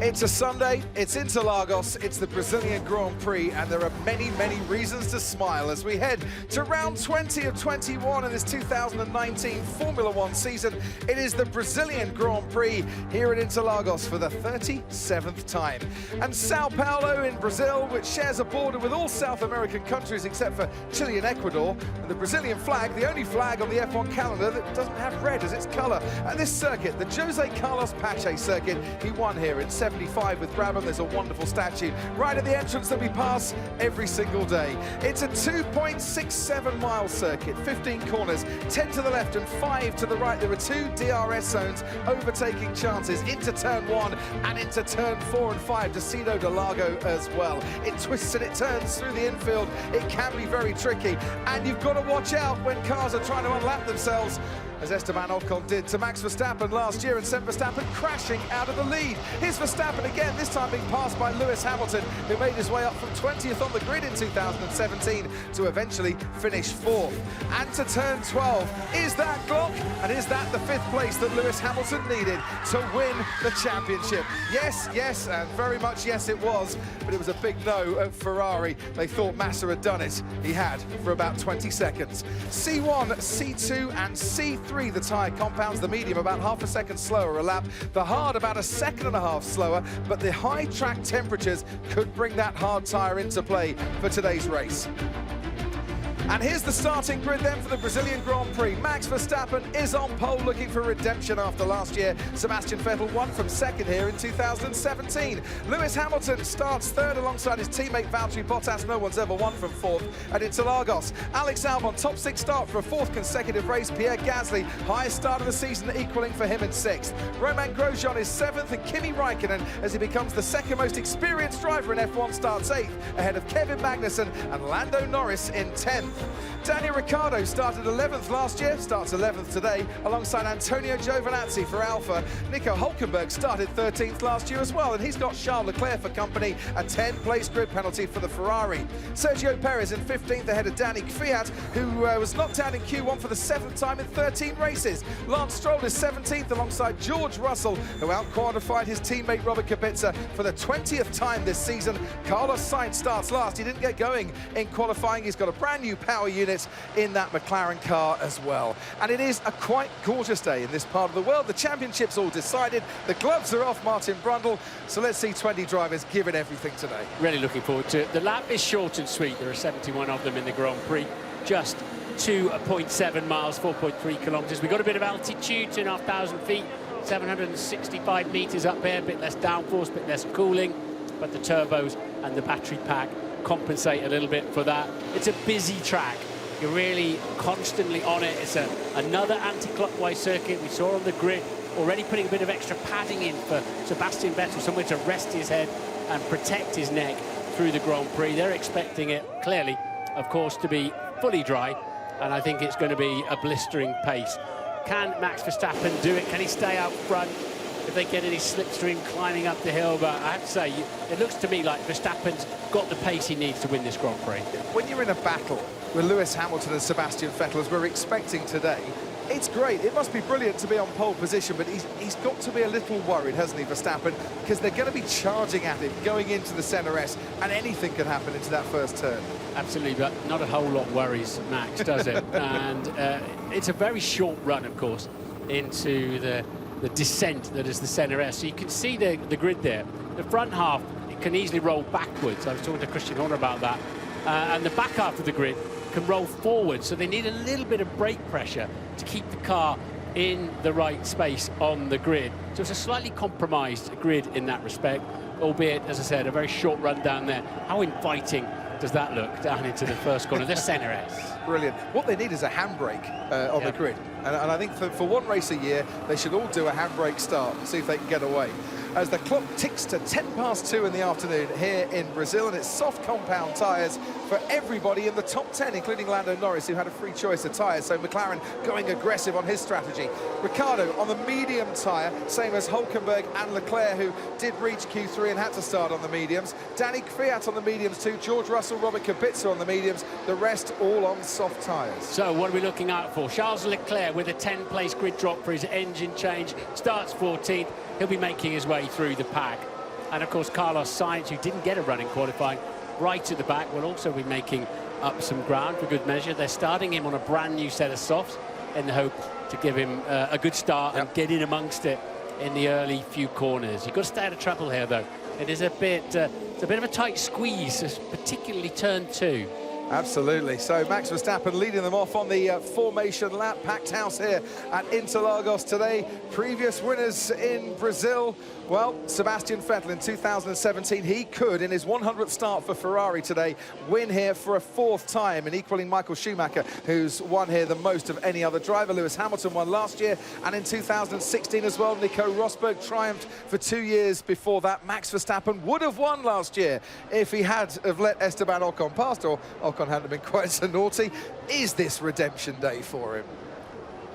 It's a Sunday, it's Interlagos, it's the Brazilian Grand Prix, and there are many, many reasons to smile as we head to round 20 of 21 in this 2019 Formula One season. It is the Brazilian Grand Prix here at Interlagos for the 37th time. And Sao Paulo in Brazil, which shares a border with all South American countries except for Chile and Ecuador, and the Brazilian flag, the only flag on the F1 calendar that doesn't have red as its colour. And this circuit, the Jose Carlos Pache circuit, he won here in 75 with Brabham. There's a wonderful statue right at the entrance that we pass every single day. It's a 2.67 mile circuit, 15 corners, 10 to the left and 5 to the right. There are 2 DRS zones, overtaking chances into turn 1 and into turn 4 and 5, Decido de Lago as well. It twists and it turns through the infield. It can be very tricky, and you've got to watch out when cars are trying to unlap themselves, as Esteban Ocon did to Max Verstappen last year, and sent Verstappen crashing out of the lead. Here's Verstappen again, this time being passed by Lewis Hamilton, who made his way up from 20th on the grid in 2017 to eventually finish 4th. And to turn 12, is that Glock? And is that the 5th place that Lewis Hamilton needed to win the championship? Yes, yes, and very much yes it was, but it was a big no at Ferrari. They thought Massa had done it. He had for about 20 seconds. C1, C2 and C3, the tyre compounds, the medium about half a second slower a lap, the hard about a second and a half slower, but the high track temperatures could bring that hard tyre into play for today's race. And here's the starting grid then for the Brazilian Grand Prix. Max Verstappen is on pole, looking for redemption after last year. Sebastian Vettel won from 2nd here in 2017. Lewis Hamilton starts 3rd alongside his teammate Valtteri Bottas. No one's ever won from 4th at Interlagos. Alex Albon, top 6 start for a 4th consecutive race. Pierre Gasly, highest start of the season, equaling for him in 6th. Romain Grosjean is 7th, and Kimi Raikkonen, as he becomes the 2nd most experienced driver in F1, starts 8th, ahead of Kevin Magnussen and Lando Norris in 10th. Daniel Ricciardo started 11th last year, starts 11th today, alongside Antonio Giovinazzi for Alfa. Nico Hülkenberg started 13th last year as well, and he's got Charles Leclerc for company, a 10-place grid penalty for the Ferrari. Sergio Perez in 15th, ahead of Danny Kvyat, who was knocked out in Q1 for the 7th time in 13 races. Lance Stroll is 17th, alongside George Russell, who out-qualified his teammate Robert Kubica for the 20th time this season. Carlos Sainz starts last. He didn't get going in qualifying. He's got a brand new power unit in that McLaren car as well. And it is a quite gorgeous day in this part of the world. The championship's all decided. The gloves are off Martin Brundle. So let's see 20 drivers give it everything today. Really looking forward to it. The lap is short and sweet. There are 71 of them in the Grand Prix. Just 2.7 miles, 4.3 kilometres. We've got a bit of altitude, 2,500 feet, 765 metres up there. A bit less downforce, a bit less cooling. But the turbos and the battery pack compensate a little bit for that. It's a busy track. You're really constantly on it. It's another anti-clockwise circuit. We saw on the grid already putting a bit of extra padding in for Sebastian Vettel, somewhere to rest his head and protect his neck through the Grand Prix. They're expecting it, clearly, of course, to be fully dry, and I think it's going to be a blistering pace. Can Max Verstappen do it? Can he stay out front if they get any slipstream climbing up the hill? But I have to say, it looks to me like Verstappen's got the pace he needs to win this Grand Prix. When you're in a battle with Lewis Hamilton and Sebastian Vettel, as we're expecting today, it's great. It must be brilliant to be on pole position, but he's got to be a little worried, hasn't he, Verstappen? Because they're going to be charging at him, going into the centre S, and anything can happen into that first turn. Absolutely, but not a whole lot worries Max, does it? And it's a very short run, of course, into the descent that is the centre S. So you can see the grid there. The front half, it can easily roll backwards. I was talking to Christian Horner about that. And the back half of the grid can roll forward, so they need a little bit of brake pressure to keep the car in the right space on the grid. So it's a slightly compromised grid in that respect, albeit, as I said, a very short run down there. How inviting does that look down into the first corner, the centre S? Brilliant. What they need is a handbrake on the grid. And I think for one race a year, they should all do a handbrake start and see if they can get away. As the clock ticks to 2:10 in the afternoon here in Brazil, and it's soft compound tyres for everybody in the top 10, including Lando Norris, who had a free choice of tyres. So McLaren going aggressive on his strategy. Ricciardo on the medium tyre, same as Hülkenberg and Leclerc, who did reach Q3 and had to start on the mediums. Danny Kvyat on the mediums too. George Russell, Robert Kubica on the mediums. The rest all on soft tyres. So what are we looking out for? Charles Leclerc with a 10-place grid drop for his engine change. Starts 14th. He'll be making his way through the pack. And, of course, Carlos Sainz, who didn't get a run in qualifying, right at the back, will also be making up some ground for good measure. They're starting him on a brand-new set of softs in the hope to give him a good start and get in amongst it in the early few corners. You've got to stay out of trouble here, though. It is a bit, it's a bit of a tight squeeze, particularly turn 2. Absolutely. So Max Verstappen leading them off on the formation lap. Packed house here at Interlagos today. Previous winners in Brazil. Well, Sebastian Vettel in 2017, he could, in his 100th start for Ferrari today, win here for a 4th time and equaling Michael Schumacher, who's won here the most of any other driver. Lewis Hamilton won last year, and in 2016 as well, Nico Rosberg triumphed for 2 years before that. Max Verstappen would have won last year if he had have let Esteban Ocon past, or Ocon hadn't been quite so naughty. Is this redemption day for him?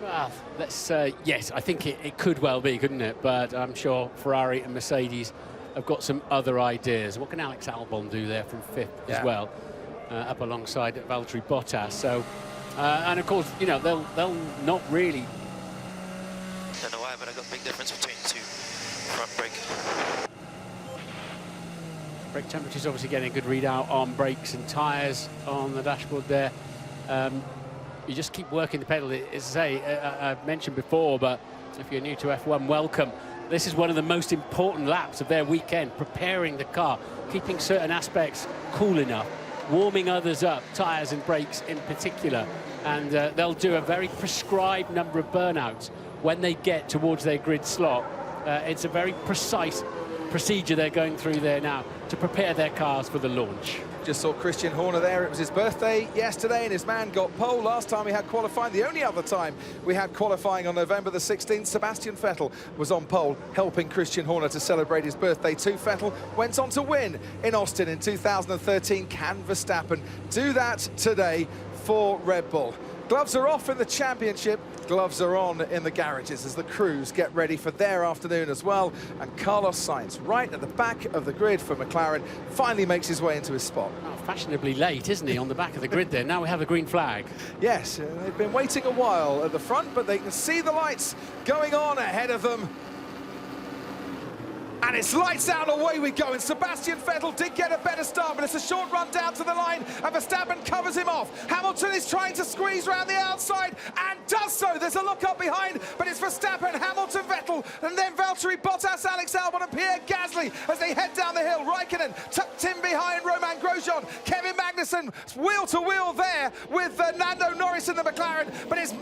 Well, let's, yes, I think it could well be, couldn't it? But I'm sure Ferrari and Mercedes have got some other ideas. What can Alex Albon do there from 5th as well, up alongside Valtteri Bottas? So, and of course, you know, they'll not really. Don't know why, but I got a big difference between the two front brake. Brake temperature's obviously getting a good readout on brakes and tyres on the dashboard there. You just keep working the pedal. As I say, I've mentioned before, but if you're new to F1, welcome. This is one of the most important laps of their weekend, preparing the car, keeping certain aspects cool enough, warming others up, tyres and brakes in particular. And they'll do a very prescribed number of burnouts when they get towards their grid slot. It's a very precise procedure they're going through there now to prepare their cars for the launch. Just saw Christian Horner there. It was his birthday yesterday, and his man got pole. Last time we had qualifying, the only other time we had qualifying on November the 16th, Sebastian Vettel was on pole, helping Christian Horner to celebrate his birthday too. Vettel went on to win in Austin in 2013. Can Verstappen do that today for Red Bull? Gloves are off in the championship. Gloves are on in the garages as the crews get ready for their afternoon as well. And Carlos Sainz, right at the back of the grid for McLaren, finally makes his way into his spot. Oh, fashionably late, isn't he, on the back of the grid there? Now we have a green flag. Yes, they've been waiting a while at the front, but they can see the lights going on ahead of them. And it's lights out, away we go. And Sebastian Vettel did get a better start, but it's a short run down to the line, and Verstappen covers him off. Hamilton is trying to squeeze around the outside, and does so. There's a look up behind, but it's Verstappen, Hamilton, Vettel, and then Valtteri Bottas, Alex Albon, and Pierre Gasly as they head down the hill. Raikkonen tucked in behind Romain Grosjean. Kevin Magnussen wheel to wheel there with Lando Norris in the McLaren, but it's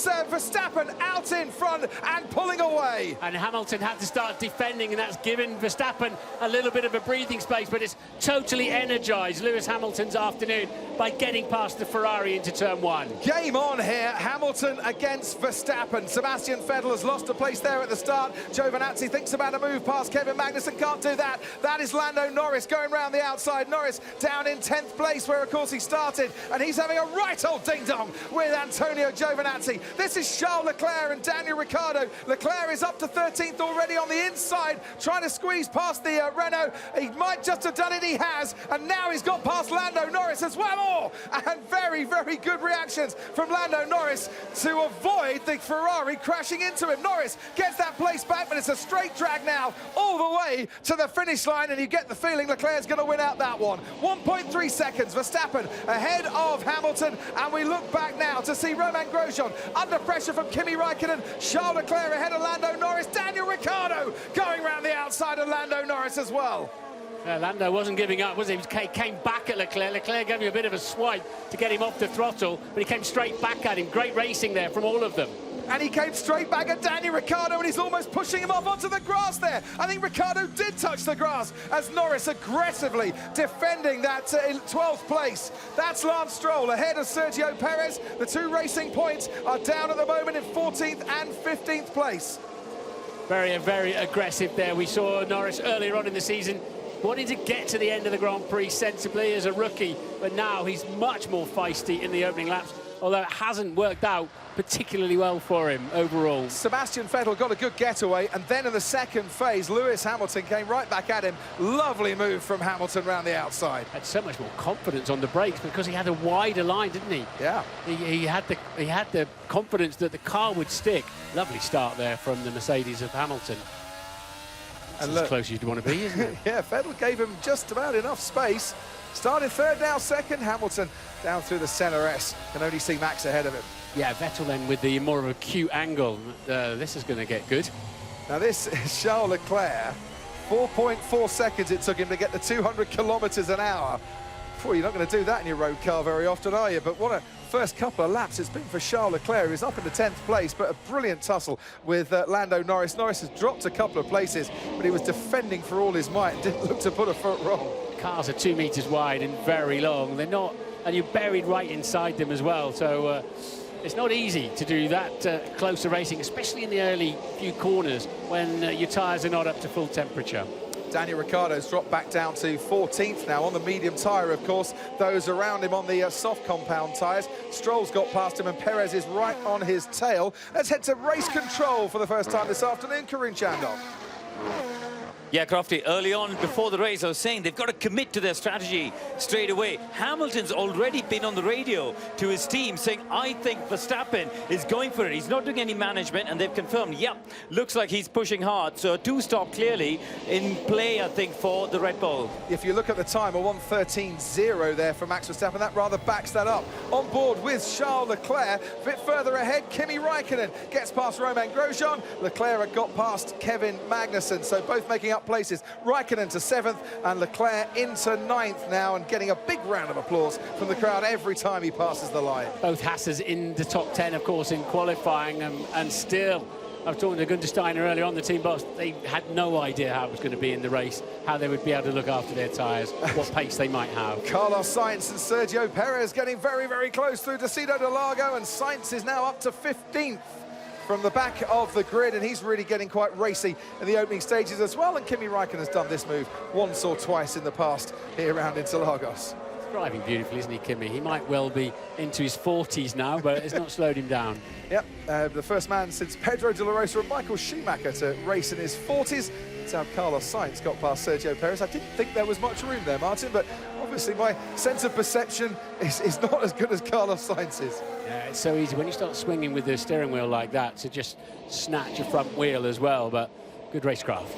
Verstappen out in front and pulling away. And Hamilton had to start defending, and that's given Verstappen a little bit of a breathing space, but it's totally energised Lewis Hamilton's afternoon by getting past the Ferrari into turn 1. Game on here, Hamilton against Verstappen. Sebastian Vettel has lost a place there at the start. Giovinazzi thinks about a move past Kevin Magnussen, can't do that. That is Lando Norris going round the outside. Norris down in 10th place, where of course he started, and he's having a right old ding-dong with Antonio Giovinazzi. This is Charles Leclerc and Daniel Ricciardo. Leclerc is up to 13th already on the inside, trying to squeeze past the Renault. He might just have done it, he has, and now he's got past Lando Norris as well. And very, very good reactions from Lando Norris to avoid the Ferrari crashing into him. Norris gets that place back, but it's a straight drag now all the way to the finish line, and you get the feeling Leclerc's going to win out that one. 1.3 seconds, Verstappen ahead of Hamilton, and we look back now to see Romain Grosjean under pressure from Kimi Raikkonen. Charles Leclerc ahead of Lando Norris. Daniel Ricciardo going round the outside of Lando Norris as well. Lando wasn't giving up, was he? He came back at Leclerc. Leclerc gave him a bit of a swipe to get him off the throttle, but he came straight back at him. Great racing there from all of them. And he came straight back at Daniel Ricciardo, and he's almost pushing him off onto the grass there. I think Ricciardo did touch the grass as Norris aggressively defending that in 12th place. That's Lance Stroll ahead of Sergio Perez. The two racing points are down at the moment in 14th and 15th place. Very, very aggressive there. We saw Norris earlier on in the season wanting to get to the end of the Grand Prix sensibly as a rookie, but now he's much more feisty in the opening laps. although it hasn't worked out particularly well for him overall. Sebastian Vettel got a good getaway, and then in the second phase, Lewis Hamilton came right back at him. Lovely move from Hamilton round the outside. Had so much more confidence on the brakes because he had a wider line, didn't he? Yeah. He had the confidence that the car would stick. Lovely start there from the Mercedes of Hamilton. That's as close as you'd want to be, isn't it? Yeah, Vettel gave him just about enough space. Started third, now second. Hamilton down through the centre S. Can only see Max ahead of him. Yeah, Vettel then with the more of a acute angle. This is going to get good. Now this is Charles Leclerc. 4.4 seconds it took him to get the 200 kilometres an hour. Boy, you're not going to do that in your road car very often, are you? But what a first couple of laps it's been for Charles Leclerc. He's up in the 10th place, but a brilliant tussle with Lando Norris. Norris has dropped a couple of places, but he was defending for all his might and didn't look to put a foot wrong. Cars are 2 metres wide and very long. They're not, and you're buried right inside them as well. So it's not easy to do that closer racing, especially in the early few corners when your tyres are not up to full temperature. Daniel Ricciardo's dropped back down to 14th now on the medium tyre, of course. Those around him on the soft compound tyres. Stroll's got past him and Perez is right on his tail. Let's head to race control for the first time this afternoon. Karun Chandok. Yeah, Crofty, early on before the race, I was saying they've got to commit to their strategy straight away. Hamilton's already been on the radio to his team saying, I think Verstappen is going for it. He's not doing any management, and they've confirmed, yep, looks like he's pushing hard. So a two-stop clearly in play, I think, for the Red Bull. If you look at the time, a 1:13.0 there for Max Verstappen, that rather backs that up. On board with Charles Leclerc, a bit further ahead, Kimi Raikkonen gets past Romain Grosjean. Leclerc had got past Kevin Magnussen, so both making up places. Raikkonen to 7th and Leclerc into 9th now, and getting a big round of applause from the crowd every time he passes the line. Both Haas's in the top 10, of course, in qualifying, and still, I was talking to Gunther Steiner earlier on, the team boss, they had no idea how it was going to be in the race, how they would be able to look after their tyres, what pace they might have. Carlos Sainz and Sergio Perez getting very, very close through Decido de Largo, and Sainz is now up to 15th. From the back of the grid, and he's really getting quite racy in the opening stages as well. And Kimi Raikkonen has done this move once or twice in the past here around Interlagos. He's driving beautifully, isn't he, Kimi? He might well be into his 40s now, but it's not slowed him down. Yep, the first man since Pedro de la Rosa and Michael Schumacher to race in his 40s. That's how Carlos Sainz got past Sergio Perez. I didn't think there was much room there, Martin, but obviously my sense of perception is not as good as Carlos Sainz's. Yeah, it's so easy when you start swinging with the steering wheel like that to just snatch your front wheel as well, but good racecraft.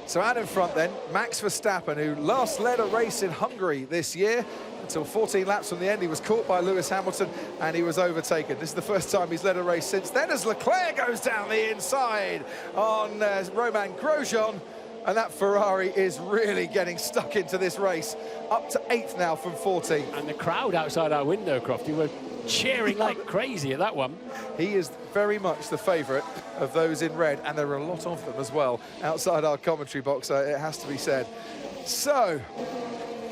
So out in front then, Max Verstappen, who last led a race in Hungary this year. Until 14 laps from the end, he was caught by Lewis Hamilton and he was overtaken. This is the first time he's led a race since then, as Leclerc goes down the inside on Romain Grosjean. And that Ferrari is really getting stuck into this race. Up to 8th now from 14th. And the crowd outside our window, Crofty, were cheering like crazy at that one. He is very much the favourite of those in red, and there are a lot of them as well outside our commentary box, it has to be said. So,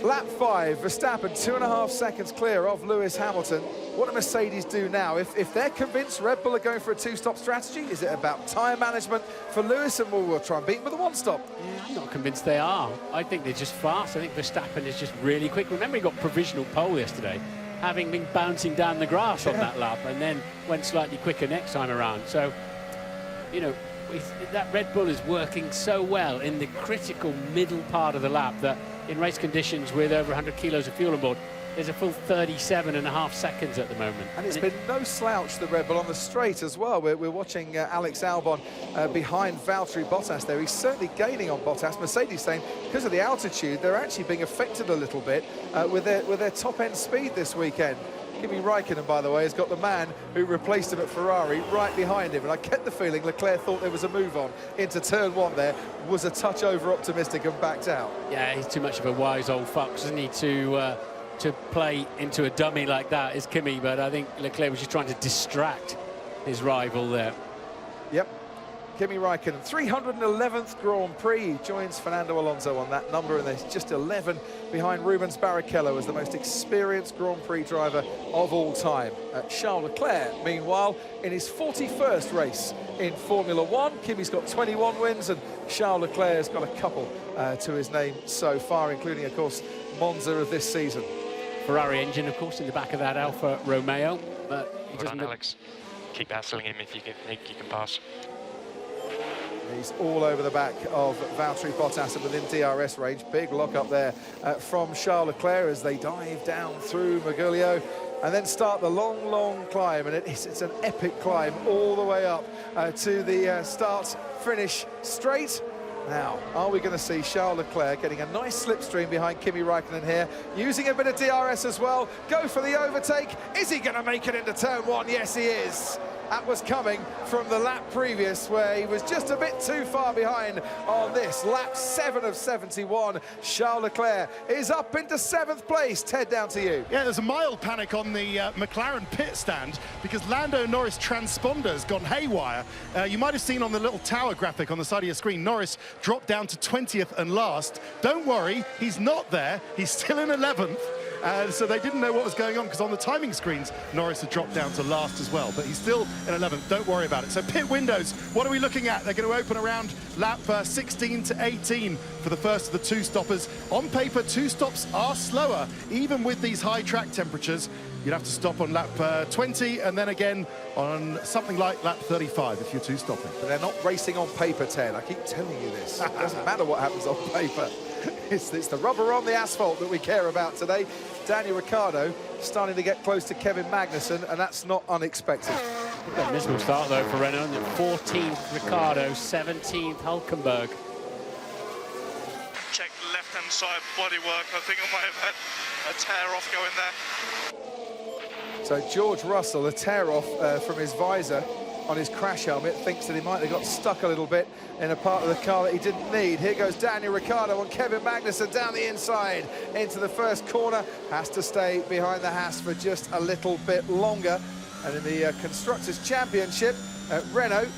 lap 5, Verstappen 2.5 seconds clear of Lewis Hamilton. What do Mercedes do now? If they're convinced Red Bull are going for a two-stop strategy, is it about tyre management for Lewis, and we'll try and beat him with a one-stop? Yeah, I'm not convinced they are. I think they're just fast. I think Verstappen is just really quick. Remember, he got provisional pole yesterday, having been bouncing down the grass on that lap, and then went slightly quicker next time around. So, you know, that Red Bull is working so well in the critical middle part of the lap that in race conditions with over 100 kilos of fuel on board, there's a full 37.5 seconds at the moment. And it's been no slouch, the Red Bull, on the straight as well. We're watching Alex Albon behind Valtteri Bottas there. He's certainly gaining on Bottas. Mercedes saying because of the altitude, they're actually being affected a little bit with their top-end speed this weekend. Kimi Raikkonen, by the way, has got the man who replaced him at Ferrari right behind him. And I get the feeling Leclerc thought there was a move on into turn 1 there, was a touch over-optimistic and backed out. Yeah, he's too much of a wise old fox, isn't he, to play into a dummy like that, is Kimi. But I think Leclerc was just trying to distract his rival there. Yep. Kimi Raikkonen, 311th Grand Prix. He joins Fernando Alonso on that number, and there's just 11 behind Rubens Barrichello as the most experienced Grand Prix driver of all time. Charles Leclerc, meanwhile, in his 41st race in Formula One. Kimi's got 21 wins, and Charles Leclerc has got a couple to his name so far, including, of course, Monza of this season. Ferrari engine, of course, in the back of that Alfa Romeo. But he Well doesn't done, Alex. Keep hassling him if you think you can pass. He's all over the back of Valtteri Bottas and within DRS range. Big lock up there from Charles Leclerc as they dive down through Maguglio and then start the long, long climb. And it's an epic climb all the way up to the start-finish straight. Now, are we going to see Charles Leclerc getting a nice slipstream behind Kimi Raikkonen here, using a bit of DRS as well, go for the overtake? Is he going to make it into turn one? Yes, he is. That was coming from the lap previous, where he was just a bit too far behind on this. Lap 7 of 71. Charles Leclerc is up into 7th place. Ted, down to you. Yeah, there's a mild panic on the McLaren pit stand because Lando Norris transponder's gone haywire. You might have seen on the little tower graphic on the side of your screen, Norris dropped down to 20th and last. Don't worry, he's not there. He's still in 11th. So they didn't know what was going on because on the timing screens, Norris had dropped down to last as well. But he's still in 11th. Don't worry about it. So pit windows, what are we looking at? They're going to open around lap 16 to 18 for the first of the two stoppers. On paper, two stops are slower, even with these high track temperatures. You'd have to stop on lap 20 and then again on something like lap 35 if you're two stopping. But they're not racing on paper, Ted. I keep telling you this. It doesn't matter what happens on paper. It's the rubber on the asphalt that we care about today. Daniel Ricciardo starting to get close to Kevin Magnussen, and that's not unexpected. A miserable start, though, for Renault. 14th, Ricciardo, 17th, Hulkenberg. Check left-hand side bodywork. I think I might have had a tear off going there. So George Russell, a tear off from his visor on his crash helmet, thinks that he might have got stuck a little bit in a part of the car that he didn't need. Here goes Daniel Ricciardo on Kevin Magnussen down the inside into the first corner. Has to stay behind the Haas for just a little bit longer. And in the Constructors' Championship, Renault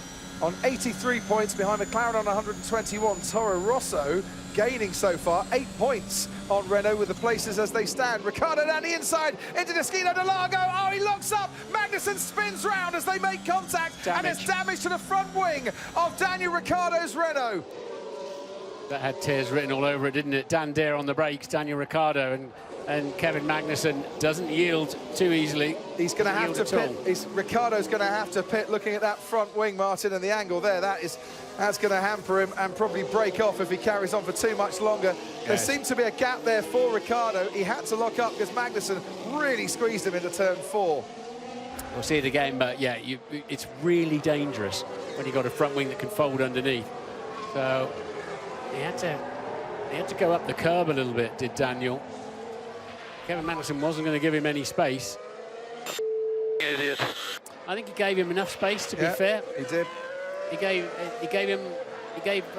on 83 points behind McLaren on 121. Toro Rosso gaining so far 8 points on Renault with the places as they stand. Ricciardo down the inside into Desquino de Largo. Oh, he locks up. Magnussen spins round as they make contact. And it's damage to the front wing of Daniel Ricciardo's Renault. That had tears written all over it, didn't it? Dan Dare on the brakes, Daniel Ricciardo, and Kevin Magnussen doesn't yield too easily. He's going to have to pit. Ricciardo's going to have to pit. Looking at that front wing, Martin, and the angle there, that's going to hamper him and probably break off if he carries on for too much longer. Yes. There seemed to be a gap there for Ricciardo. He had to lock up because Magnussen really squeezed him into turn 4. We'll see it again, but yeah, it's really dangerous when you've got a front wing that can fold underneath. So he had to go up the curb a little bit, did Daniel. Kevin Magnussen wasn't going to give him any space. Yeah, he did. I think he gave him enough space, to be fair. He did. He gave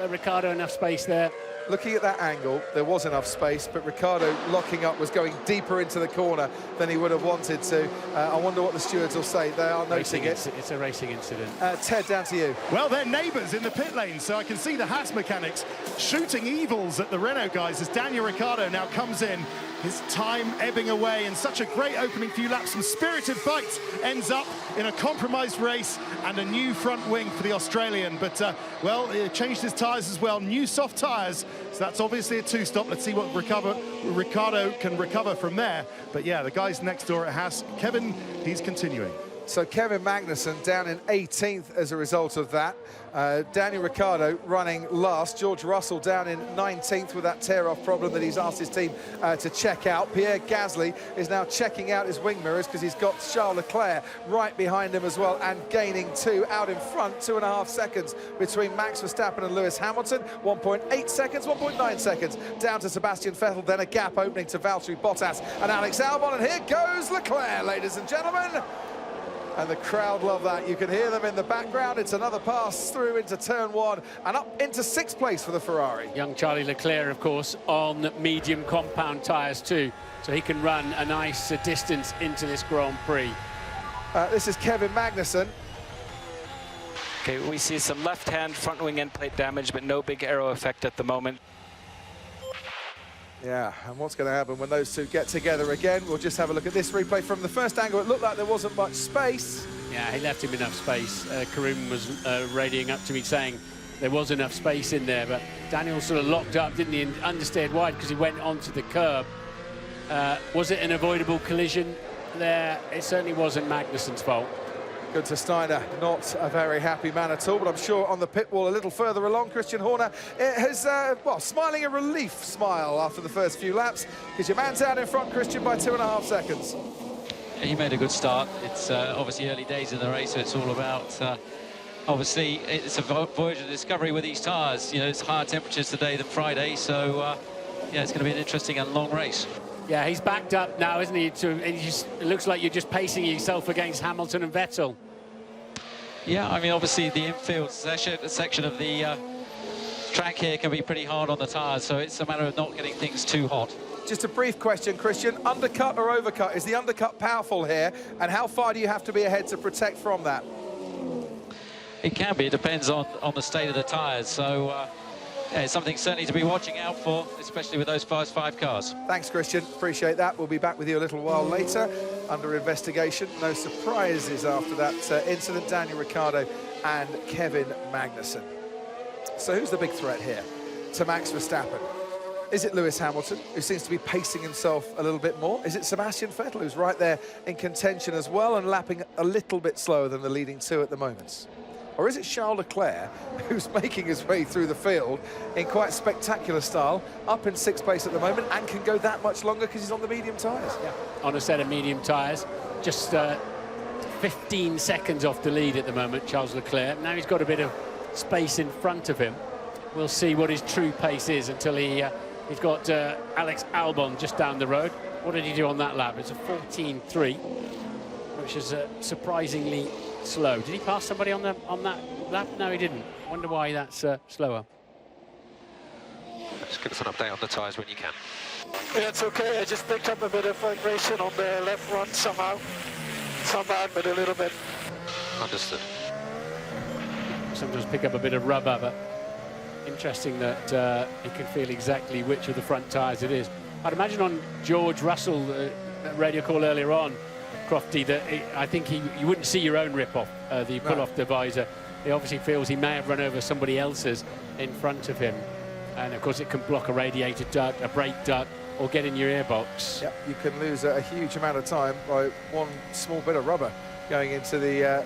Ricciardo enough space there. Looking at that angle, there was enough space, but Ricciardo locking up was going deeper into the corner than he would have wanted to. I wonder what the stewards will say. They are noticing it. It's a racing incident. Ted, down to you. Well, they're neighbours in the pit lane, so I can see the Haas mechanics shooting evils at the Renault guys as Daniel Ricciardo now comes in. His time ebbing away in such a great opening few laps. Some spirited fights ends up in a compromised race and a new front wing for the Australian. But, well, he changed his tyres as well. New soft tyres. So that's obviously a two-stop. Let's see what Ricciardo can recover from there. But, yeah, the guys next door at Haas, Kevin, he's continuing. So Kevin Magnussen down in 18th as a result of that. Daniel Ricciardo running last. George Russell down in 19th with that tear-off problem that he's asked his team to check out. Pierre Gasly is now checking out his wing mirrors because he's got Charles Leclerc right behind him as well and gaining 2 out in front. 2.5 seconds between Max Verstappen and Lewis Hamilton. 1.8 seconds, 1.9 seconds down to Sebastian Vettel. Then a gap opening to Valtteri Bottas and Alex Albon. And here goes Leclerc, ladies and gentlemen. And the crowd love that. You can hear them in the background. It's another pass through into turn 1 and up into 6th place for the Ferrari. Young Charlie Leclerc, of course, on medium compound tyres too, so he can run a nice distance into this Grand Prix. This is Kevin Magnussen. Okay, we see some left-hand front wing end plate damage, but no big aero effect at the moment. Yeah, and what's going to happen when those two get together again? We'll just have a look at this replay. From the first angle, it looked like there wasn't much space. Yeah, he left him enough space. Karim was radioing up to me saying there was enough space in there, but Daniel sort of locked up, didn't he, and understeered wide because he went onto the curb. Was it an avoidable collision there? It certainly wasn't Magnussen's fault. Gunther Steiner, not a very happy man at all, but I'm sure on the pit wall a little further along, Christian Horner has, well, smiling a relief smile after the first few laps, because your man's out in front, Christian, by 2.5 seconds. He made a good start. It's obviously early days in the race, so it's all about, obviously, it's a voyage of discovery with these tyres. You know, it's higher temperatures today than Friday, so, yeah, it's going to be an interesting and long race. Yeah, he's backed up now, isn't he? It looks like you're just pacing yourself against Hamilton and Vettel. Yeah, I mean, obviously the infield section of the track here can be pretty hard on the tyres, so it's a matter of not getting things too hot. Just a brief question, Christian. Undercut or overcut? Is the undercut powerful here? And how far do you have to be ahead to protect from that? It can be. It depends on the state of the tyres. So, yeah, it's something certainly to be watching out for, especially with those first 5 cars. Thanks, Christian. Appreciate that. We'll be back with you a little while later. Under investigation. No surprises after that incident. Daniel Ricciardo and Kevin Magnussen. So who's the big threat here to Max Verstappen? Is it Lewis Hamilton, who seems to be pacing himself a little bit more? Is it Sebastian Vettel, who's right there in contention as well and lapping a little bit slower than the leading 2 at the moment? Or is it Charles Leclerc, who's making his way through the field in quite spectacular style, up in 6th place at the moment, and can go that much longer because he's on the medium tyres? Yeah, on a set of medium tyres. Just 15 seconds off the lead at the moment, Charles Leclerc. Now he's got a bit of space in front of him. We'll see what his true pace is until he's got Alex Albon just down the road. What did he do on that lap? It's a 14.3, which is surprisingly slow. Did he pass somebody on that lap? No, he didn't. Wonder why that's slower. Just give us an update on the tyres when you can. Yeah, it's okay. I just picked up a bit of vibration on the left front somehow. It's not bad, but a little bit. Understood. Sometimes pick up a bit of rubber, but interesting that he can feel exactly which of the front tyres it is. I'd imagine on George Russell, radio call earlier on, Crofty, that I think you wouldn't see your own rip-off, the pull-off the visor. He obviously feels he may have run over somebody else's in front of him. And, of course, it can block a radiator duct, a brake duct, or get in your airbox. Yep, you can lose a huge amount of time by one small bit of rubber going into the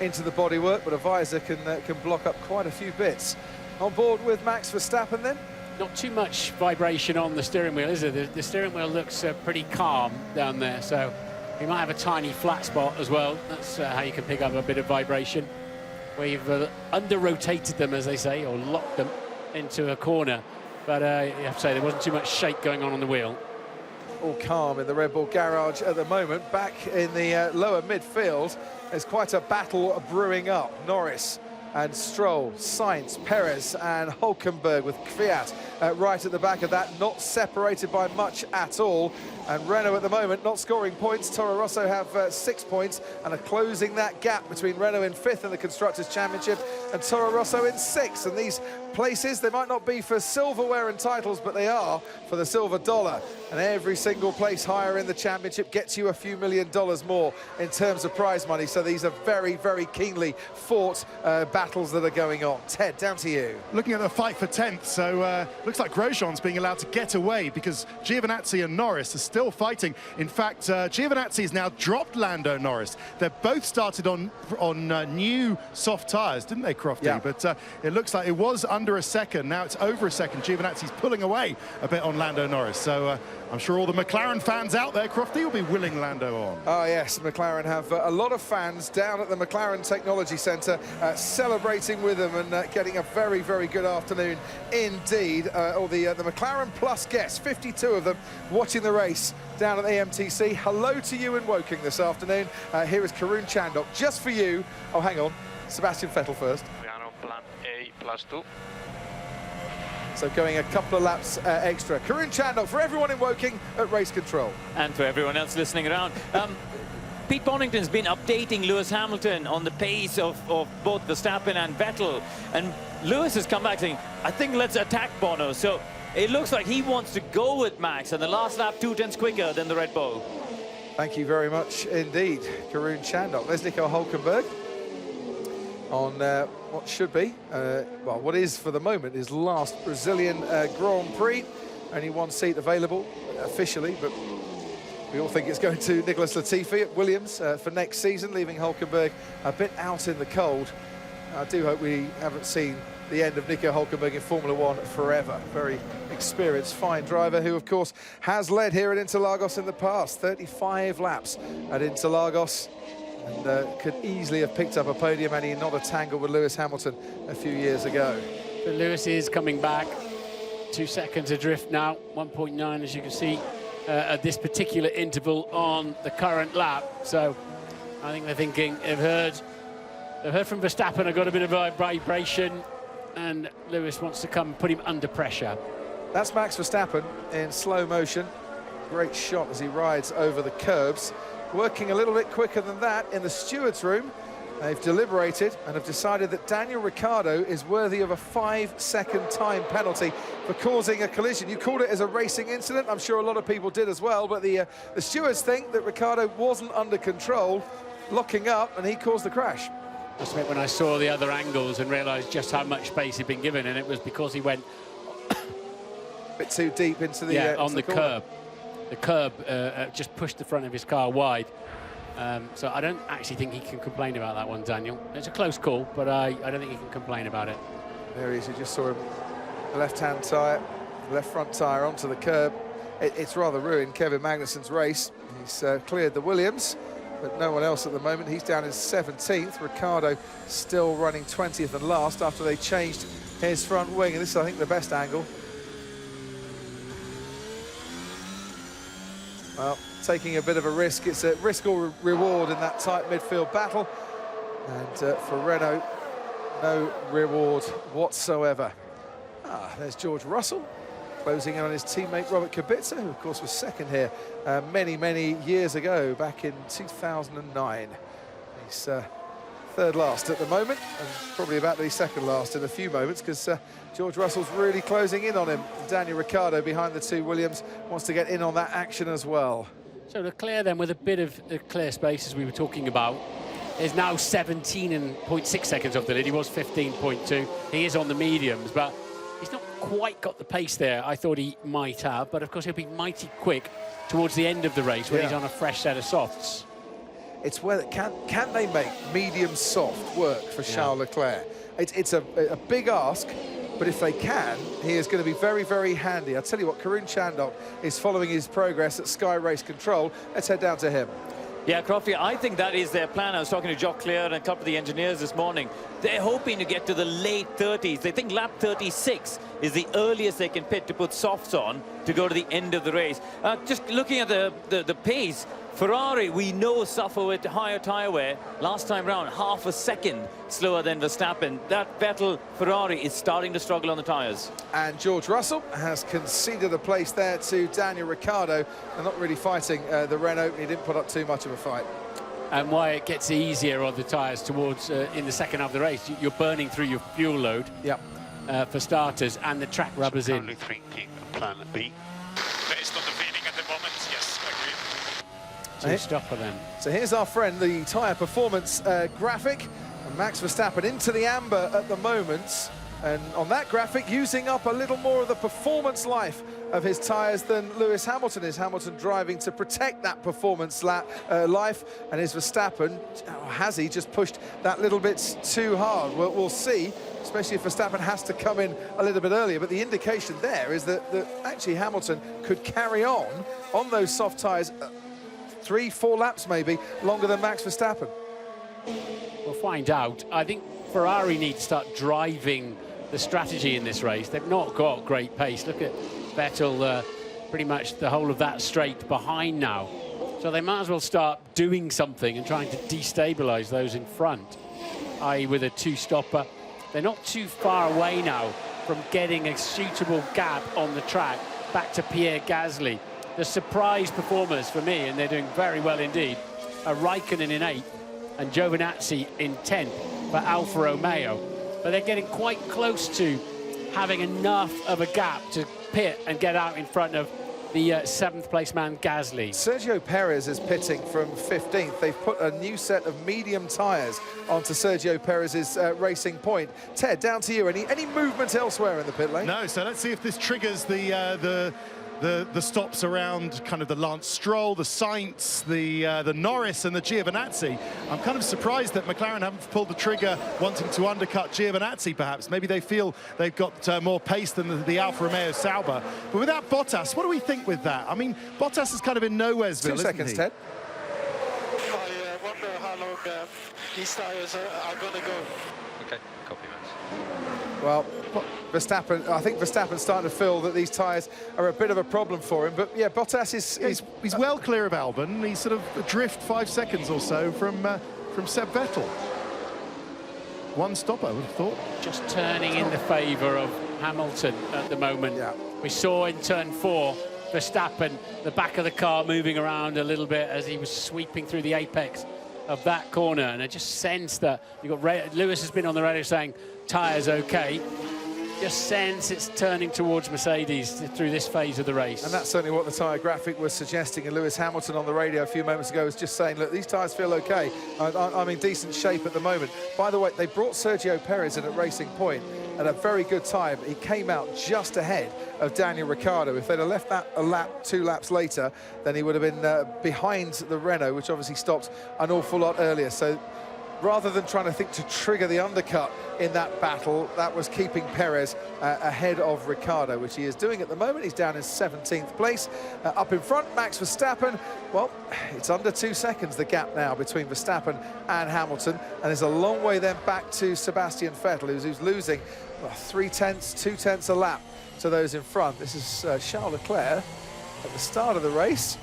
bodywork, but a visor can block up quite a few bits. On board with Max Verstappen, then? Not too much vibration on the steering wheel, is it? The steering wheel looks pretty calm down there, so he might have a tiny flat spot as well. That's how you can pick up a bit of vibration. We've under-rotated them, as they say, or locked them into a corner. But you have to say, there wasn't too much shake going on the wheel. All calm in the Red Bull garage at the moment. Back in the lower midfield, there's quite a battle brewing up. Norris and Stroll, Sainz, Perez and Hülkenberg with Kvyat right at the back of that, not separated by much at all. And Renault at the moment not scoring points. Toro Rosso have 6 points and are closing that gap between Renault in 5th in the Constructors' Championship and Toro Rosso in 6th. And these places, they might not be for silverware and titles, but they are for the silver dollar. And every single place higher in the championship gets you a few $1 million more in terms of prize money. So these are very, very keenly fought battles that are going on. Ted, down to you. Looking at the fight for 10th, so looks like Grosjean's being allowed to get away because Giovinazzi and Norris are still fighting. In fact, Giovinazzi has now dropped Lando Norris. They both started on new soft tyres, didn't they, Crofty? Yeah. But it looks like it was under a second. Now it's over a second. Giovinazzi's pulling away a bit on Lando Norris. So I'm sure all the McLaren fans out there, Crofty, will be willing Lando on. Oh, yes, McLaren have a lot of fans down at the McLaren Technology Centre celebrating with them and getting a very, very good afternoon indeed. All the McLaren Plus guests, 52 of them, watching the race down at the AMTC. Hello to you in Woking this afternoon. Here is Karun Chandok, just for you. Oh, hang on, Sebastian Vettel first. We are on plan A+2. So going a couple of laps extra. Karun Chandok for everyone in Woking at Race Control. And for everyone else listening around. Pete Bonington's been updating Lewis Hamilton on the pace of both Verstappen and Vettel. And Lewis has come back saying, I think let's attack Bono. So it looks like he wants to go with Max. And the last lap, 2/10 quicker than the Red Bull. Thank you very much indeed, Karun Chandok. There's Nico Hülkenberg on what should be, well, what is for the moment his last Brazilian Grand Prix. Only one seat available officially, but We all think it's going to Nicholas Latifi at Williams for next season, leaving Hulkenberg a bit out in the cold. I do hope we haven't seen the end of Nico Hulkenberg in Formula One forever. Very experienced, fine driver who, of course, has led here at Interlagos in the past. 35 laps at Interlagos, and could easily have picked up a podium had he not a tangle with Lewis Hamilton a few years ago. But Lewis is coming back. 2 seconds adrift now, 1.9 as you can see at this particular interval on the current lap. So I think they're thinking, they've heard from Verstappen, I got a bit of a vibration, and Lewis wants to come and put him under pressure. That's Max Verstappen in slow motion. Great shot as he rides over the curbs. Working a little bit quicker than that in the stewards' room. They've deliberated and have decided that Daniel Ricciardo is worthy of a 5-second time penalty for causing a collision. You called it as a racing incident. I'm sure a lot of people did as well, but the stewards think that Ricciardo wasn't under control, locking up, and he caused the crash. Must admit, when I saw the other angles and realised just how much space he'd been given, and it was because he went a bit too deep into the on the curb. The curb just pushed the front of his car wide. So I don't actually think he can complain about that one, Daniel. It's a close call, but I don't think he can complain about it. There he is. You just saw him, the left-hand tyre, left front tyre onto the curb. It's rather ruined Kevin Magnussen's race. He's cleared the Williams, but no one else at the moment. He's down in 17th. Ricciardo still running 20th and last after they changed his front wing. And this is, I think, the best angle. Well, taking a bit of a risk. It's a risk or reward in that tight midfield battle. And for Renault, no reward whatsoever. There's George Russell closing in on his teammate Robert Kubica, who of course was second here many years ago, back in 2009. He's third last at the moment, and probably about to be second last in a few moments, because George Russell's really closing in on him. Daniel Ricciardo behind the two Williams wants to get in on that action as well. So Leclerc then, with a bit of clear space, as we were talking about, is now 17.6 seconds off the lead. He was 15.2. He is on the mediums, but he's not quite got the pace there I thought he might have. But of course, he'll be mighty quick towards the end of the race when he's on a fresh set of softs. It's whether can they make medium soft work for Charles Leclerc? It's a big ask, but if they can, he is going to be very handy. I'll tell you what, Karun Chandok is following his progress at Sky Race Control. Let's head down to him. Yeah, Crofty, I think that is their plan. I was talking to Jock Clear and a couple of the engineers this morning. They're hoping to get to the late 30s. They think lap 36 is the earliest they can pit to put softs on to go to the end of the race. Just looking at the pace, Ferrari, we know, suffer with higher tyre wear. Last time round, half a second slower than Verstappen. That Vettel Ferrari is starting to struggle on the tyres. And George Russell has conceded a place there to Daniel Ricciardo. They're not really fighting the Renault. He didn't put up too much of a fight. And why it gets easier on the tyres towards in the second half of the race. You're burning through your fuel load. Yep. For starters, and the track rubber's in. Currently thinking of plan B. Based on the feeling at the moment, yes, agreed. Stopper then. So here's our friend, the tyre performance graphic. And Max Verstappen into the amber at the moment. And on that graphic, using up a little more of the performance life of his tyres than Lewis Hamilton is. Hamilton driving to protect that performance life. And is Verstappen, has he just pushed that little bit too hard? We'll see, especially if Verstappen has to come in a little bit earlier. But the indication there is that actually Hamilton could carry on those soft tyres 3-4 laps maybe longer than Max Verstappen. We'll find out. I think Ferrari need to start driving the strategy in this race. They've not got great pace. Look at Vettel, pretty much the whole of that straight behind now. So they might as well start doing something and trying to destabilise those in front, i.e. with a two-stopper. They're not too far away now from getting a suitable gap on the track back to Pierre Gasly. The surprise performers for me, and they're doing very well indeed, are Raikkonen in 8th and Giovinazzi in 10th for Alfa Romeo. But they're getting quite close to having enough of a gap to pit and get out in front of the 7th place man Gasly. Sergio Perez is pitting from 15th. They've put a new set of medium tyres onto Sergio Perez's racing point. Ted, down to you. Any movement elsewhere in the pit lane? No, so let's see if this triggers the the stops around kind of the Lance Stroll, the Sainz, the Norris and the Giovinazzi. I'm kind of surprised that McLaren haven't pulled the trigger wanting to undercut Giovinazzi, perhaps. Maybe they feel they've got more pace than the Alfa Romeo Sauber. But without Bottas, what do we think with that? I mean, Bottas is kind of in Nowheresville, 2 seconds, Ted. I wonder how long these tyres are going to go. Okay, copy, Max. Well, Verstappen, I think Verstappen's starting to feel that these tyres are a bit of a problem for him. But yeah, Bottas is he's well clear of Albon. He's sort of adrift 5 seconds or so from Seb Vettel. One stop, I would have thought. Just turning in the favour of Hamilton at the moment. Yeah. We saw in turn 4, Verstappen, the back of the car moving around a little bit as he was sweeping through the apex of that corner, and I just sense that Lewis has been on the radio saying tyres okay. Just sense it's turning towards Mercedes through this phase of the race. And that's certainly what the tyre graphic was suggesting. And Lewis Hamilton on the radio a few moments ago was just saying, look, these tyres feel okay. I'm in decent shape at the moment. By the way, they brought Sergio Perez in at Racing Point at a very good time. He came out just ahead of Daniel Ricciardo. If they'd have left that a lap, 2 laps later, then he would have been behind the Renault, which obviously stopped an awful lot earlier. So rather than trying to think to trigger the undercut in that battle, that was keeping Perez ahead of Ricciardo, which he is doing at the moment. He's down in 17th place. Up in front, Max Verstappen. Well, it's under 2 seconds, the gap now between Verstappen and Hamilton, and there's a long way then back to Sebastian Vettel, who's losing 3/10, 2/10 a lap to those in front. This is Charles Leclerc at the start of the race,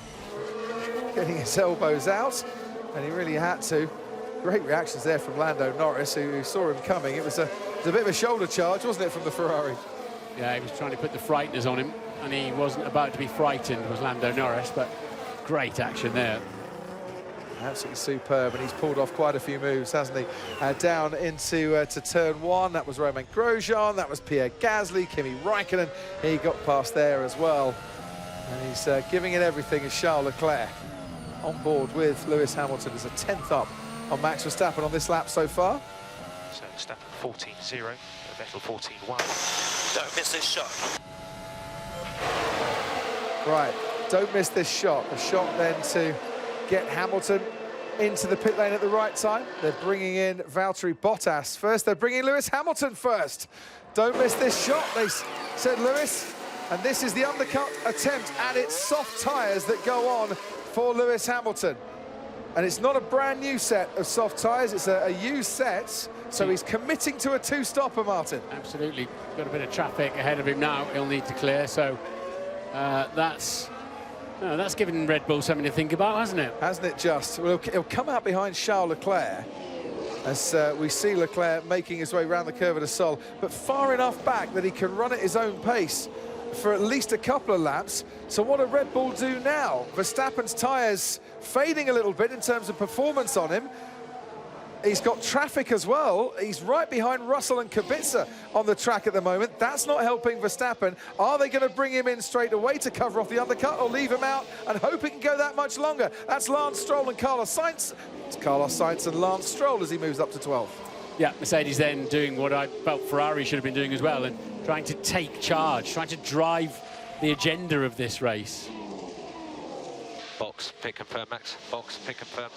getting his elbows out, and he really had to. Great reactions there from Lando Norris, who saw him coming. It was a bit of a shoulder charge, wasn't it, from the Ferrari? Yeah, he was trying to put the frighteners on him, and he wasn't about to be frightened, was Lando Norris, but great action there. Absolutely superb, and he's pulled off quite a few moves, hasn't he? Down into to turn 1, that was Romain Grosjean, that was Pierre Gasly, Kimi Raikkonen, he got past there as well. And he's giving it everything as Charles Leclerc on board with Lewis Hamilton as a 10th up on Max Verstappen on this lap so far. So Verstappen 14-0, Vettel 14-1. Don't miss this shot. Right, don't miss this shot. A shot then to get Hamilton into the pit lane at the right time. They're bringing in Valtteri Bottas first. They're bringing Lewis Hamilton first. Don't miss this shot, they said Lewis. And this is the undercut attempt, and it's soft tyres that go on for Lewis Hamilton. And it's not a brand new set of soft tyres, it's a used set, so he's committing to a 2-stopper, Martin. Absolutely. Got a bit of traffic ahead of him now, he'll need to clear, so that's given Red Bull something to think about, hasn't it? Hasn't it just? Well, he'll come out behind Charles Leclerc as we see Leclerc making his way around the curve at a Sol, but far enough back that he can run at his own pace for at least a couple of laps. So what do Red Bull do now? Verstappen's tyres fading a little bit in terms of performance on him. He's got traffic as well. He's right behind Russell and Kubica on the track at the moment. That's not helping Verstappen. Are they going to bring him in straight away to cover off the undercut, or leave him out and hope it can go that much longer? That's Lance Stroll and Carlos Sainz. It's Carlos Sainz and Lance Stroll as he moves up to 12th. Yeah, Mercedes then doing what I felt Ferrari should have been doing as well, and trying to take charge, trying to drive the agenda of this race. Box, pick confirm, Max. Box, pick confirm.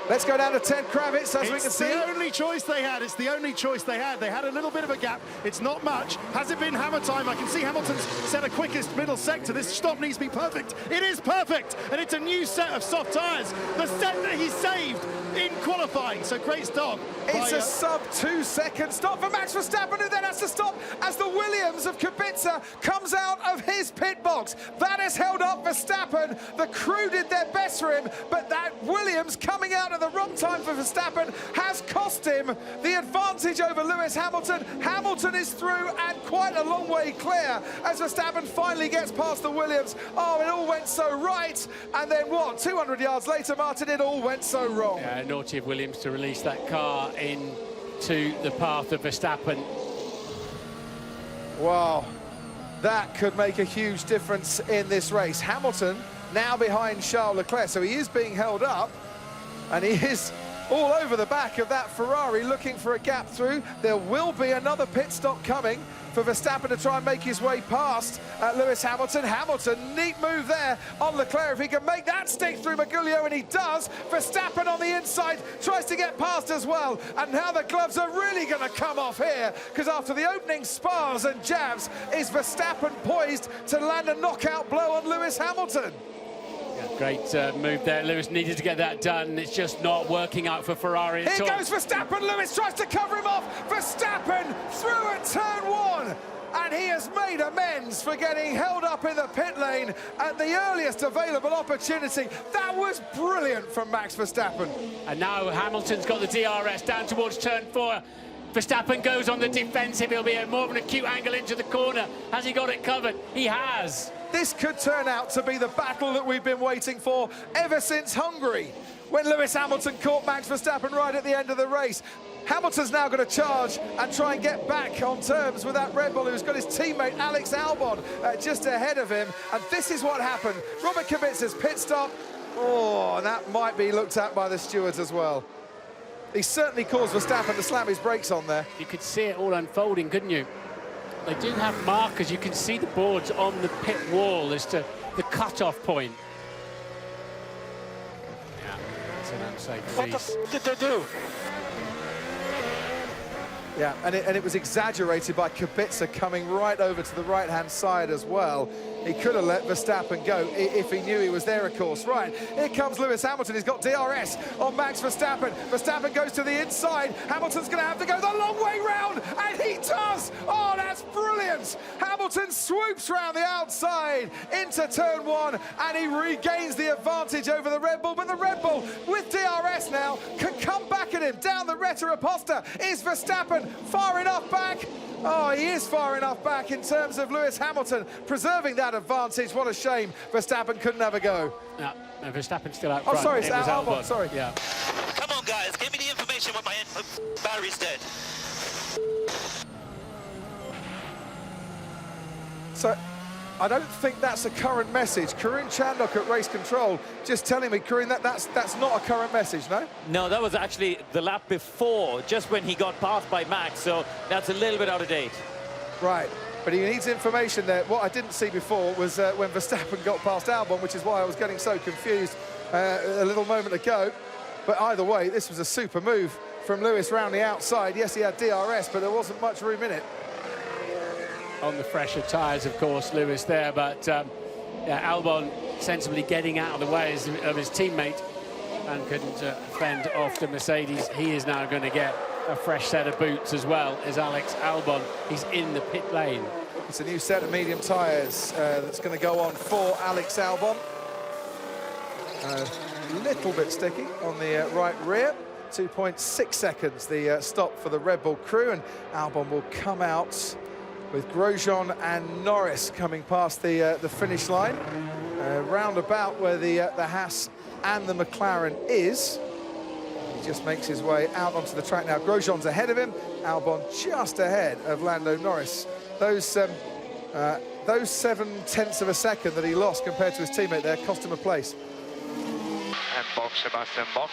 Let's go down to Ted Kravitz, as we can see. It's the only choice they had. It's the only choice they had. They had a little bit of a gap. It's not much. Has it been hammer time? I can see Hamilton's set a quickest middle sector. This stop needs to be perfect. It is perfect, and it's a new set of soft tyres. The set that he saved in qualifying. So great stop. It's a sub-2 second stop for Max Verstappen, who then has to stop as the Williams of Kubica comes out of his pit box. That has held up Verstappen. The crew did their best for him, but that Williams coming out at the wrong time for Verstappen has cost him the advantage over Lewis Hamilton. Hamilton is through and quite a long way clear as Verstappen finally gets past the Williams. Oh, it all went so right. And then what, 200 yards later, Martin, it all went so wrong. Yeah, naughty of Williams to release that car into the path of Verstappen. Wow, that could make a huge difference in this race. Hamilton now behind Charles Leclerc, so he is being held up, and he is all over the back of that Ferrari looking for a gap through. There will be another pit stop coming for Verstappen to try and make his way past Lewis Hamilton. Hamilton, neat move there on Leclerc. If he can make that stick through Magulio, and he does. Verstappen on the inside tries to get past as well. And now the gloves are really going to come off here, because after the opening spars and jabs, is Verstappen poised to land a knockout blow on Lewis Hamilton. Great move there. Lewis needed to get that done. It's just not working out for Ferrari at all. Here goes Verstappen. Lewis tries to cover him off. Verstappen through at turn one. And he has made amends for getting held up in the pit lane at the earliest available opportunity. That was brilliant from Max Verstappen. And now Hamilton's got the DRS down towards turn 4. Verstappen goes on the defensive. He'll be at more of an acute angle into the corner. Has he got it covered? He has. This could turn out to be the battle that we've been waiting for ever since Hungary, when Lewis Hamilton caught Max Verstappen right at the end of the race. Hamilton's now going to charge and try and get back on terms with that Red Bull, who's got his teammate Alex Albon just ahead of him. And this is what happened. Robert Kubica's pit stop. Oh, and that might be looked at by the stewards as well. He certainly caused Verstappen to slam his brakes on there. You could see it all unfolding, couldn't you? They do have markers. You can see the boards on the pit wall as to the cut-off point. Yeah, that's an unsafe What piece. did they do? Yeah, and it was exaggerated by Kubica coming right over to the right-hand side as well. He could have let Verstappen go if he knew he was there, of course. Right, here comes Lewis Hamilton. He's got DRS on Max Verstappen. Verstappen goes to the inside. Hamilton's going to have to go the long way round, and he does! Oh, that's brilliant! Hamilton swoops round the outside into turn 1, and he regains the advantage over the Red Bull. But the Red Bull, with DRS now, can come back at him down the Retta Aposta. Is Verstappen far enough back? Oh, he is far enough back in terms of Lewis Hamilton preserving that advantage. What a shame. Verstappen couldn't have a go. No, Verstappen's still out front. Oh, sorry, it's It was Albon, sorry. Yeah. Come on, guys, give me the information when my battery's dead. So, I don't think that's a current message. Karun Chandok at Race Control just telling me, Karun, that's not a current message, no? No, that was actually the lap before, just when he got passed by Max, so that's a little bit out of date. Right, but he needs information there. What I didn't see before was when Verstappen got past Albon, which is why I was getting so confused a little moment ago. But either way, this was a super move from Lewis round the outside. Yes, he had DRS, but there wasn't much room in it. On the fresher tyres, of course, Lewis there, but yeah, Albon sensibly getting out of the way of his teammate and couldn't fend off the Mercedes. He is now going to get a fresh set of boots as well as Alex Albon. He's in the pit lane. It's a new set of medium tyres that's going to go on for Alex Albon. A little bit sticky on the right rear. 2.6 seconds, the stop for the Red Bull crew, and Albon will come out with Grosjean and Norris coming past the finish line, round about where the Haas and the McLaren is. He just makes his way out onto the track now. Grosjean's ahead of him, Albon just ahead of Lando Norris. Those 7/10 of a second that he lost compared to his teammate there cost him a place. And box, Sebastian, box.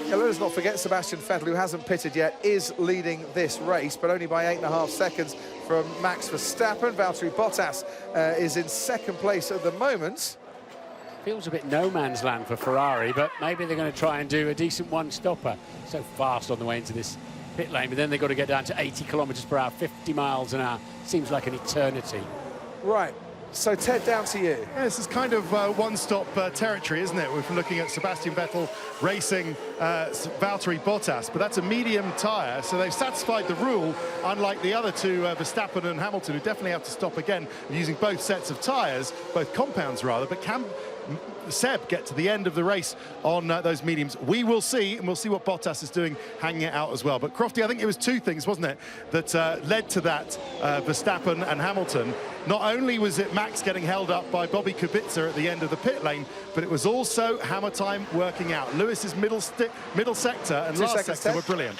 Yeah, let us not forget Sebastian Vettel, who hasn't pitted yet, is leading this race, but only by 8.5 seconds from Max Verstappen. Valtteri Bottas is in second place at the moment. Feels a bit no man's land for Ferrari, but maybe they're going to try and do a decent one-stopper. So fast on the way into this pit lane, but then they've got to get down to 80 kilometres per hour, 50 miles an hour. Seems like an eternity. Right. So, Ted, down to you. Yeah, this is kind of one-stop territory, isn't it? We're looking at Sebastian Vettel racing Valtteri Bottas, but that's a medium tyre, so they've satisfied the rule, unlike the other two, Verstappen and Hamilton, who definitely have to stop again using both sets of tyres, both compounds rather, but can Seb get to the end of the race on those mediums? We will see, and we'll see what Bottas is doing, hanging it out as well. But Crofty, I think it was two things, wasn't it, that led to that Verstappen and Hamilton. Not only was it Max getting held up by Bobby Kubica at the end of the pit lane, but it was also hammer time working out. Lewis's middle sector and last sector were brilliant.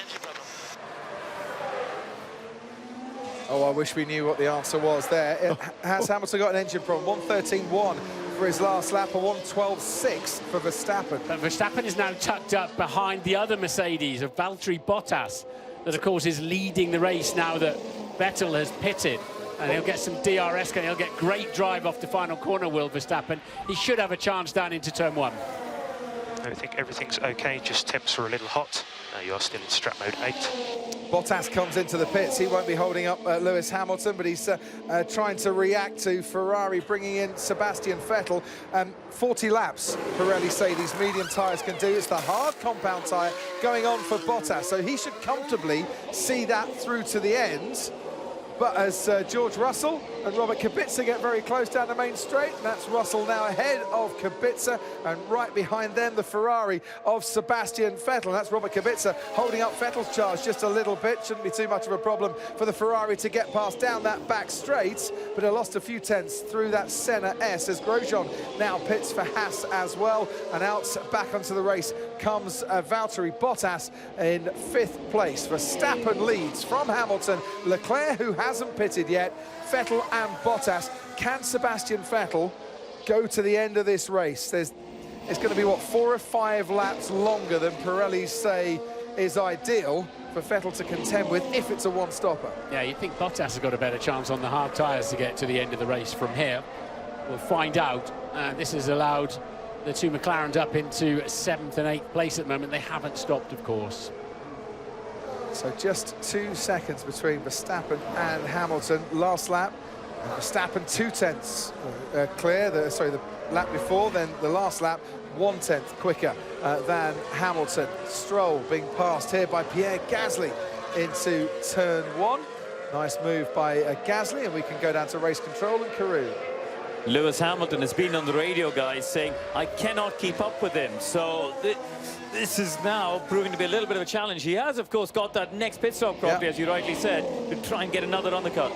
Oh, I wish we knew what the answer was there. Has Hamilton got an engine problem? 1:13.1 for his last lap, a 1:12.6 for Verstappen. But Verstappen is now tucked up behind the other Mercedes of Valtteri Bottas, that of course is leading the race now that Vettel has pitted, and he'll get some DRS, and he'll get great drive off the final corner, will Verstappen. He should have a chance down into turn 1. I think everything's okay, just temps are a little hot. You are still in strap mode 8. Bottas comes into the pits. He won't be holding up Lewis Hamilton, but he's trying to react to Ferrari bringing in Sebastian Vettel. 40 laps, Pirelli say these medium tyres can do. It's the hard compound tyre going on for Bottas, so he should comfortably see that through to the end. But as George Russell and Robert Kubica get very close down the main straight, that's Russell now ahead of Kubica, and right behind them the Ferrari of Sebastian Vettel. And that's Robert Kubica holding up Vettel's charge just a little bit. Shouldn't be too much of a problem for the Ferrari to get past down that back straight, but it lost a few tenths through that Senna S as Grosjean now pits for Haas as well. And out back onto the race comes Valtteri Bottas in 5th place. Verstappen leads from Hamilton. Leclerc, who hasn't pitted yet, Vettel and Bottas. Can Sebastian Vettel go to the end of this race? It's going to be, what, 4 or 5 laps longer than Pirelli say is ideal for Vettel to contend with if it's a one-stopper. Yeah, you'd think Bottas has got a better chance on the hard tyres to get to the end of the race from here. We'll find out. This has allowed the two McLarens up into 7th and 8th place at the moment. They haven't stopped, of course. So just 2 seconds between Verstappen and Hamilton. Last lap, Verstappen 2 tenths clear, the lap before, then the last lap 1 tenth quicker than Hamilton. Stroll being passed here by Pierre Gasly into turn 1. Nice move by Gasly, and we can go down to race control and Carew. Lewis Hamilton has been on the radio, guys, saying, I cannot keep up with him. So this is now proving to be a little bit of a challenge. He has, of course, got that next pit stop, probably, as you rightly said, to try and get another undercut.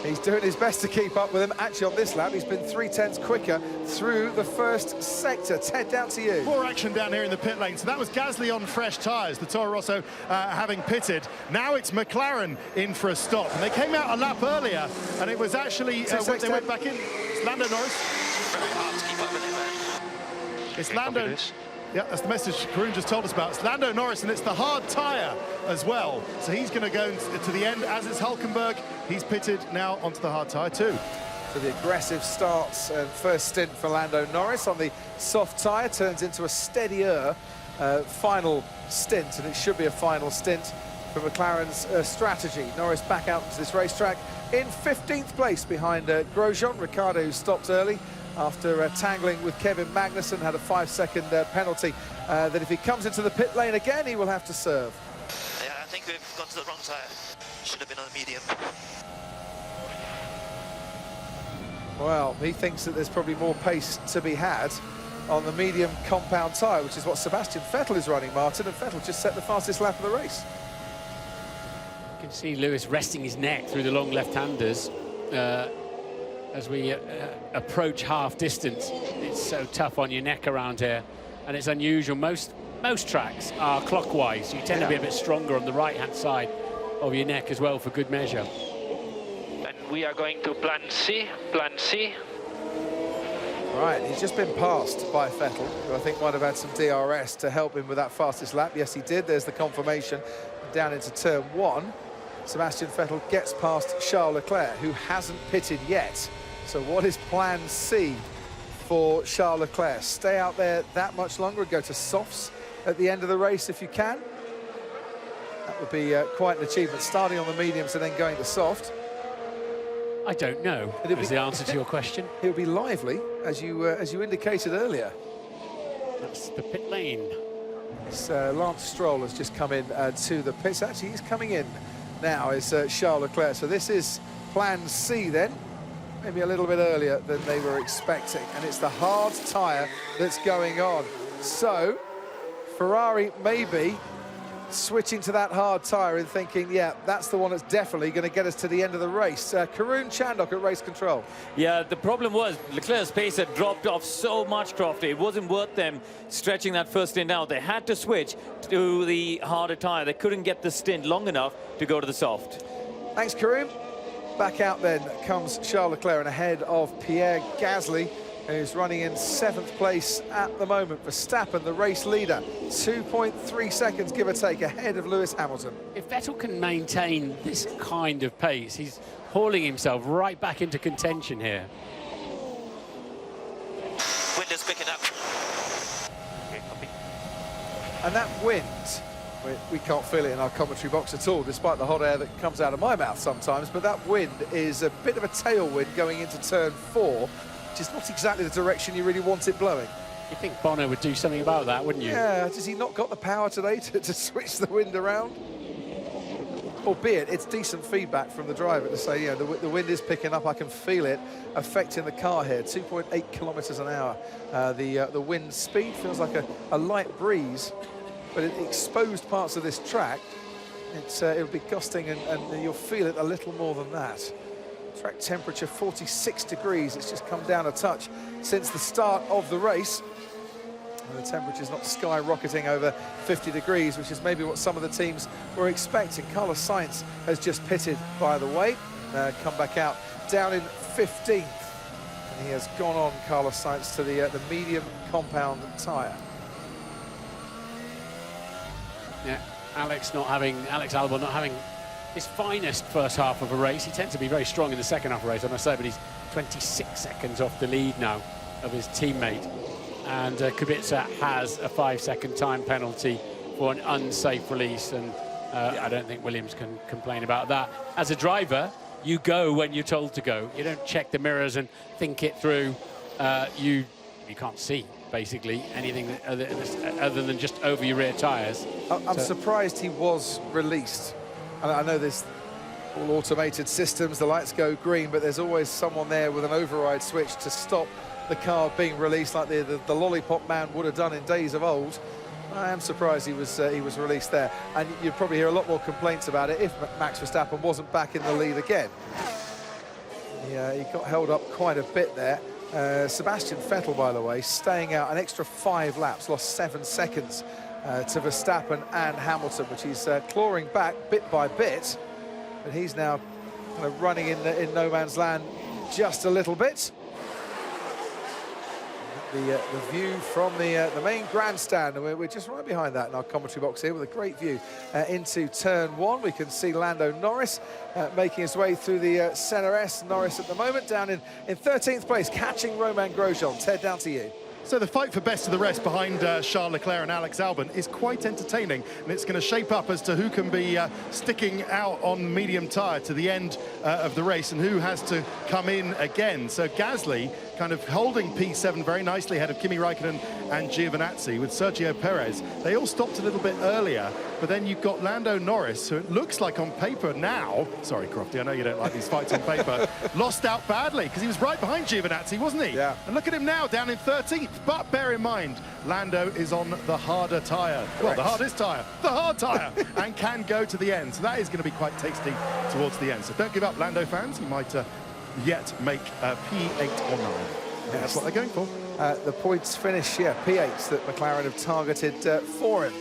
He's doing his best to keep up with him. Actually, on this lap, he's been 3 tenths quicker through the first sector. Ted, down to you. More action down here in the pit lane. So that was Gasly on fresh tyres, the Toro Rosso having pitted. Now it's McLaren in for a stop. And they came out a lap earlier, and it was actually, they went back in. It's Lando Norris. Very hard to keep up with him, man. It's Lando. Yeah, that's the message Karun just told us about. It's Lando Norris, and it's the hard tyre as well. So he's going to go to the end, as is Hulkenberg. He's pitted now onto the hard tyre too. So the aggressive starts and first stint for Lando Norris on the soft tyre turns into a steadier final stint, and it should be a final stint for McLaren's strategy. Norris back out to this racetrack in 15th place behind Grosjean. Ricciardo, who stopped early after tangling with Kevin Magnussen, had a 5-second penalty that if he comes into the pit lane again, he will have to serve. Yeah, I think we've gone to the wrong tyre. Should have been on the medium. Well, he thinks that there's probably more pace to be had on the medium compound tyre, which is what Sebastian Vettel is running, Martin, and Vettel just set the fastest lap of the race. You can see Lewis resting his neck through the long left-handers as we approach half distance. It's so tough on your neck around here, and it's unusual. Most tracks are clockwise. You tend to be a bit stronger on the right-hand side of your neck as well, for good measure. And we are going to plan C, plan C. Right, he's just been passed by Vettel, who I think might have had some DRS to help him with that fastest lap. Yes, he did. There's the confirmation. Down into turn 1, Sebastian Vettel gets past Charles Leclerc, who hasn't pitted yet. So what is plan C for Charles Leclerc? Stay out there that much longer and go to softs at the end of the race if you can? That would be quite an achievement, starting on the mediums and then going to soft. I don't know, is the answer to your question. He'll be lively, as you indicated earlier. That's the pit lane. Lance Stroll has just come in to the pits. Actually, he's coming in now, is Charles Leclerc. So this is plan C then, maybe a little bit earlier than they were expecting. And it's the hard tyre that's going on. So Ferrari maybe switching to that hard tyre and thinking, yeah, that's the one that's definitely going to get us to the end of the race. Karun Chandok at race control. Yeah, the problem was Leclerc's pace had dropped off so much, Crofty. It wasn't worth them stretching that first stint out. They had to switch to the harder tyre. They couldn't get the stint long enough to go to the soft. Thanks, Karun. Back out then comes Charles Leclerc, and ahead of Pierre Gasly who's running in 7th place at the moment. Verstappen, the race leader, 2.3 seconds, give or take, ahead of Lewis Hamilton. If Vettel can maintain this kind of pace, he's hauling himself right back into contention here. Wind is picking up. And that wind, we can't feel it in our commentary box at all, despite the hot air that comes out of my mouth sometimes, but that wind is a bit of a tailwind going into turn 4, which is not exactly the direction you really want it blowing. You think Bono would do something about that, wouldn't you? Yeah, has he not got the power today to switch the wind around? Albeit, it's decent feedback from the driver to say, yeah, the wind is picking up, I can feel it affecting the car here. 2.8 kilometers an hour. The wind speed feels like a light breeze, but it exposed parts of this track. It'll be gusting and you'll feel it a little more than that. Track temperature 46 degrees. It's just come down a touch since the start of the race. And the temperature's not skyrocketing over 50 degrees, which is maybe what some of the teams were expecting. Carlos Sainz has just pitted, by the way, come back out down in 15th. And he has gone on, Carlos Sainz, to the medium compound tyre. Yeah, Alex Albon not having his finest first half of a race. He tends to be very strong in the second half of a race, I must say, but he's 26 seconds off the lead now of his teammate. And Kubica has a 5-second time penalty for an unsafe release, and I don't think Williams can complain about that. As a driver, you go when you're told to go. You don't check the mirrors and think it through. You can't see, basically, anything other than just over your rear tyres. I'm surprised he was released. I know there's all automated systems, the lights go green, but there's always someone there with an override switch to stop the car being released, like the lollipop man would have done in days of old. I am surprised he was released there, and you'd probably hear a lot more complaints about it if Max Verstappen wasn't back in the lead again. Yeah, he got held up quite a bit there. Sebastian Vettel, by the way, staying out an extra 5 laps, lost 7 seconds to Verstappen and Hamilton, which he's clawing back bit by bit, but he's now kind of running in no man's land just a little bit. The view from the main grandstand, and we're just right behind that in our commentary box here with a great view into turn 1. We can see Lando Norris making his way through the Senna S. Norris at the moment down in 13th place, catching Romain Grosjean. Ted, down to you. So the fight for best of the rest behind Charles Leclerc and Alex Albon is quite entertaining, and it's going to shape up as to who can be sticking out on medium tyre to the end of the race and who has to come in again. So Gasly kind of holding P7 very nicely ahead of Kimi Raikkonen and Giovinazzi with Sergio Perez. They all stopped a little bit earlier, but then you've got Lando Norris, who it looks like on paper now, sorry Crofty, I know you don't like these fights on paper, lost out badly because he was right behind Giovinazzi, wasn't he? Yeah. And look at him now, down in 13th. But bear in mind, Lando is on the harder tyre. Well, the hardest tyre, the hard tyre, and can go to the end. So that is going to be quite tasty towards the end. So don't give up, Lando fans. He might yet make P8 or 9. Yeah, that's what they're going for. The points finish, yeah, P8s that McLaren have targeted for him.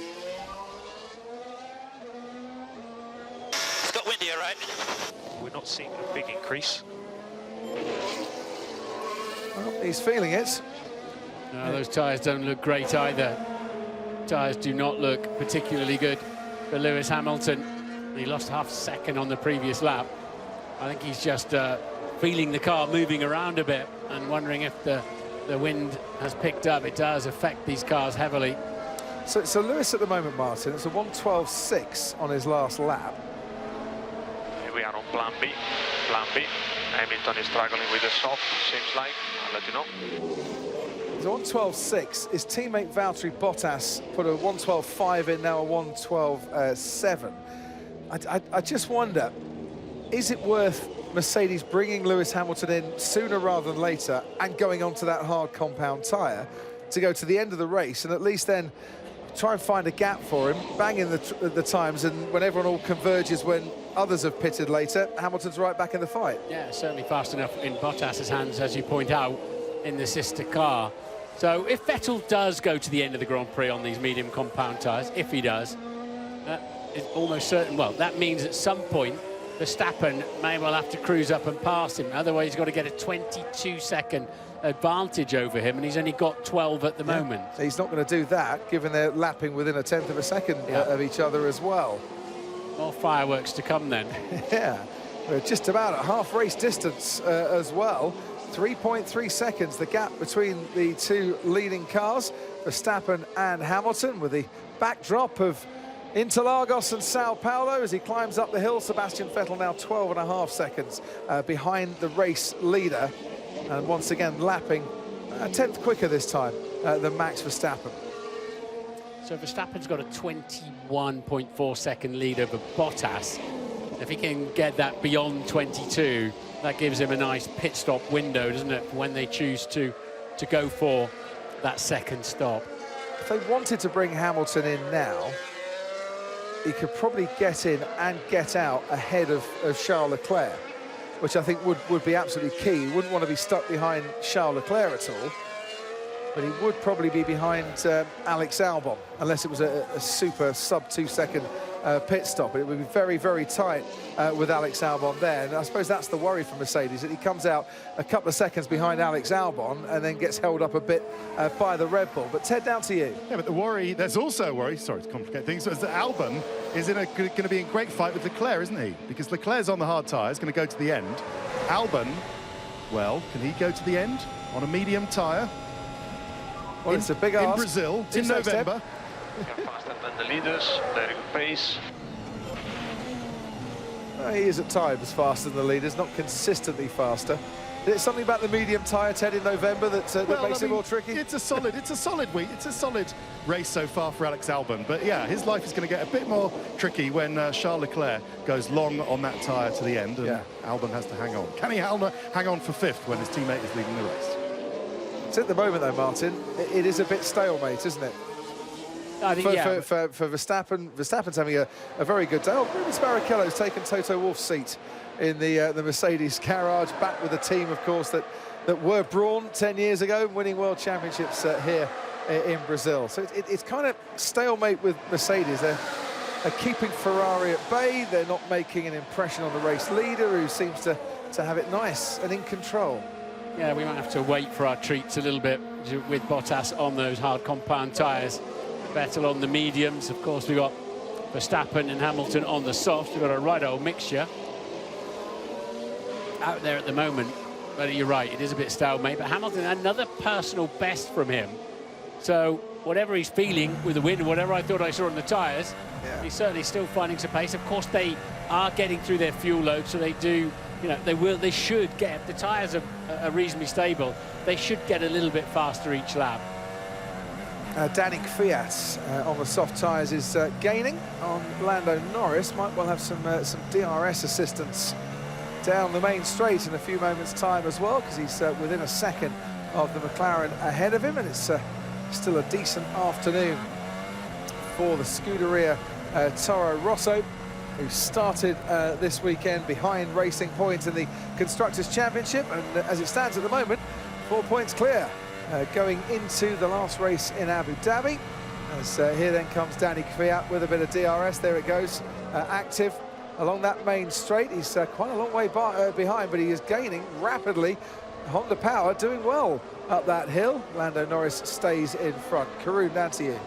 It's got windy, all right? We're not seeing a big increase. Well, he's feeling it. No, those tyres don't look great either. Tyres do not look particularly good for Lewis Hamilton. He lost half a second on the previous lap. I think he's just feeling the car moving around a bit and wondering if the wind has picked up. It does affect these cars heavily. So Lewis at the moment, Martin, it's a 1:12.6 on his last lap. Here we are on plan B. Plan B. Hamilton is struggling with the soft, seems like. I'll let you know. It's a 1:12.6. His teammate Valtteri Bottas put a 1:12.5 in, now a 1:12.7. I just wonder, is it worth Mercedes bringing Lewis Hamilton in sooner rather than later and going onto that hard compound tyre to go to the end of the race and at least then try and find a gap for him, bang in the times, and when everyone all converges when others have pitted later, Hamilton's right back in the fight. Yeah, certainly fast enough in Bottas's hands, as you point out, in the sister car. So if Vettel does go to the end of the Grand Prix on these medium compound tyres, if he does, it's almost certain, well, that means at some point Verstappen may well have to cruise up and pass him. Otherwise, he's got to get a 22-second advantage over him, and he's only got 12 at the moment. He's not going to do that, given they're lapping within a tenth of a second of each other as well. More fireworks to come then. Yeah, we're just about at half race distance as well. 3.3 seconds, the gap between the two leading cars, Verstappen and Hamilton, with the backdrop of Interlagos and Sao Paulo as he climbs up the hill. Sebastian Vettel now 12.5 seconds behind the race leader, and once again lapping a tenth quicker this time than Max Verstappen. So Verstappen's got a 21.4 second lead over Bottas. If he can get that beyond 22, that gives him a nice pit stop window, doesn't it, when they choose to go for that second stop. If they wanted to bring Hamilton in now, he could probably get in and get out ahead of Charles Leclerc, which I think would be absolutely key. He wouldn't want to be stuck behind Charles Leclerc at all, but he would probably be behind Alex Albon, unless it was a super sub 2 second pit stop. It would be very, very tight with Alex Albon there. And I suppose that's the worry for Mercedes, that he comes out a couple of seconds behind Alex Albon and then gets held up a bit by the Red Bull. But Ted, down to you. Yeah, but the worry, there's also a worry, sorry to complicate things, is that Albon is going to be in great fight with Leclerc, isn't he? Because Leclerc's on the hard tyres, going to go to the end. Albon, well, can he go to the end on a medium tyre? Well, it's a big ask. In Brazil, in November. Faster than the leaders, very good pace. He is at times faster than the leaders, not consistently faster. Is it something about the medium tyre, Ted, in November that makes it more tricky? It's a solid week. It's a solid race so far for Alex Albon. But yeah, his life is going to get a bit more tricky when Charles Leclerc goes long on that tyre to the end, and Albon has to hang on. Can he hang on for fifth when his teammate is leading the race? So at the moment, though, Martin, it is a bit stalemate, isn't it? I think, for Verstappen, Verstappen's having a very good day. Oh, Rubens Barrichello's taken Toto Wolff's seat in the Mercedes garage, back with a team, of course, that were Brawn 10 years ago, winning world championships here in Brazil. So it's kind of stalemate with Mercedes. They're keeping Ferrari at bay. They're not making an impression on the race leader, who seems to have it nice and in control. Yeah, we might have to wait for our treats a little bit with Bottas on those hard compound tyres. Vettel on the mediums. Of course, we've got Verstappen and Hamilton on the softs. We've got a right old mixture out there at the moment. But you're right, it is a bit stalemate. But Hamilton, another personal best from him. So whatever he's feeling with the win, whatever I thought I saw on the tyres, he's certainly still finding some pace. Of course, they are getting through their fuel load, so they do, you know, they should get, the tyres are reasonably stable, they should get a little bit faster each lap. Danny Kvyat on the soft tyres is gaining on Lando Norris. Might well have some DRS assistance down the main straight in a few moments' time as well, because he's within a second of the McLaren ahead of him, and it's still a decent afternoon for the Scuderia Toro Rosso, who started this weekend behind Racing Point in the Constructors' Championship, and as it stands at the moment, 4 points clear. Going into the last race in Abu Dhabi. As here then comes Danny Kvyat with a bit of DRS. There it goes, active along that main straight. He's quite a long way behind, but he is gaining rapidly. Honda Power doing well up that hill. Lando Norris stays in front. Karun, down to you.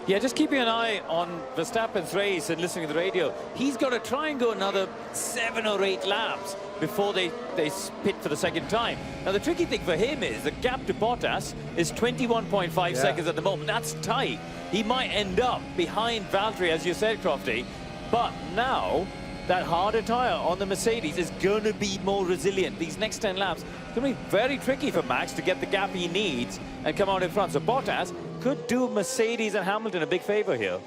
Yeah, just keeping an eye on Verstappen's race and listening to the radio. He's got to try and go another 7 or 8 laps before they pit for the second time. Now, the tricky thing for him is the gap to Bottas is 21.5 seconds at the moment. That's tight. He might end up behind Valtteri, as you said, Crofty. But now, that harder tyre on the Mercedes is going to be more resilient. These next 10 laps are going to be very tricky for Max to get the gap he needs and come out in front. So Bottas could do Mercedes and Hamilton a big favour here.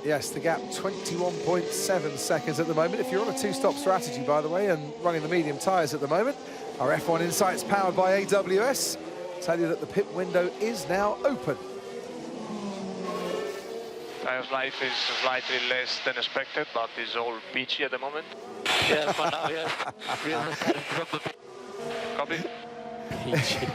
Yes, the gap 21.7 seconds at the moment. If you're on a two-stop strategy, by the way, and running the medium tyres at the moment, our F1 Insights powered by AWS tell you that the pit window is now open. Tyre's life is slightly less than expected, but it's all peachy at the moment. Yeah, for now, yeah. Copy. Peachy.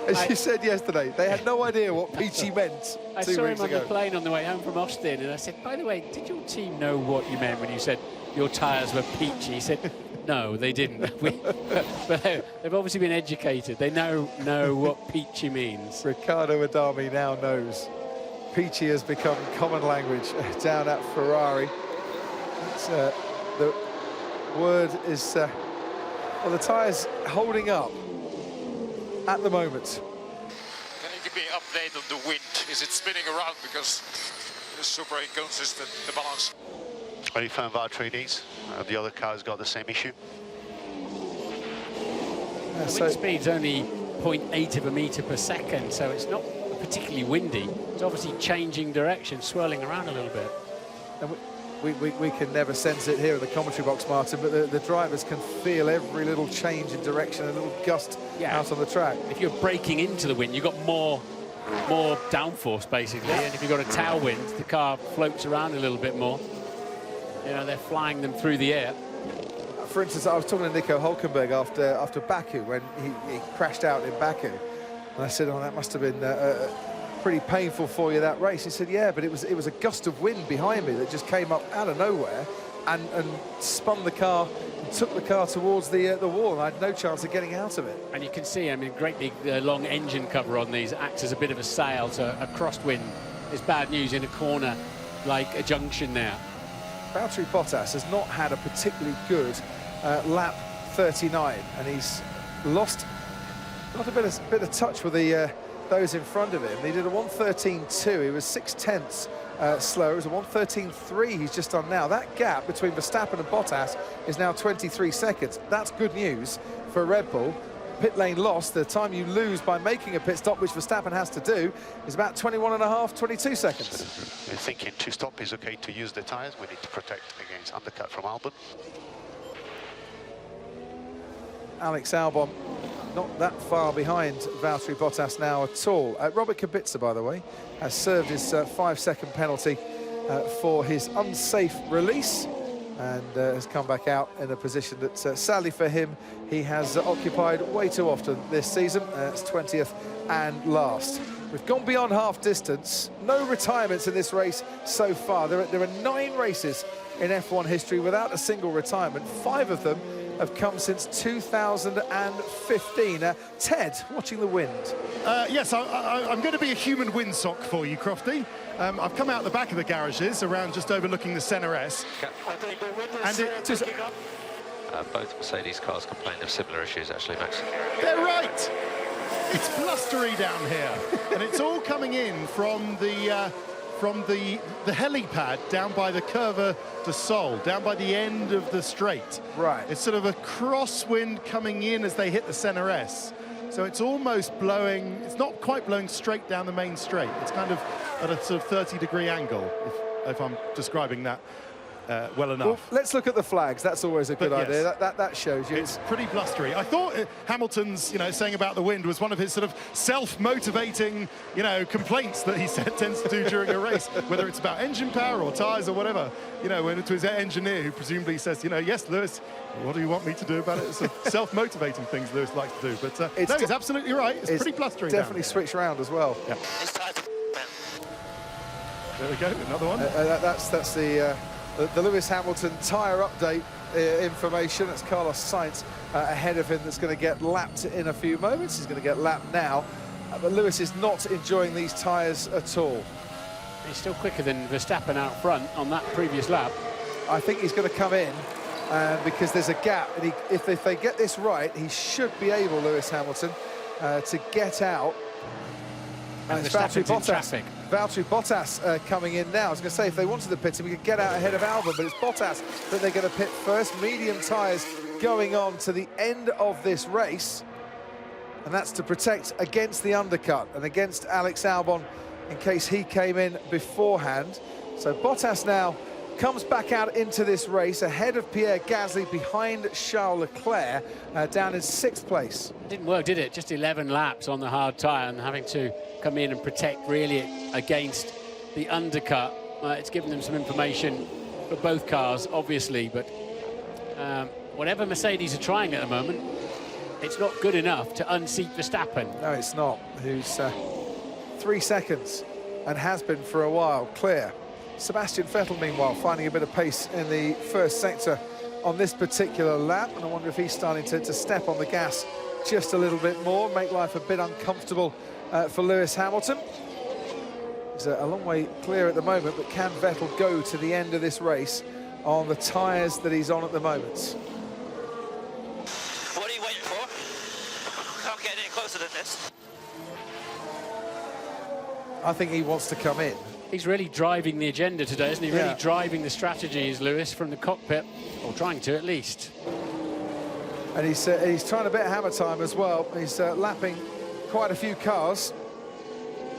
As you said yesterday, they had no idea what peachy meant I 2 saw weeks him on ago. the plane on the way home from Austin, and I said, by the way, did your team know what you meant when you said your tyres were peachy? He said, no, they didn't. But they've obviously been educated. They know what peachy means. Riccardo Adami now knows. Peachy has become common language down at Ferrari. It's, the word is, well, the tyres holding up at the moment. Can you give me an update on the wind? Is it spinning around because it's super inconsistent, the balance? Very firm Valtteri needs. The other car's got the same issue. The wind speed's only 0.8 of a metre per second, so it's not particularly windy. It's obviously changing direction, swirling around a little bit. And we can never sense it here in the commentary box, Martin, but the drivers can feel every little change in direction, a little gust out on the track. If you're braking into the wind, you've got more downforce, basically, and if you've got a tailwind, the car floats around a little bit more. You know, they're flying them through the air. For instance, I was talking to Nico Hülkenberg after Baku, when he crashed out in Baku, and I said, oh, that must have been pretty painful for you, that race. He said, yeah, but it was a gust of wind behind me that just came up out of nowhere and spun the car and took the car towards the wall, and I had no chance of getting out of it. And you can see, I mean, great big long engine cover on these acts as a bit of a sail, so a crosswind is bad news in a corner like a junction there. Valtteri Bottas has not had a particularly good lap 39, and he's lost a bit of touch with those in front of him. He did a 1:13.2. He was 0.6 slower. It was a 1:13.3 he's just done now. That gap between Verstappen and Bottas is now 23 seconds. That's good news for Red Bull. Pit lane loss, the time you lose by making a pit stop, which Verstappen has to do, is about 21.5, 22 seconds. We're thinking to stop is okay to use the tyres. We need to protect against undercut from Albon. Alex Albon not that far behind Valtteri Bottas now at all. Robert Kubica, by the way, has served his 5-second penalty for his unsafe release, and has come back out in a position that, sadly for him, he has occupied way too often this season. It's 20th and last. We've gone beyond half distance. No retirements in this race so far. There are 9 races in F1 history without a single retirement. 5 of them have come since 2015. Ted, watching the wind. Yes, I'm going to be a human windsock for you, Crofty. I've come out the back of the garages, around just overlooking the Senna S. I think the wind And is picking up. Both Mercedes cars complained of similar issues, actually, Max. They're right. It's blustery down here, and it's all coming in from the helipad down by the Curva de Sol, down by the end of the straight. Right. It's sort of a crosswind coming in as they hit the Senna S. So it's almost blowing, it's not quite blowing straight down the main straight. It's kind of at a sort of 30-degree angle, if I'm describing that well enough. Well, let's look at the flags. That's always a good idea. That shows you. It's pretty blustery. I thought Hamilton's, saying about the wind was one of his sort of self-motivating, complaints that he tends to do during a race, whether it's about engine power or tyres or whatever. When to his engineer, who presumably says, yes, Lewis, what do you want me to do about it? It's sort of self-motivating things Lewis likes to do. But no, he's absolutely right. It's pretty blustery. Definitely switched around as well. Yeah. There we go, another one. That's the Lewis Hamilton tyre update information. That's Carlos Sainz ahead of him, that's going to get lapped in a few moments. He's going to get lapped now, but Lewis is not enjoying these tyres at all. He's still quicker than Verstappen out front on that previous lap. I think he's going to come in because there's a gap, and if they get this right, he should be able, Lewis Hamilton, to get out. And Verstappen's in traffic. Valtteri Bottas coming in now. I was going to say, if they wanted to pit him, we could get out ahead of Albon, but it's Bottas that they're going to pit first. Medium tyres going on to the end of this race, and that's to protect against the undercut and against Alex Albon in case he came in beforehand. So Bottas now comes back out into this race ahead of Pierre Gasly, behind Charles Leclerc, down in 6th place. It didn't work, did it? Just 11 laps on the hard tyre and having to come in and protect really against the undercut. It's given them some information for both cars, obviously, but whatever Mercedes are trying at the moment, it's not good enough to unseat Verstappen. No, it's not. Who's 3 seconds and has been for a while clear. Sebastian Vettel, meanwhile, finding a bit of pace in the first sector on this particular lap, and I wonder if he's starting to step on the gas just a little bit more, make life a bit uncomfortable for Lewis Hamilton. He's a long way clear at the moment, but can Vettel go to the end of this race on the tyres that he's on at the moment? What are you waiting for? Can't get any closer than this. I think he wants to come in. He's really driving the agenda today, isn't he? Yeah. Really driving the strategies, Lewis, from the cockpit, or trying to at least. And he's trying to bet hammer time as well. He's lapping quite a few cars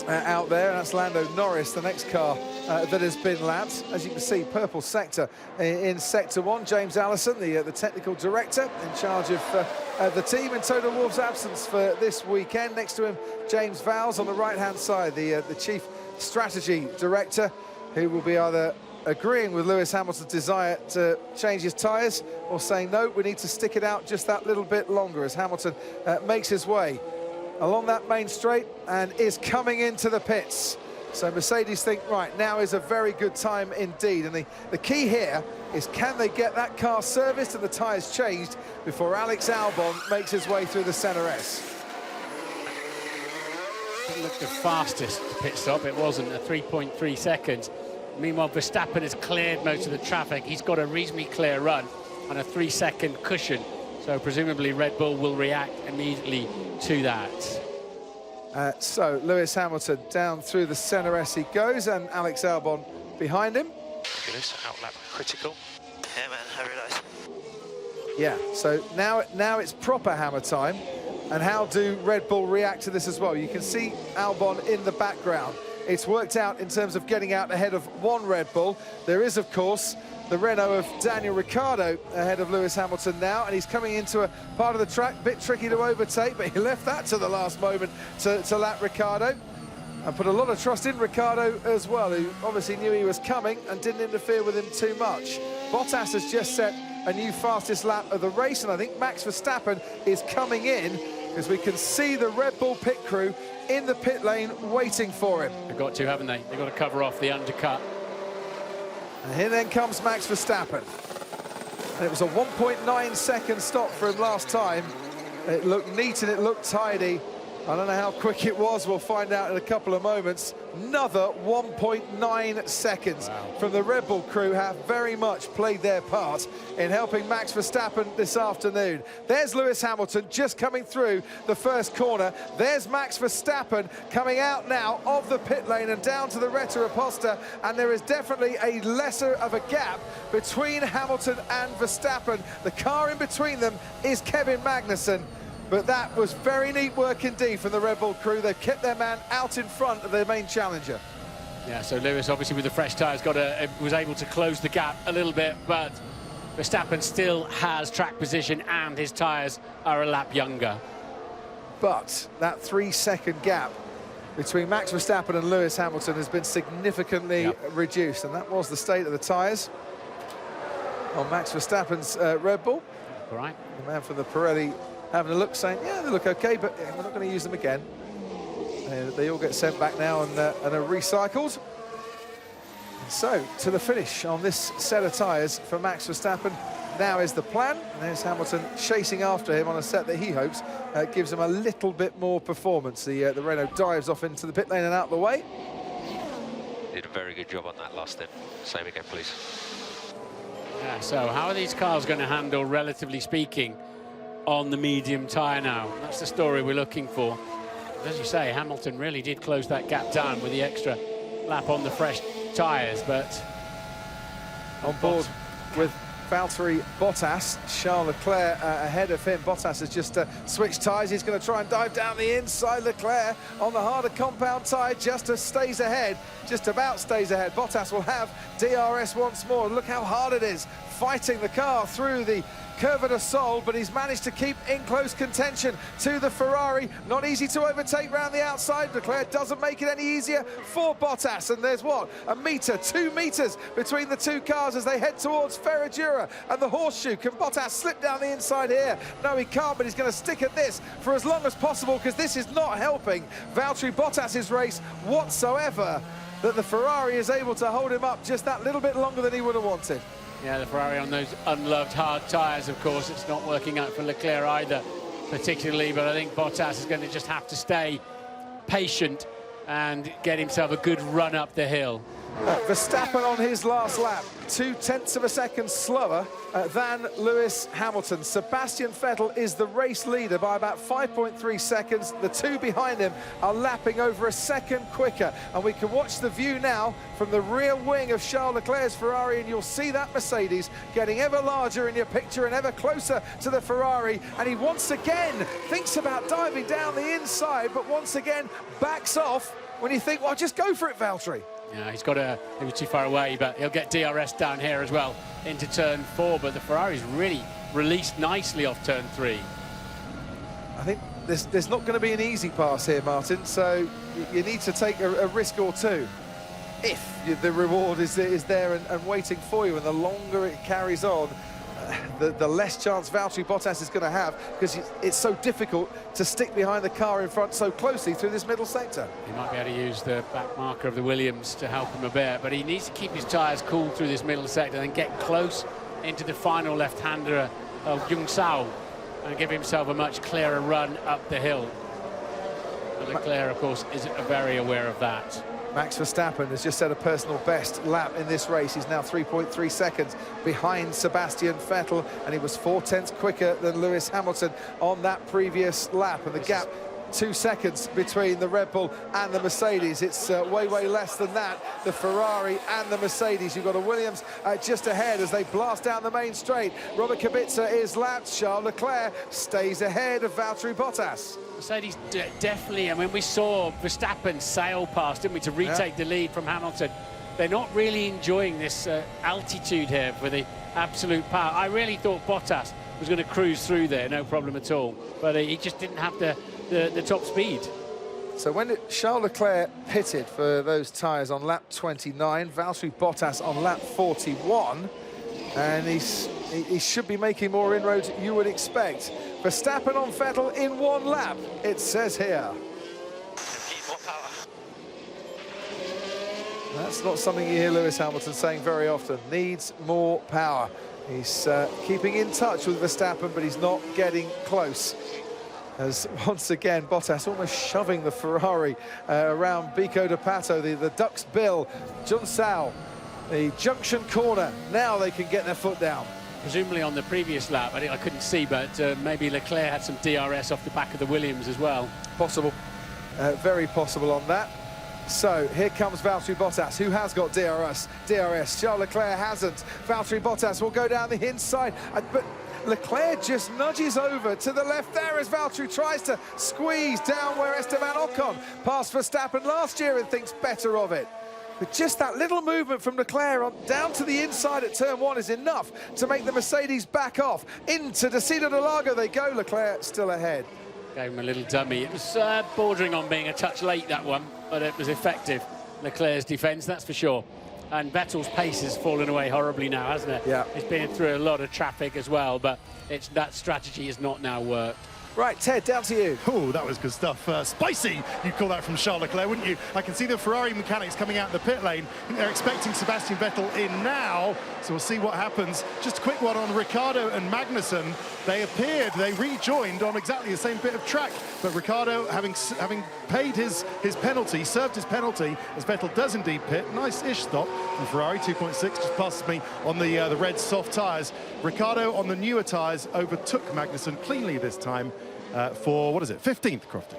out there, and that's Lando Norris, the next car that has been lapped. As you can see, purple sector in sector 1. James Allison, the technical director in charge of the team, in Toto Wolff's absence for this weekend. Next to him, James Vowles on the right-hand side, the chief strategy director, who will be either agreeing with Lewis Hamilton's desire to change his tyres or saying, no, we need to stick it out just that little bit longer, as Hamilton makes his way along that main straight and is coming into the pits. So Mercedes think, right, now is a very good time indeed. And the key here is, can they get that car serviced and the tyres changed before Alex Albon makes his way through the Centre S? Didn't look the fastest pit stop. It wasn't, a 3.3 seconds. Meanwhile, Verstappen has cleared most of the traffic. He's got a reasonably clear run on a 3-second cushion. So presumably Red Bull will react immediately to that. So Lewis Hamilton down through the Centre S he goes, and Alex Albon behind him. Fabulous, outlap critical. Yeah, man, I realise. Yeah, so now it's proper hammer time. And how do Red Bull react to this as well? You can see Albon in the background. It's worked out in terms of getting out ahead of one Red Bull. There is, of course, the Renault of Daniel Ricciardo ahead of Lewis Hamilton now, and he's coming into a part of the track, bit tricky to overtake, but he left that to the last moment to lap Ricciardo, and put a lot of trust in Ricciardo as well, who obviously knew he was coming and didn't interfere with him too much. Bottas has just set a new fastest lap of the race, and I think Max Verstappen is coming in, because we can see the Red Bull pit crew in the pit lane waiting for him. They've got to, haven't they? They've got to cover off the undercut. And here then comes Max Verstappen. And it was a 1.9 second stop for him last time. It looked neat and it looked tidy. I don't know how quick it was, we'll find out in a couple of moments. Another 1.9 seconds from the Red Bull crew have very much played their part in helping Max Verstappen this afternoon. There's Lewis Hamilton just coming through the first corner. There's Max Verstappen coming out now of the pit lane and down to the Retta Reposta, and there is definitely a lesser of a gap between Hamilton and Verstappen. The car in between them is Kevin Magnussen. But that was very neat work indeed from the Red Bull crew. They've kept their man out in front of their main challenger. Yeah, so Lewis, obviously with the fresh tyres, was able to close the gap a little bit, but Verstappen still has track position and his tyres are a lap younger. But that 3-second gap between Max Verstappen and Lewis Hamilton has been significantly reduced, and that was the state of the tyres on Max Verstappen's Red Bull. All right. The man from the Pirelli having a look, saying, yeah, they look okay, but we're not going to use them again. They all get sent back now and are recycled. And so, to the finish on this set of tyres for Max Verstappen now is the plan. And there's Hamilton chasing after him on a set that he hopes gives him a little bit more performance. The Renault dives off into the pit lane and out the way. Did a very good job on that last stint. Same again, please. Yeah, so how are these cars going to handle, relatively speaking, on the medium tyre now? That's the story we're looking for. As you say, Hamilton really did close that gap down with the extra lap on the fresh tyres, but on board with Valtteri Bottas, Charles Leclerc ahead of him. Bottas has just switched tyres. He's going to try and dive down the inside. Leclerc on the harder compound tyre just stays ahead, just about stays ahead. Bottas will have DRS once more. Look how hard it is fighting the car through the Curva de Sol, but he's managed to keep in close contention to the Ferrari. Not easy to overtake round the outside. Leclerc doesn't make it any easier for Bottas, and there's what, a metre, 2 metres between the two cars as they head towards Ferradura and the horseshoe. Can Bottas slip down the inside here? No, he can't, but he's going to stick at this for as long as possible, because this is not helping Valtteri Bottas's race whatsoever, that the Ferrari is able to hold him up just that little bit longer than he would have wanted. Yeah, the Ferrari on those unloved hard tyres, of course, it's not working out for Leclerc either, particularly, but I think Bottas is going to just have to stay patient and get himself a good run up the hill. Verstappen on his last lap, 0.2 of a second slower than Lewis Hamilton. Sebastian Vettel is the race leader by about 5.3 seconds. The two behind him are lapping over a second quicker. And we can watch the view now from the rear wing of Charles Leclerc's Ferrari, and you'll see that Mercedes getting ever larger in your picture and ever closer to the Ferrari. And he once again thinks about diving down the inside, but once again backs off when you think, well, just go for it, Valtteri. Yeah, he's got he was too far away, but he'll get DRS down here as well into turn 4. But the Ferrari's really released nicely off turn 3. I think there's not going to be an easy pass here, Martin, so you need to take a risk or two if the reward is there and waiting for you. And the longer it carries on, the less chance Valtteri Bottas is going to have, because it's so difficult to stick behind the car in front so closely through this middle sector. He might be able to use the back marker of the Williams to help him a bit, but he needs to keep his tyres cool through this middle sector and get close into the final left-hander of Jung Sao and give himself a much clearer run up the hill. But Leclerc, of course, is very aware of that. Max Verstappen has just set a personal best lap in this race. He's now 3.3 seconds behind Sebastian Vettel, and he was 0.4 quicker than Lewis Hamilton on that previous lap. And the gap, 2 seconds between the Red Bull and the Mercedes. It's way less than that, the Ferrari and the Mercedes. You've got a Williams just ahead as they blast down the main straight. Robert Kubica is lapped. Charles Leclerc stays ahead of Valtteri Bottas. Mercedes definitely, I mean, we saw Verstappen sail past, didn't we, to retake the lead from Hamilton. They're not really enjoying this altitude here for the absolute power. I really thought Bottas was going to cruise through there, no problem at all. But he just didn't have the top speed. So when Charles Leclerc pitted for those tyres on lap 29, Valtteri Bottas on lap 41, and he should be making more inroads, you would expect. Verstappen on Vettel in 1 lap, it says here. That's not something you hear Lewis Hamilton saying very often. Needs more power. He's keeping in touch with Verstappen, but he's not getting close. As once again, Bottas almost shoving the Ferrari around Bico de Pato, the Duck's Bill, Jun Sao, the junction corner. Now they can get their foot down. Presumably on the previous lap, I couldn't see, but maybe Leclerc had some DRS off the back of the Williams as well. Possible, very possible on that. So here comes Valtteri Bottas, who has got DRS. Charles Leclerc hasn't. Valtteri Bottas will go down the inside, but Leclerc just nudges over to the left there as Valtteri tries to squeeze down where Esteban Ocon passed Verstappen last year and thinks better of it. But just that little movement from Leclerc down to the inside at turn 1 is enough to make the Mercedes back off. Into Descida de Largo they go, Leclerc still ahead. Gave him a little dummy. It was bordering on being a touch late, that one, but it was effective. Leclerc's defence, that's for sure. And Vettel's pace has fallen away horribly now, hasn't it? Yeah. It's been through a lot of traffic as well, but that strategy has not now worked. Right, Ted, down to you. Oh, that was good stuff. Spicy, you'd call that from Charles Leclerc, wouldn't you? I can see the Ferrari mechanics coming out in the pit lane. I think they're expecting Sebastian Vettel in now, so we'll see what happens. Just a quick one on Ricciardo and Magnussen. They rejoined on exactly the same bit of track, but Ricciardo, having paid his penalty, served his penalty, as Vettel does indeed pit. Nice-ish stop from Ferrari, 2.6, just passes me on the red soft tyres. Ricciardo on the newer tyres overtook Magnussen cleanly this time. For, what is it, 15th, Crofty.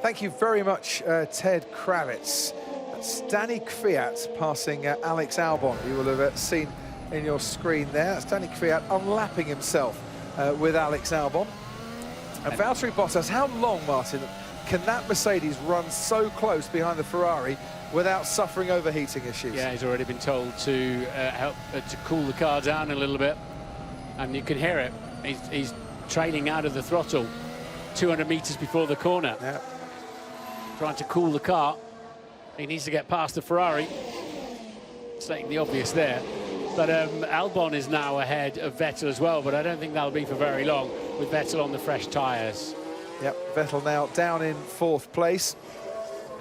Thank you very much, Ted Kravitz. That's Danny Kvyat passing Alex Albon. You will have seen in your screen there. That's Danny Kvyat unlapping himself with Alex Albon. And Valtteri Bottas, how long, Martin, can that Mercedes run so close behind the Ferrari without suffering overheating issues? Yeah, he's already been told to help to cool the car down a little bit, and you can hear it. He's trailing out of the throttle 200 meters before the corner. Yeah. Trying to cool the car. He needs to get past the Ferrari. Stating the obvious there. But Albon is now ahead of Vettel as well, but I don't think that'll be for very long with Vettel on the fresh tyres. Yep, Vettel now down in 4th place.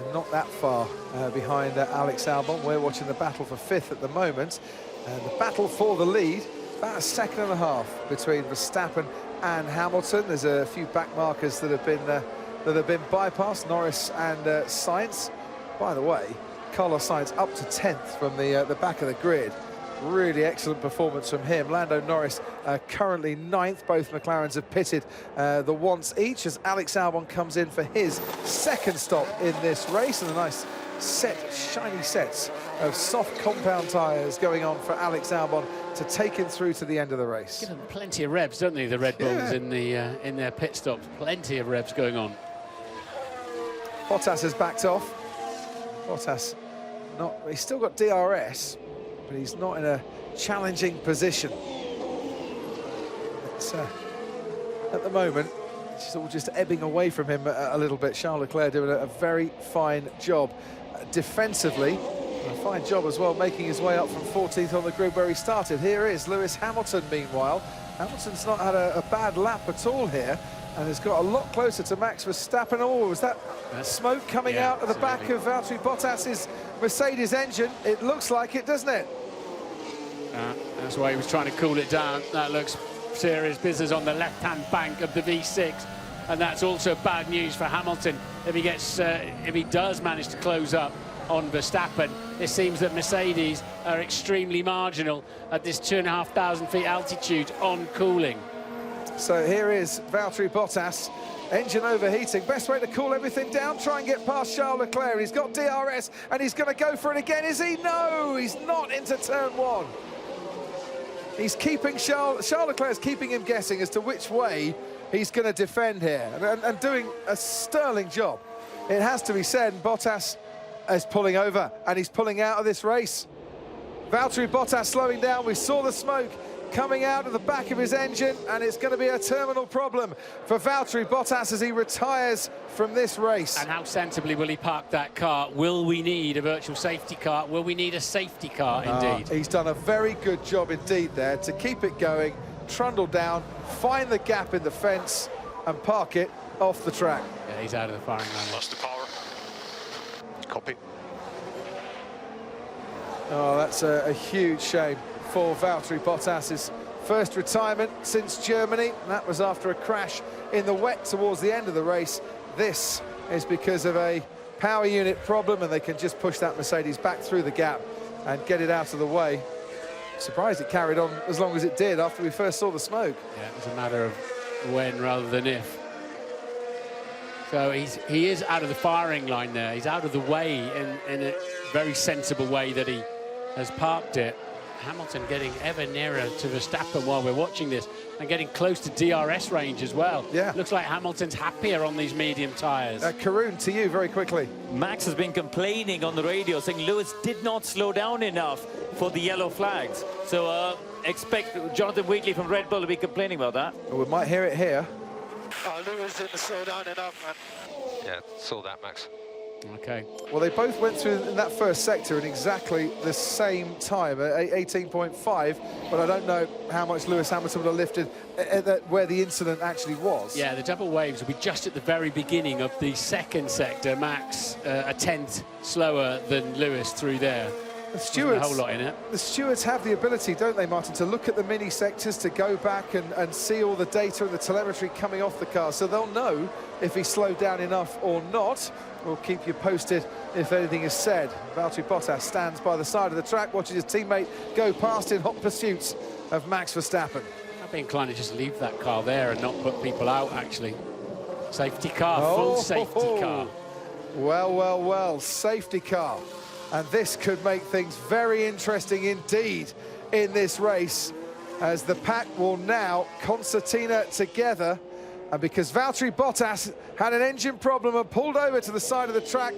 And not that far behind Alex Albon. We're watching the battle for 5th at the moment. And the battle for the lead, about a second and a half between Verstappen and Hamilton. There's a few back markers that have been bypassed, Norris and Sainz. By the way, Carlos Sainz up to 10th from the back of the grid. Really excellent performance from him. Lando Norris currently 9th. Both McLarens have pitted the once each as Alex Albon comes in for his 2nd stop in this race. And a nice shiny sets of soft compound tyres going on for Alex Albon to take him through to the end of the race. Give them plenty of revs, don't they, the Red Bulls in their pit stops. Plenty of revs going on. Bottas has backed off. Bottas, he's still got DRS, but he's not in a challenging position. At the moment, it's all just ebbing away from him a little bit. Charles Leclerc doing a very fine job defensively. A fine job as well, making his way up from 14th on the grid where he started. Here is Lewis Hamilton, meanwhile. Hamilton's not had a bad lap at all here, and has got a lot closer to Max Verstappen. Oh, was that smoke coming out of the back of Valtteri Bottas's Mercedes engine? It looks like it, doesn't it? That's why he was trying to cool it down. That looks serious business on the left-hand bank of the V6, and that's also bad news for Hamilton if he does manage to close up on Verstappen. It seems that Mercedes are extremely marginal at this 2,500 feet altitude on cooling. So here is Valtteri Bottas, engine overheating. Best way to cool everything down, try and get past Charles Leclerc. He's got DRS and he's going to go for it again, is he? No, he's not into turn 1. He's keeping Charles Leclerc's keeping him guessing as to which way he's going to defend here, and doing a sterling job. It has to be said, Bottas is pulling over and he's pulling out of this race. Valtteri Bottas slowing down. We saw the smoke coming out of the back of his engine, and it's going to be a terminal problem for Valtteri Bottas as he retires from this race. And how sensibly will he park that car? Will we need a virtual safety car? Will we need a safety car indeed? He's done a very good job indeed there to keep it going, trundle down, find the gap in the fence and park it off the track. Yeah, he's out of the firing line. Lost the power. Copy. Oh, that's a huge shame for Valtteri Bottas's first retirement since Germany. That was after a crash in the wet towards the end of the race. This is because of a power unit problem, and they can just push that Mercedes back through the gap and get it out of the way. Surprised it carried on as long as it did after we first saw the smoke. Yeah, it was a matter of when rather than if. So he is out of the firing line there. He's out of the way in a very sensible way that he has parked it. Hamilton getting ever nearer to Verstappen while we're watching this, and getting close to DRS range as well. Yeah. Looks like Hamilton's happier on these medium tyres. Karun, to you very quickly. Max has been complaining on the radio, saying Lewis did not slow down enough for the yellow flags. So expect Jonathan Wheatley from Red Bull to be complaining about that. Well, we might hear it here. Lewis didn't slow down enough, man. Yeah, saw that, Max. Okay. Well, they both went through in that first sector in exactly the same time, 18.5, but I don't know how much Lewis Hamilton would have lifted where the incident actually was. Yeah, the double waves will be just at the very beginning of the second sector. Max a tenth slower than Lewis through there. The stewards, a whole lot in it. The stewards have the ability, don't they, Martin, to look at the mini sectors, to go back and see all the data and the telemetry coming off the car, so they'll know if he slowed down enough or not. We'll keep you posted if anything is said. Valtteri Bottas stands by the side of the track, watching his teammate go past in hot pursuit of Max Verstappen. I'd be inclined to just leave that car there and not put people out, actually. Safety car, full safety car. Well, safety car. And this could make things very interesting indeed in this race, as the pack will now concertina together And because Valtteri Bottas had an engine problem and pulled over to the side of the track,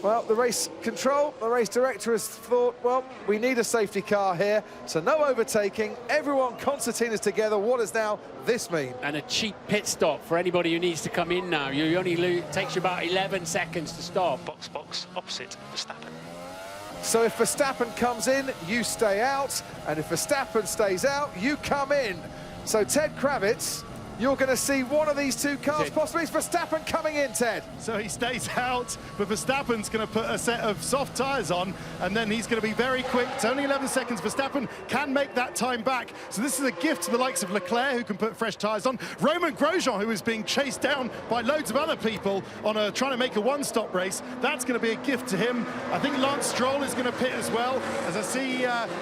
well, the race control, the race director has thought, well, we need a safety car here, so no overtaking, everyone concertinas together. What does now this mean? And a cheap pit stop for anybody who needs to come in now. You only it takes you about 11 seconds to stop. Box, opposite Verstappen. So if Verstappen comes in, you stay out, and if Verstappen stays out, you come in. So Ted Kravitz, you're going to see one of these two cars, possibly it's Verstappen coming in, Ted. So he stays out, but Verstappen's going to put a set of soft tyres on, and then he's going to be very quick. It's only 11 seconds. Verstappen can make that time back. So this is a gift to the likes of Leclerc, who can put fresh tyres on. Romain Grosjean, who is being chased down by loads of other people on trying to make a one-stop race. That's going to be a gift to him. I think Lance Stroll is going to pit as well. As I see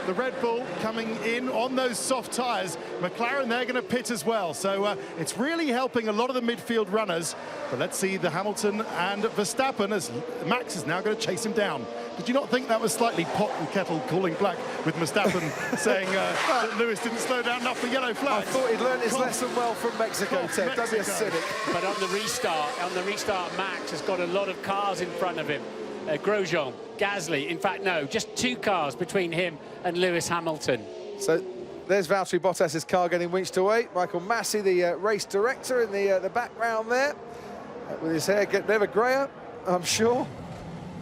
the Red Bull coming in on those soft tyres. McLaren, they're going to pit as well. So it's really helping a lot of the midfield runners. But let's see the Hamilton and Verstappen as Max is now going to chase him down. Did you not think that was slightly pot and kettle calling black with Verstappen saying that Lewis didn't slow down enough for yellow flags? I thought he'd learned his lesson well from Mexico, Ted. Don't be a cynic. But on the restart, Max has got a lot of cars in front of him. Grosjean, Gasly, in fact, no, just 2 cars between him and Lewis Hamilton. So there's Valtteri Bottas's car getting winched away. Michael Massey, the race director, in the background there, with his hair getting ever greyer, I'm sure.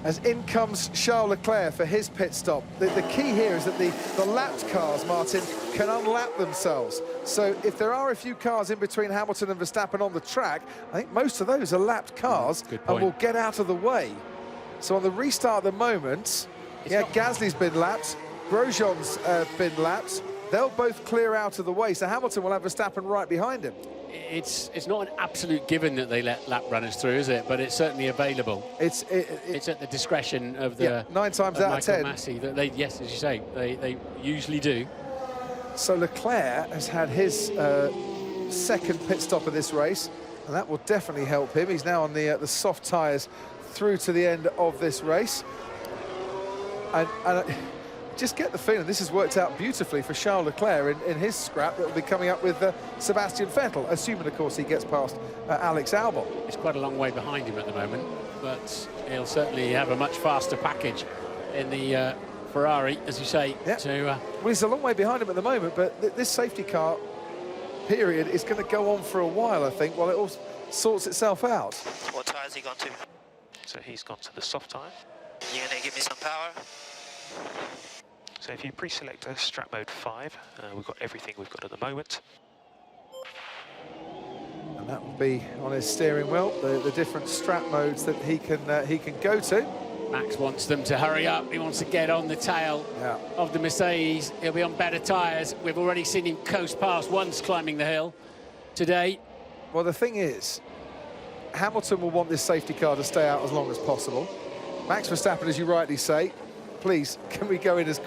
As in comes Charles Leclerc for his pit stop. The key here is that the lapped cars, Martin, can unlap themselves. So if there are a few cars in between Hamilton and Verstappen on the track, I think most of those are lapped cars and will get out of the way. So on the restart at the moment, Gasly's been lapped, Grosjean's been lapped. They'll both clear out of the way, so Hamilton will have Verstappen right behind him. It's not an absolute given that they let lap runners through, is it? But it's certainly available. It's at the discretion of the 9 times out of 10. Massey that they, yes, as you say, they usually do. So Leclerc has had his second pit stop of this race, and that will definitely help him. He's now on the soft tyres through to the end of this race, and just get the feeling this has worked out beautifully for Charles Leclerc in his scrap that will be coming up with Sebastian Vettel, assuming, of course, he gets past Alex Albon. It's quite a long way behind him at the moment, but he'll certainly have a much faster package in the Ferrari, as you say. Yeah. Well, he's a long way behind him at the moment, but this safety car period is going to go on for a while, I think, while it all sorts itself out. What tyres he gone to? So he's gone to the soft tyre. You're going to give me some power? So if you pre-select a strap mode 5, we've got everything we've got at the moment. And that will be on his steering wheel, the different strap modes that he can go to. Max wants them to hurry up. He wants to get on the tail of the Mercedes. He'll be on better tyres. We've already seen him coast past once climbing the hill today. Well, the thing is, Hamilton will want this safety car to stay out as long as possible. Max Verstappen, as you rightly say, please, can we go in as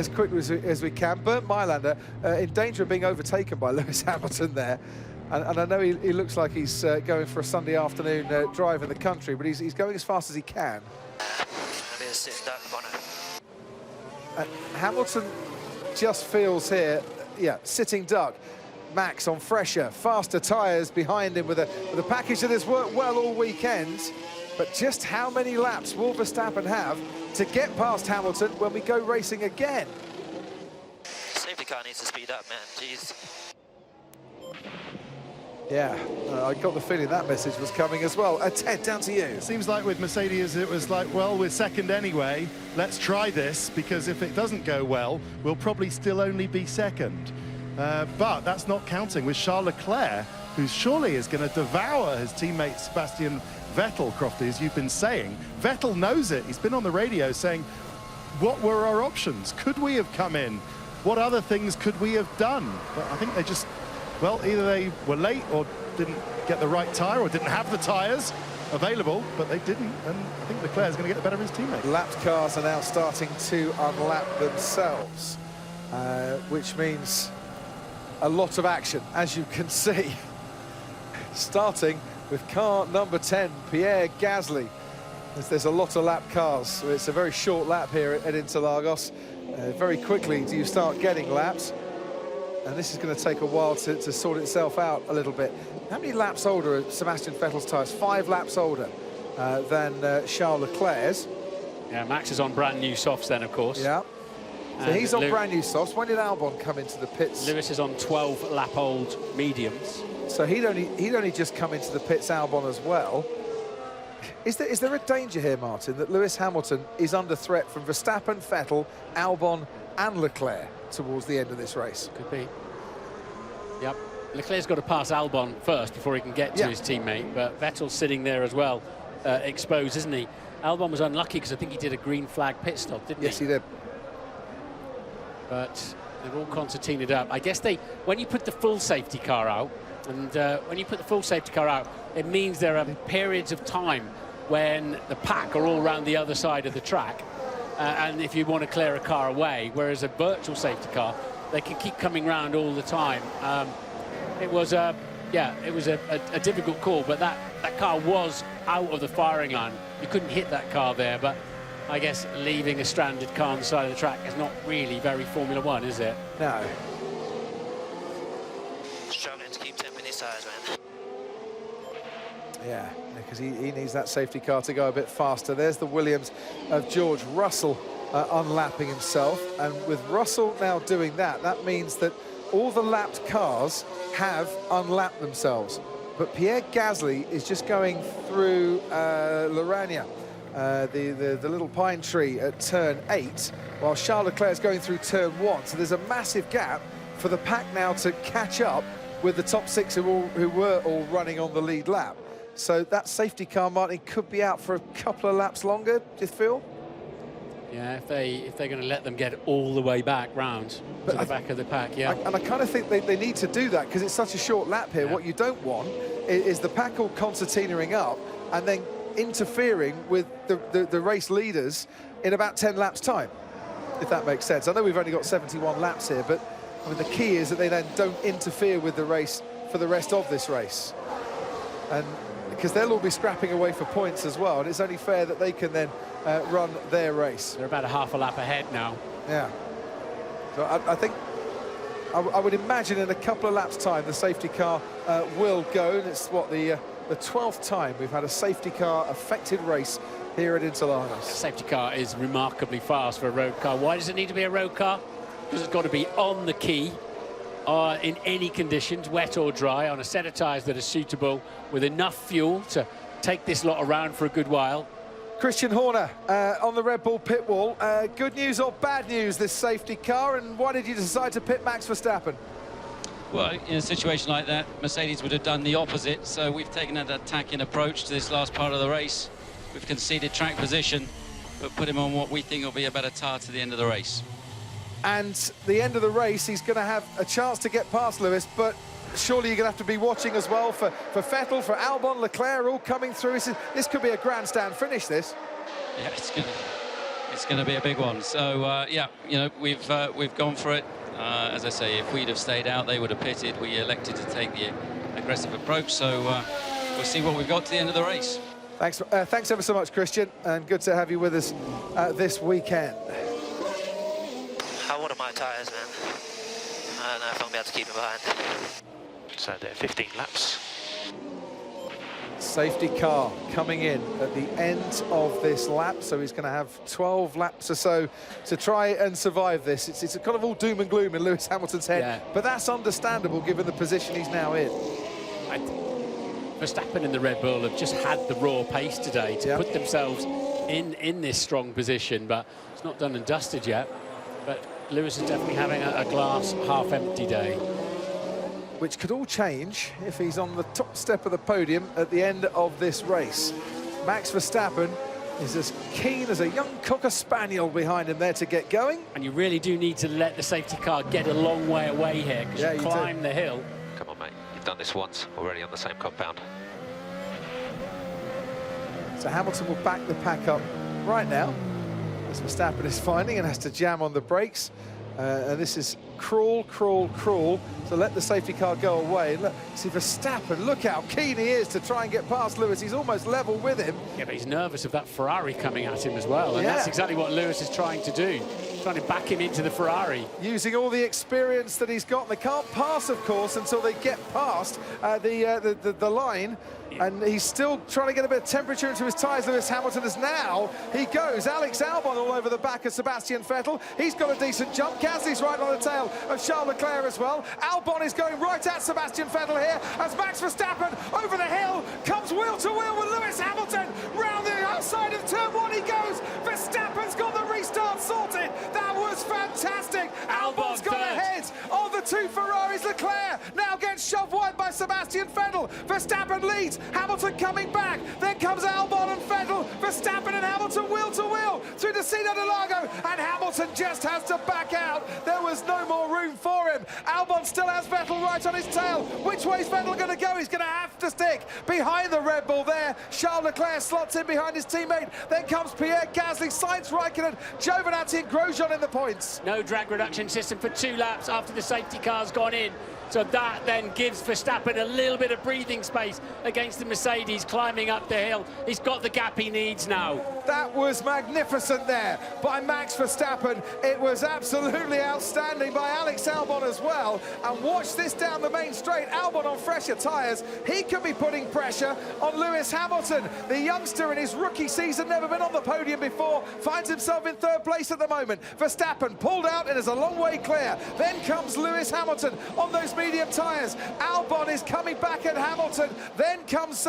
quickly as we can? Bernd Mailander in danger of being overtaken by Lewis Hamilton there. And I know he looks like he's going for a Sunday afternoon drive in the country, but he's going as fast as he can. Hamilton just feels here, sitting duck. Max on fresher, faster tyres behind him with a package that has worked well all weekend. But just how many laps will Verstappen have to get past Hamilton when we go racing again? Safety car needs to speed up, man. Jeez. Yeah, I got the feeling that message was coming as well. Ted, down to you. It seems like with Mercedes, it was like, well, we're second anyway. Let's try this, because if it doesn't go well, we'll probably still only be second. But that's not counting with Charles Leclerc, who surely is going to devour his teammate Sebastian Vettel, Crofty, as you've been saying. Vettel knows it. He's been on the radio saying, what were our options? Could we have come in? What other things could we have done? But I think they just, well, either they were late or didn't get the right tyre or didn't have the tyres available, but they didn't, and I think Leclerc's going to get the better of his teammate. Lapped cars are now starting to unlap themselves, which means a lot of action, as you can see. Starting with car number 10, Pierre Gasly. There's a lot of lap cars, so it's a very short lap here at Interlagos. Very quickly do you start getting laps. and this is going to take a while to sort itself out a little bit. How many laps older are Sebastian Vettel's tyres? 5 laps older than Charles Leclerc's. Yeah, Max is on brand new softs then, of course. Yeah. So he's on brand new softs. When did Albon come into the pits? Lewis is on 12 lap old mediums. So he'd only just come into the pits, Albon, as well. Is there a danger here, Martin, that Lewis Hamilton is under threat from Verstappen, Vettel, Albon and Leclerc towards the end of this race? Could be. Yep. Leclerc's got to pass Albon first before he can get to his teammate, but Vettel's sitting there as well, exposed, isn't he? Albon was unlucky because I think he did a green flag pit stop, didn't he? Yes, he did. But they've all concertinaed up. I guess when you put the full safety car out, and when you put the full safety car out, it means there are periods of time when the pack are all around the other side of the track, and if you want to clear a car away, whereas a virtual safety car, they can keep coming round all the time. It was a difficult call, but that car was out of the firing line. You couldn't hit that car there, but I guess leaving a stranded car on the side of the track is not really very Formula One, is it? No. Struggling to keep temping his tyres, man. Yeah, because he needs that safety car to go a bit faster. There's the Williams of George Russell unlapping himself. And with Russell now doing that, that means that all the lapped cars have unlapped themselves. But Pierre Gasly is just going through Lorania, the little pine tree at turn 8, while Charles Leclerc is going through turn 1. So there's a massive gap for the pack now to catch up with the top 6 who were all running on the lead lap. So that safety car, Martin, could be out for a couple of laps longer, do you feel? Yeah, if they're going to let them get all the way back round to the back of the pack, yeah. And I kind of think they need to do that because it's such a short lap here. Yeah. What you don't want is the pack all concertinaing up and then interfering with the race leaders in about 10 laps' time, if that makes sense. I know we've only got 71 laps here, but I mean, the key is that they then don't interfere with the race for the rest of this race. And because they'll all be scrapping away for points as well, and it's only fair that they can then run their race. They're about a half a lap ahead now. Yeah. So I think I would imagine in a couple of laps' time the safety car will go, and it's what the 12th time we've had a safety car affected race here at Interlagos. The safety car is remarkably fast for a road car. Why does it need to be a road car? Because it's got to be on the key in any conditions, wet or dry, on a set of tyres that are suitable, with enough fuel to take this lot around for a good while. Christian Horner on the Red Bull pit wall. Good news or bad news, this safety car, and why did you decide to pit Max Verstappen? Well, in a situation like that, Mercedes would have done the opposite, so we've taken an attacking approach to this last part of the race. We've conceded track position, but put him on what we think will be a better tyre to the end of the race. And the end of the race, he's going to have a chance to get past Lewis, but surely you're going to have to be watching as well for Vettel, for Albon, Leclerc, all coming through. This could be a grandstand finish, this. Yeah, it's going to be a big one. So, yeah, you know, we've gone for it. As I say, if we'd have stayed out, they would have pitted. We elected to take the aggressive approach, so we'll see what we've got to the end of the race. Thanks ever so much, Christian, and good to have you with us this weekend. How old are my tyres, man? I don't know if I'm going to be able to keep them behind. So they're 15 laps. Safety car coming in at the end of this lap, so he's going to have 12 laps or so to try and survive this. It's kind of all doom and gloom in Lewis Hamilton's head, but that's understandable given the position he's now in. Verstappen and the Red Bull have just had the raw pace today to put themselves in this strong position, but it's not done and dusted yet. But Lewis is definitely having a glass half-empty day. Which could all change if he's on the top step of the podium at the end of this race. Max Verstappen is as keen as a young Cocker Spaniel behind him there to get going. And you really do need to let the safety car get a long way away here, because you climb the hill. Come on, mate. You've done this once already on the same compound. So Hamilton will back the pack up right now, as Verstappen is finding and has to jam on the brakes. And this is crawl, crawl, crawl to let the safety car go away. Look, see Verstappen, look how keen he is to try and get past Lewis. He's almost level with him. Yeah, but he's nervous of that Ferrari coming at him as well, and that's exactly what Lewis is trying to do. trying to back him into the Ferrari. Using all the experience that he's got. They can't pass, of course, until they get past the line. And he's still trying to get a bit of temperature into his tyres. Lewis Hamilton is now, he goes. Alex Albon all over the back of Sebastian Vettel. He's got a decent jump. Gasly's right on the tail of Charles Leclerc as well. Albon is going right at Sebastian Vettel here as Max Verstappen over the hill comes wheel to wheel with Lewis Hamilton. Round the outside of turn one he goes. Verstappen's got the restart sorted. That was fantastic. Albon's got ahead of the two Ferraris. Leclerc now gets shoved wide by Sebastian Vettel. Verstappen leads. Hamilton coming back. Then comes Albon and Vettel. Verstappen and Hamilton wheel to wheel through the Cina de Lago. And Hamilton just has to back out. There was no more room for him. Albon still has Vettel right on his tail. Which way is Vettel going to go? He's going to have to stick behind the Red Bull there. Charles Leclerc slots in behind his teammate. Then comes Pierre Gasly, Sainz, Raikkonen, Giovinazzi and Grosjean in the points. No drag reduction system for 2 laps after the safety car's gone in. So that then gives Verstappen a little bit of breathing space against the Mercedes climbing up the hill. He's got the gap he needs now. That was magnificent there by Max Verstappen. It was absolutely outstanding by Alex Albon as well. And watch this down the main straight. Albon on fresher tyres. He can be putting pressure on Lewis Hamilton. The youngster in his rookie season, never been on the podium before, finds himself in 3rd place at the moment. Verstappen pulled out and is a long way clear. Then comes Lewis Hamilton on those medium tyres. Albon is coming back at Hamilton. Then comes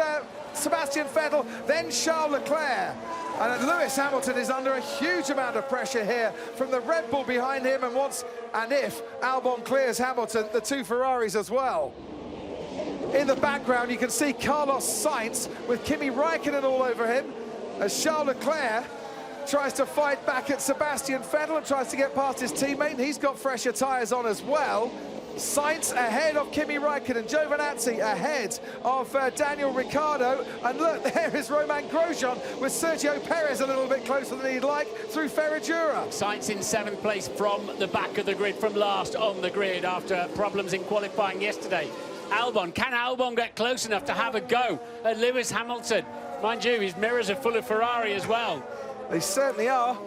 Sebastian Vettel, then Charles Leclerc. And Lewis Hamilton is under a huge amount of pressure here from the Red Bull behind him, and if Albon clears Hamilton, the 2 Ferraris as well. In the background, you can see Carlos Sainz with Kimi Raikkonen all over him, as Charles Leclerc tries to fight back at Sebastian Vettel and tries to get past his teammate, and he's got fresher tyres on as well. Sainz ahead of Kimi Raikkonen, Giovinazzi ahead of Daniel Ricciardo, and look, there is Romain Grosjean with Sergio Perez a little bit closer than he'd like through Ferradura. Sainz in 7th place from the back of the grid, from last on the grid after problems in qualifying yesterday. Albon, can Albon get close enough to have a go at Lewis Hamilton? Mind you, his mirrors are full of Ferrari as well. They certainly are.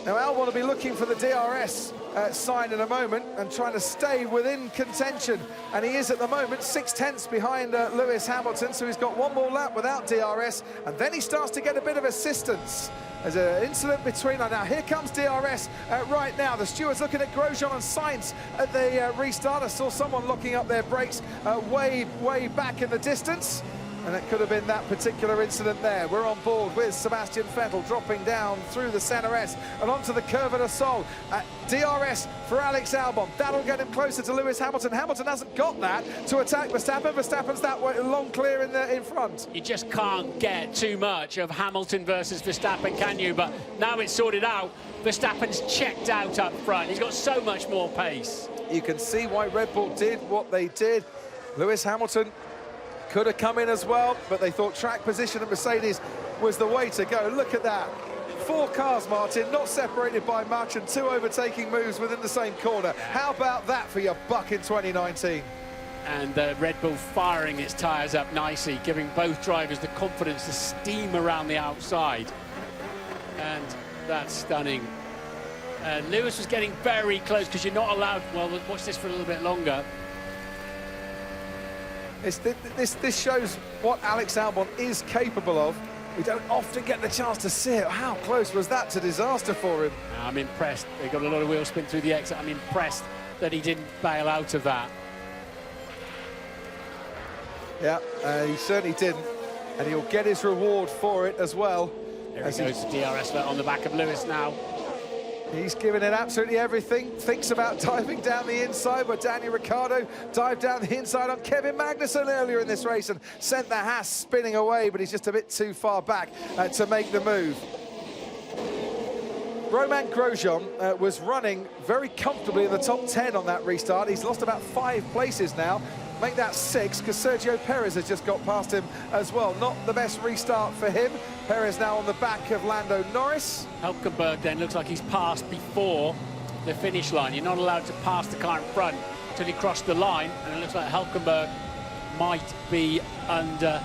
Now Albon will be looking for the DRS sign in a moment and trying to stay within contention, and he is at the moment 6/10 behind Lewis Hamilton, so he's got one more lap without DRS, and then he starts to get a bit of assistance. There's an incident between, now here comes DRS right now. The steward's looking at Grosjean and Sainz at the restart. I saw someone locking up their brakes way back in the distance. And it could have been that particular incident there. We're on board with Sebastian Vettel dropping down through the Center S and onto the Curva de Sol. DRS for Alex Albon. That'll get him closer to Lewis Hamilton. Hamilton hasn't got that to attack Verstappen. Verstappen's that way, long clear in front. You just can't get too much of Hamilton versus Verstappen, can you? But now it's sorted out. Verstappen's checked out up front. He's got so much more pace. You can see why Red Bull did what they did. Lewis Hamilton could have come in as well, but they thought track position at Mercedes was the way to go. Look at that. 4 cars, Martin, not separated by much, and 2 overtaking moves within the same corner. How about that for your buck in 2019? And Red Bull firing its tyres up nicely, giving both drivers the confidence to steam around the outside. And that's stunning. Lewis was getting very close because you're not allowed, well, we'll watch this for a little bit longer. This shows what Alex Albon is capable of. We don't often get the chance to see it. How close was that to disaster for him? I'm impressed. They got a lot of wheel spin through the exit. I'm impressed that he didn't bail out of that. Yeah, he certainly didn't. And he'll get his reward for it as well. There he goes, DRS on the back of Lewis now. He's given it absolutely everything. Thinks about diving down the inside, but Daniel Ricciardo dived down the inside on Kevin Magnussen earlier in this race and sent the Haas spinning away, but he's just a bit too far back to make the move. Romain Grosjean was running very comfortably in the top 10 on that restart. He's lost about 5 places now. Make that 6, because Sergio Perez has just got past him as well. Not the best restart for him. Perez now on the back of Lando Norris. Hulkenberg then looks like he's passed before the finish line. You're not allowed to pass the car in front until you cross the line, and it looks like Hulkenberg might be under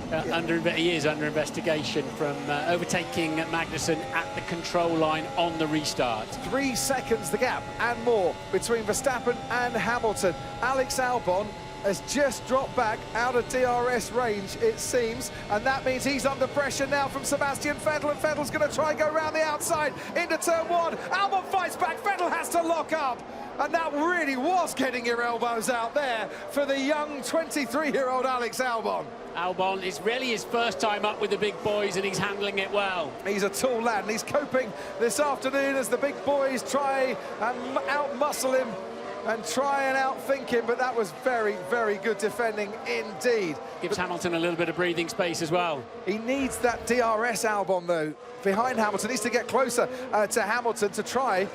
He is under investigation from overtaking Magnussen at the control line on the restart. 3 seconds the gap and more between Verstappen and Hamilton. Alex Albon has just dropped back out of DRS range, it seems, and that means he's under pressure now from Sebastian Vettel, and Vettel's going to try and go around the outside into turn 1. Albon fights back, Vettel has to lock up, and that really was getting your elbows out there for the young 23-year-old Alex Albon. Albon is really his first time up with the big boys, and he's handling it well. He's a tall lad, and he's coping this afternoon as the big boys try and out-muscle him and try and outthink him, but that was very, very good defending indeed. Gives Hamilton a little bit of breathing space as well. He needs that DRS, Albon, though, behind Hamilton. He needs to get closer to Hamilton to try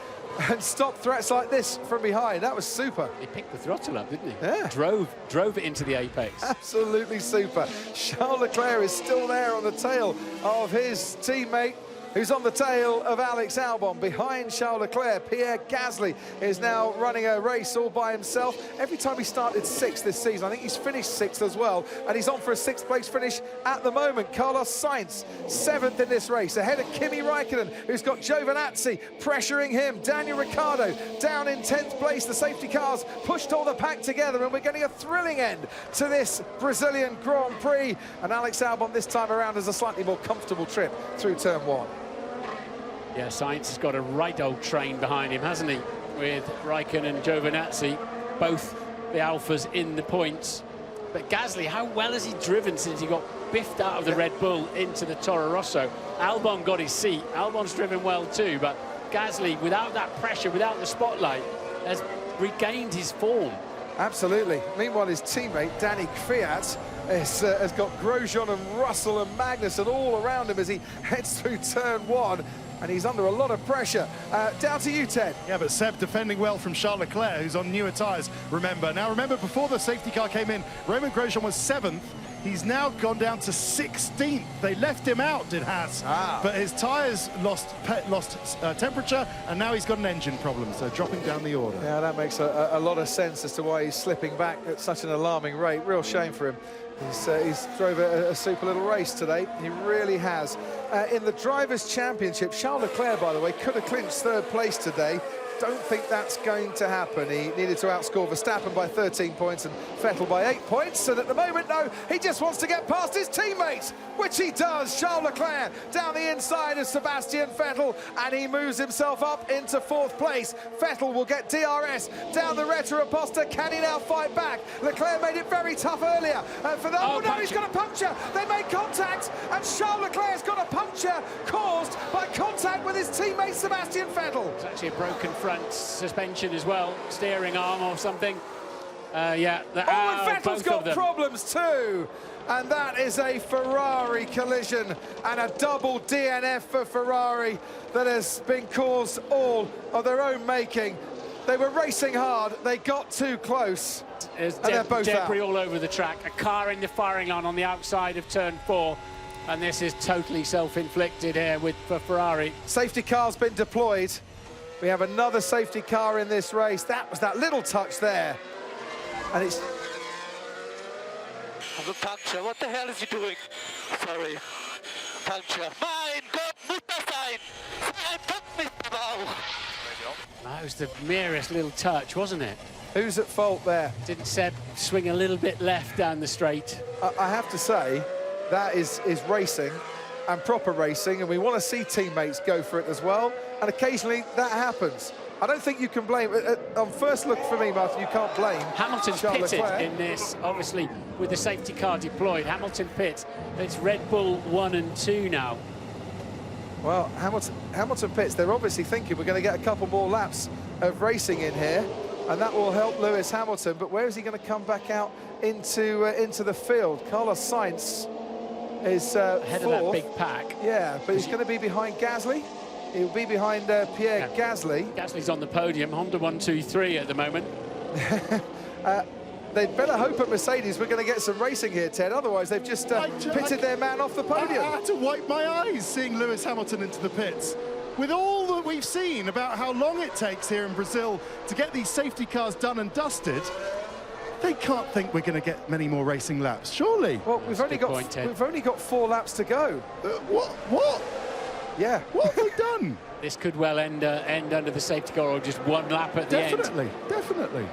and stop threats like this from behind. That was super. He picked the throttle up, didn't he? Yeah. Drove it into the apex. Absolutely super. Charles Leclerc is still there on the tail of his teammate, who's on the tail of Alex Albon. Behind Charles Leclerc, Pierre Gasly is now running a race all by himself. Every time he started 6th this season, I think he's finished 6th as well, and he's on for a 6th place finish at the moment. Carlos Sainz, 7th in this race, ahead of Kimi Räikkönen, who's got Giovinazzi pressuring him. Daniel Ricciardo down in 10th place. The safety cars pushed all the pack together, and we're getting a thrilling end to this Brazilian Grand Prix. And Alex Albon this time around has a slightly more comfortable trip through turn 1. Yeah, Sainz has got a right old train behind him, hasn't he? With Raikkonen and Giovinazzi, both the Alphas in the points. But Gasly, how well has he driven since he got biffed out of the Red Bull into the Toro Rosso? Albon got his seat. Albon's driven well too, but Gasly, without that pressure, without the spotlight, has regained his form. Absolutely. Meanwhile, his teammate, Danny Kvyat, has got Grosjean and Russell and Magnussen all around him as he heads through turn 1. And he's under a lot of pressure. Down to you, Ted. Yeah, but Seb defending well from Charles Leclerc, who's on newer tyres, remember. Now, remember, before the safety car came in, Romain Grosjean was 7th. He's now gone down to 16th. They left him out, did Haas. But his tyres lost temperature, and now he's got an engine problem, so dropping down the order. Yeah, that makes a lot of sense as to why he's slipping back at such an alarming rate. Real shame for him. He's drove a super little race today. He really has. In the Drivers' Championship, Charles Leclerc, by the way, could have clinched 3rd place today. Don't think that's going to happen. He needed to outscore Verstappen by 13 points and Vettel by 8 points. And at the moment, no, he just wants to get past his teammates, which he does. Charles Leclerc down the inside of Sebastian Vettel, and he moves himself up into 4th place. Vettel will get DRS down the Reta Aposta. Can he now fight back? Leclerc made it very tough earlier. No, he's got a puncture. They made contact, and Charles Leclerc's got a puncture caused by contact with his teammate Sebastian Vettel. It's actually a broken front suspension as well, steering arm or something. Yeah. And Vettel's got problems too. And that is a Ferrari collision and a double DNF for Ferrari that has been caused all of their own making. They were racing hard, they got too close, There's and they're both debris out. all over the track. A car in the firing line on the outside of turn 4, and this is totally self-inflicted here for Ferrari. Safety car's been deployed. We have another safety car in this race. That was that little touch there. And it's... The puncture, what the hell is he doing? Sorry. Puncture. Mein Gott, Muttersein! That was the merest little touch, wasn't it? Who's at fault there? Didn't Seb swing a little bit left down the straight? I have to say, that is racing and proper racing, and we want to see teammates go for it as well. And occasionally that happens. I don't think you can blame, on first look for me, Martin, you can't blame Hamilton's Charles pitted Leclerc. in this, obviously, with the safety car deployed. Hamilton pits. It's Red Bull 1 and 2 now. Well, Hamilton pits, they're obviously thinking we're going to get a couple more laps of racing in here, and that will help Lewis Hamilton, but where is he going to come back out into the field? Carlos Sainz is ahead fourth. of that big pack. Yeah, but he's going to be behind Gasly. He'll be behind Pierre Gasly. Gasly's on the podium, Honda 1-2-3 at the moment. They'd better hope at Mercedes we're going to get some racing here, Ted. Otherwise, they've just pitted their man off the podium. I had to wipe my eyes seeing Lewis Hamilton into the pits. With all that we've seen about how long it takes here in Brazil to get these safety cars done and dusted, They can't think we're going to get many more racing laps, surely. Well, we've only got 4 laps to go. What? Yeah. What have they done? This could well end under the safety car or just 1 lap at the end. Definitely.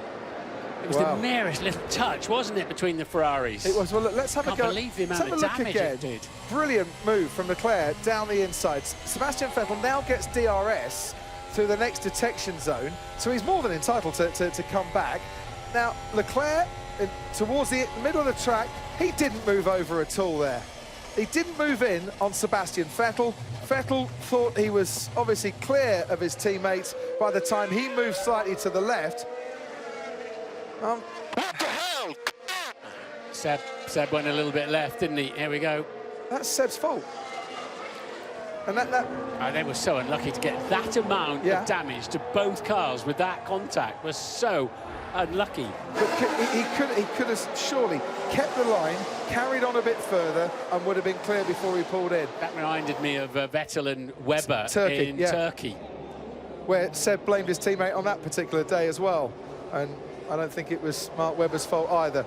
It was the merest little touch, wasn't it, between the Ferraris? It was. Well, look, let's have a go. Can't believe the amount of damage it did. Brilliant move from Leclerc down the inside. Sebastian Vettel now gets DRS through the next detection zone, so he's more than entitled to come back. Now, Leclerc, towards the middle of the track, he didn't move over at all there. He didn't move in on Sebastian Vettel. Vettel thought he was obviously clear of his teammates by the time he moved slightly to the left. What the hell? Seb went a little bit left, didn't he? Here we go. That's Seb's fault. And they were so unlucky to get that amount of damage to both cars with that contact. Was so unlucky. He could have surely kept the line, carried on a bit further, and would have been clear before he pulled in. That reminded me of Vettel and Webber in Turkey, where Seb blamed his teammate on that particular day as well, and I don't think it was Mark Webber's fault either.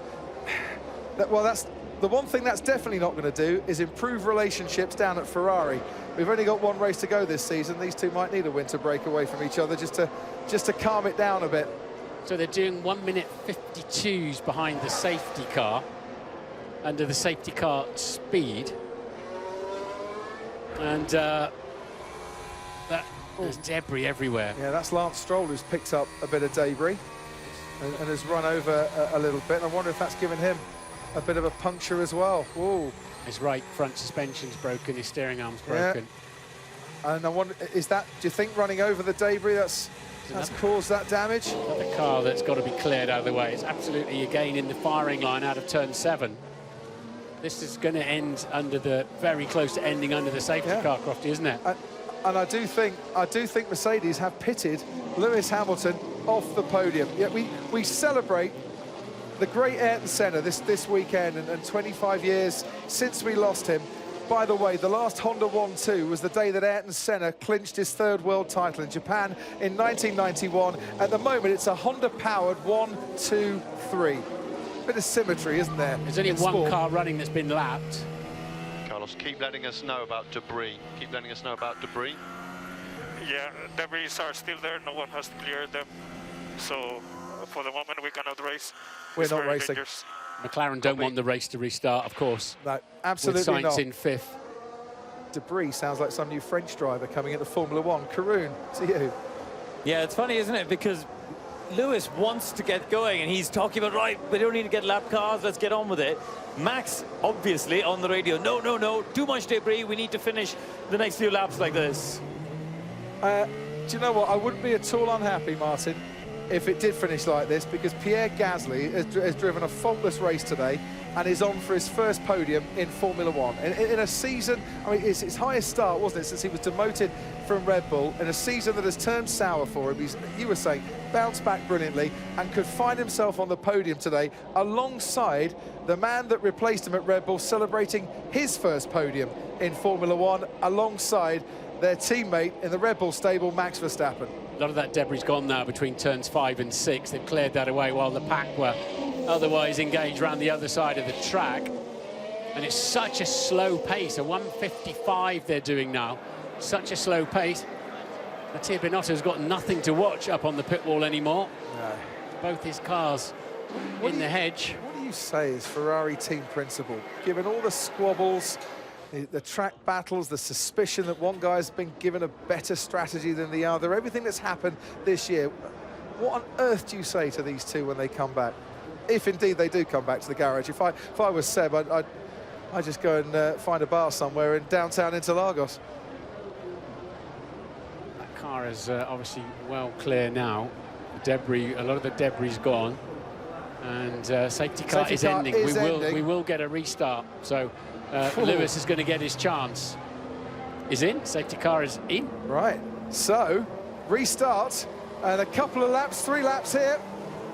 Well, that's the one thing that's definitely not going to do is improve relationships down at Ferrari. We've only got 1 race to go this season. These two might need a winter break away from each other just to calm it down a bit. So they're doing 1 minute 52s behind the safety car, under the safety car speed. And there's debris everywhere. Yeah, that's Lance Stroll who's picked up a bit of debris and has run over a little bit. And I wonder if that's given him a bit of a puncture as well. Whoa. His right front suspension's broken, his steering arm's broken. Yeah. And I wonder, do you think running over the debris that's caused that damage? Another car that's got to be cleared out of the way. It's absolutely, again, in the firing line out of turn 7. This is going to end very close to ending under the safety car, Crofty, isn't it? And I do think Mercedes have pitted Lewis Hamilton off the podium. Yet we celebrate the great Ayrton Senna this weekend, and 25 years since we lost him. By the way, the last Honda 1-2 was the day that Ayrton Senna clinched his 3rd world title in Japan in 1991. At the moment, it's a Honda-powered 1-2-3. Bit of symmetry, isn't there? There's only one car running that's been lapped. Carlos, keep letting us know about debris. Keep letting us know about debris. Yeah, debris are still there. No one has cleared them. So, for the moment, we cannot race. We're not racing. Dangerous. McLaren don't want the race to restart, of course. No, absolutely with Sainz not. in 5th. Debris sounds like some new French driver coming into Formula 1. Karun, to you. Yeah, it's funny, isn't it? Because Lewis wants to get going, and he's talking about, right, we don't need to get lap cars, let's get on with it. Max, obviously, on the radio, no, too much debris, we need to finish the next few laps like this. Do you know what? I wouldn't be at all unhappy, Martin, if it did finish like this, because Pierre Gasly has driven a faultless race today and is on for his first podium in Formula 1. In a season, I mean, it's his highest start, wasn't it, since he was demoted from Red Bull, in a season that has turned sour for him. You were saying, bounced back brilliantly and could find himself on the podium today alongside the man that replaced him at Red Bull, celebrating his first podium in Formula 1 alongside their teammate in the Red Bull stable, Max Verstappen. A lot of that debris is gone now between turns 5 and 6. They've cleared that away while the pack were otherwise engaged around the other side of the track. And it's such a slow pace, a 1:55 they're doing now. Such a slow pace. Mattia Binotto's got nothing to watch up on the pit wall anymore. No. Both his cars in the hedge. What do you say is Ferrari team principle? Given all the squabbles, the track battles, the suspicion that one guy's been given a better strategy than the other, everything that's happened this year, what on earth do you say to these two when they come back? If indeed they do come back to the garage. If I was Seb, I'd just go and find a bar somewhere in downtown Interlagos. That car is obviously well clear now. The debris, a lot of the debris is gone, and safety car is ending. We will get a restart. So Lewis is going to get his chance. Is in. Safety car is in. Right. So restart and a couple of laps, 3 laps here.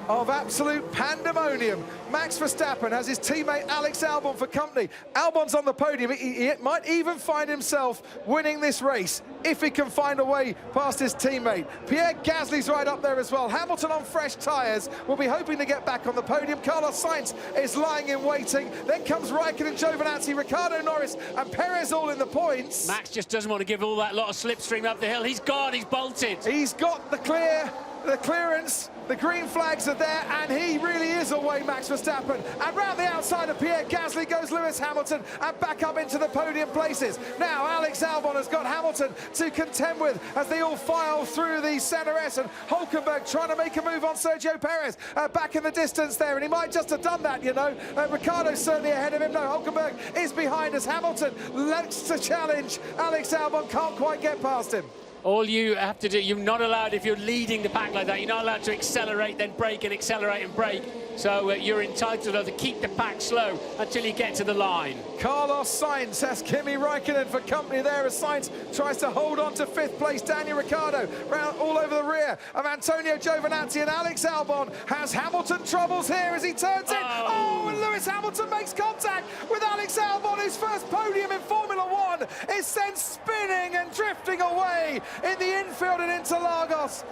of absolute pandemonium. Max Verstappen has his teammate Alex Albon for company. Albon's on the podium. He might even find himself winning this race if he can find a way past his teammate. Pierre Gasly's right up there as well. Hamilton on fresh tyres will be hoping to get back on the podium. Carlos Sainz is lying in waiting. Then comes Raikkonen, Giovinazzi, Ricciardo, Norris and Perez all in the points. Max just doesn't want to give all that lot of slipstream up the hill. He's gone, he's bolted. He's got the clearance. The green flags are there, and he really is away, Max Verstappen. And round the outside of Pierre Gasly goes Lewis Hamilton, and back up into the podium places. Now Alex Albon has got Hamilton to contend with as they all file through the Center S, and Hulkenberg trying to make a move on Sergio Perez back in the distance there, and he might just have done that, you know. Ricciardo's certainly ahead of him. No, Hulkenberg is behind as Hamilton looks to challenge. Alex Albon can't quite get past him. All you have to do, you're not allowed, if you're leading the pack like that, you're not allowed to accelerate, then brake and accelerate and brake. So you're entitled to keep the pack slow until you get to the line. Carlos Sainz has Kimi Raikkonen for company there as Sainz tries to hold on to 5th place. Daniel Ricciardo round all over the rear of Antonio Giovinazzi, and Alex Albon has Hamilton troubles here as he turns in. Oh, and Lewis Hamilton makes contact with Alex Albon. His first podium in Formula One is sent spinning and drifting away in the infield at Interlagos.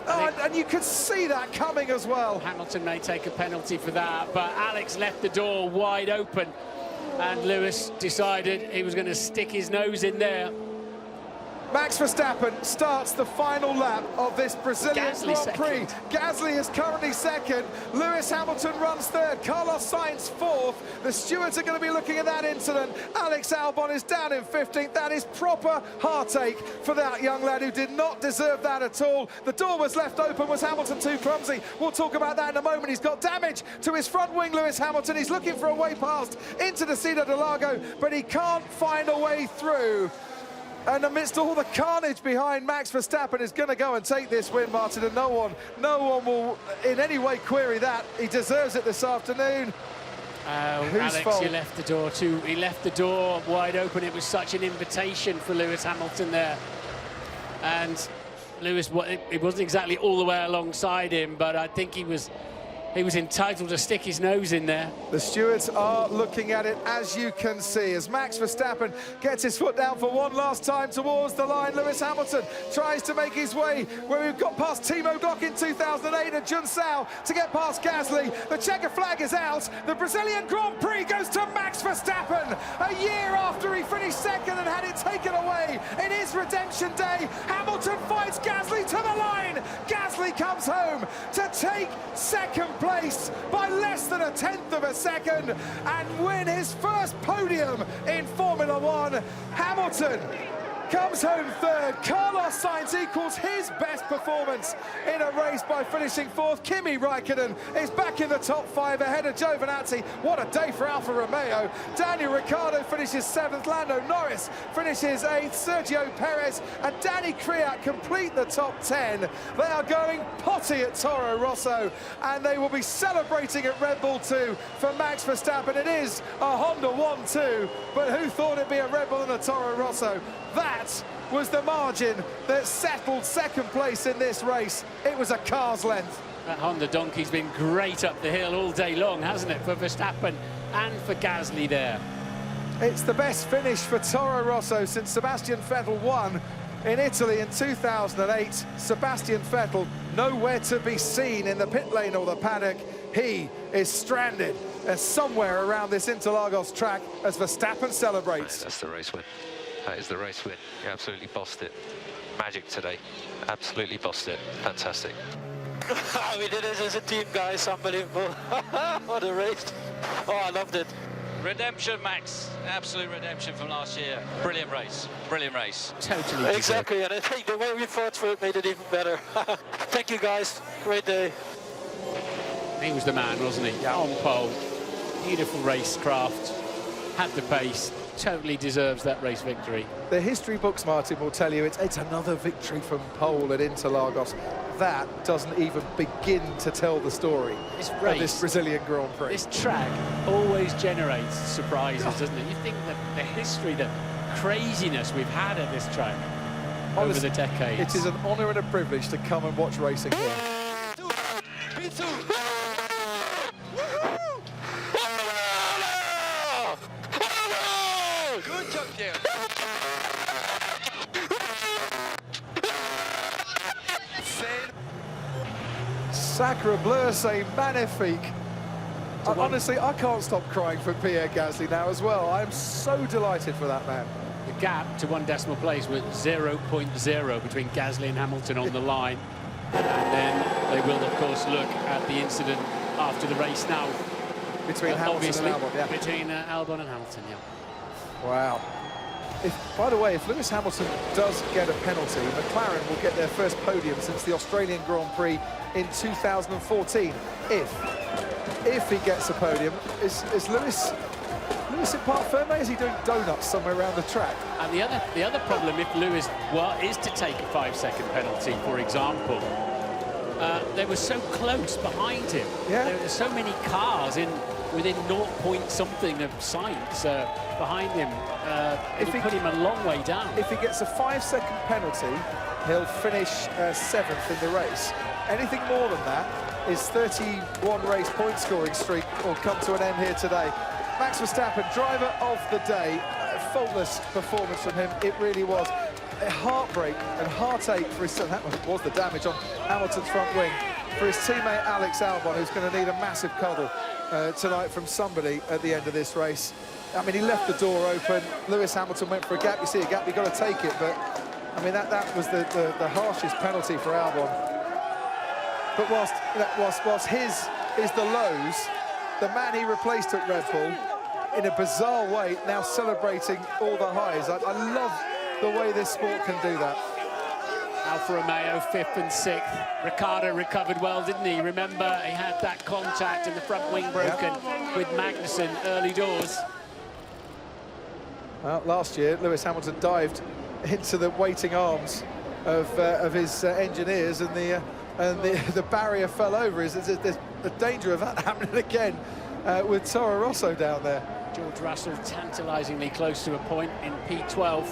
Oh, and you could see that coming as well. Hamilton may take a penalty for that, but Alex left the door wide open, and Lewis decided he was going to stick his nose in there. Max Verstappen starts the final lap of this Brazilian Grand Prix. Gasly is currently second. Lewis Hamilton runs third. Carlos Sainz fourth. The stewards are going to be looking at that incident. Alex Albon is down in 15th. That is proper heartache for that young lad who did not deserve that at all. The door was left open. Was Hamilton too clumsy? We'll talk about that in a moment. He's got damage to his front wing, Lewis Hamilton. He's looking for a way past into the Ciudad del Lago, but he can't find a way through. And amidst all the carnage behind, Max Verstappen is going to go and take this win, Martin, and no one will in any way query that. He deserves it this afternoon. Alex, he left the door too. He left the door wide open. It was such an invitation for Lewis Hamilton there. And Lewis, it wasn't exactly all the way alongside him, but I think he was entitled to stick his nose in there. The stewards are looking at it, as you can see, as Max Verstappen gets his foot down for one last time towards the line. Lewis Hamilton tries to make his way where we've got past Timo Glock in 2008 and Jun Sao to get past Gasly. The checker flag is out. The Brazilian Grand Prix goes to Max Verstappen. A year after he finished second and had it taken away in his redemption day, Hamilton fights Gasly to the line. Gasly comes home to take second place by less than 1/10 of a second and win his first podium in Formula One. Hamilton comes home third. Carlos Sainz equals his best performance in a race by finishing fourth. Kimi Raikkonen is back in the top 5 ahead of Giovinazzi. What a day for Alfa Romeo. Daniel Ricciardo finishes 7th. Lando Norris finishes 8th. Sergio Perez and Danny Kvyat complete the top 10. They are going potty at Toro Rosso, and they will be celebrating at Red Bull 2 for Max Verstappen. It is a Honda 1-2, but who thought it'd be a Red Bull and a Toro Rosso? That was the margin that settled second place in this race. It was a car's length. That Honda donkey's been great up the hill all day long, hasn't it, for Verstappen and for Gasly there. It's the best finish for Toro Rosso since Sebastian Vettel won in Italy in 2008. Sebastian Vettel nowhere to be seen in the pit lane or the paddock. He is stranded somewhere around this Interlagos track as Verstappen celebrates. That's the race win. That is the race win. You absolutely bossed it. Magic today. Absolutely bossed it. Fantastic. We did it as a team, guys. Unbelievable. What a race. Oh, I loved it. Redemption, Max. Absolute redemption from last year. Brilliant race. Brilliant race. Totally. Exactly, and I think the way we fought through it made it even better. Thank you, guys. Great day. He was the man, wasn't he? Yeah. On pole. Beautiful racecraft. Had the pace. Totally deserves that race victory. The history books, Martin, will tell you it's another victory from pole at Interlagos. That doesn't even begin to tell the story of this Brazilian Grand Prix. This track always generates surprises, doesn't it? You think that the history, the craziness we've had at this track over the decades. It is an honour and a privilege to come and watch racing here. two. Good job, Pierre. Sacre bleu, c'est magnifique. Honestly, I can't stop crying for Pierre Gasly now as well. I'm so delighted for that man. The gap to 1 decimal place was 0.0 between Gasly and Hamilton on the line. And then they will, of course, look at the incident after the race now. Between Hamilton and Albon, yeah. Between Albon and Hamilton, yeah. Wow. By the way, if Lewis Hamilton does get a penalty, McLaren will get their first podium since the Australian Grand Prix in 2014. If he gets a podium, is Lewis in Parc Fermé? Is he doing donuts somewhere around the track? And the other problem, if Lewis is to take a 5-second penalty, for example, they were so close behind him. Yeah. There were so many cars within 0 point something of sight behind him. It'll put him a long way down. If he gets a 5-second penalty, he'll finish 7th in the race. Anything more than that, his 31 race point scoring streak will come to an end here today. Max Verstappen, driver of the day, faultless performance from him, it really was. A heartbreak and heartache for his son. That was the damage on Hamilton's front wing. For his teammate Alex Albon, who's going to need a massive cuddle tonight from somebody at the end of this race. I mean, he left the door open. Lewis Hamilton went for a gap. You see a gap, you've got to take it. But, I mean, that was the harshest penalty for Albon. But whilst his is the lows, the man he replaced at Red Bull, in a bizarre way, now celebrating all the highs. I love the way this sport can do that. Alfa Romeo 5th and 6th. Ricciardo recovered well, didn't he? Remember, he had that contact and the front wing broken with Magnussen early doors. Well, last year, Lewis Hamilton dived into the waiting arms of his engineers, and the barrier fell over. There's the danger of that happening again with Toro Rosso down there. George Russell tantalisingly close to a point in P12.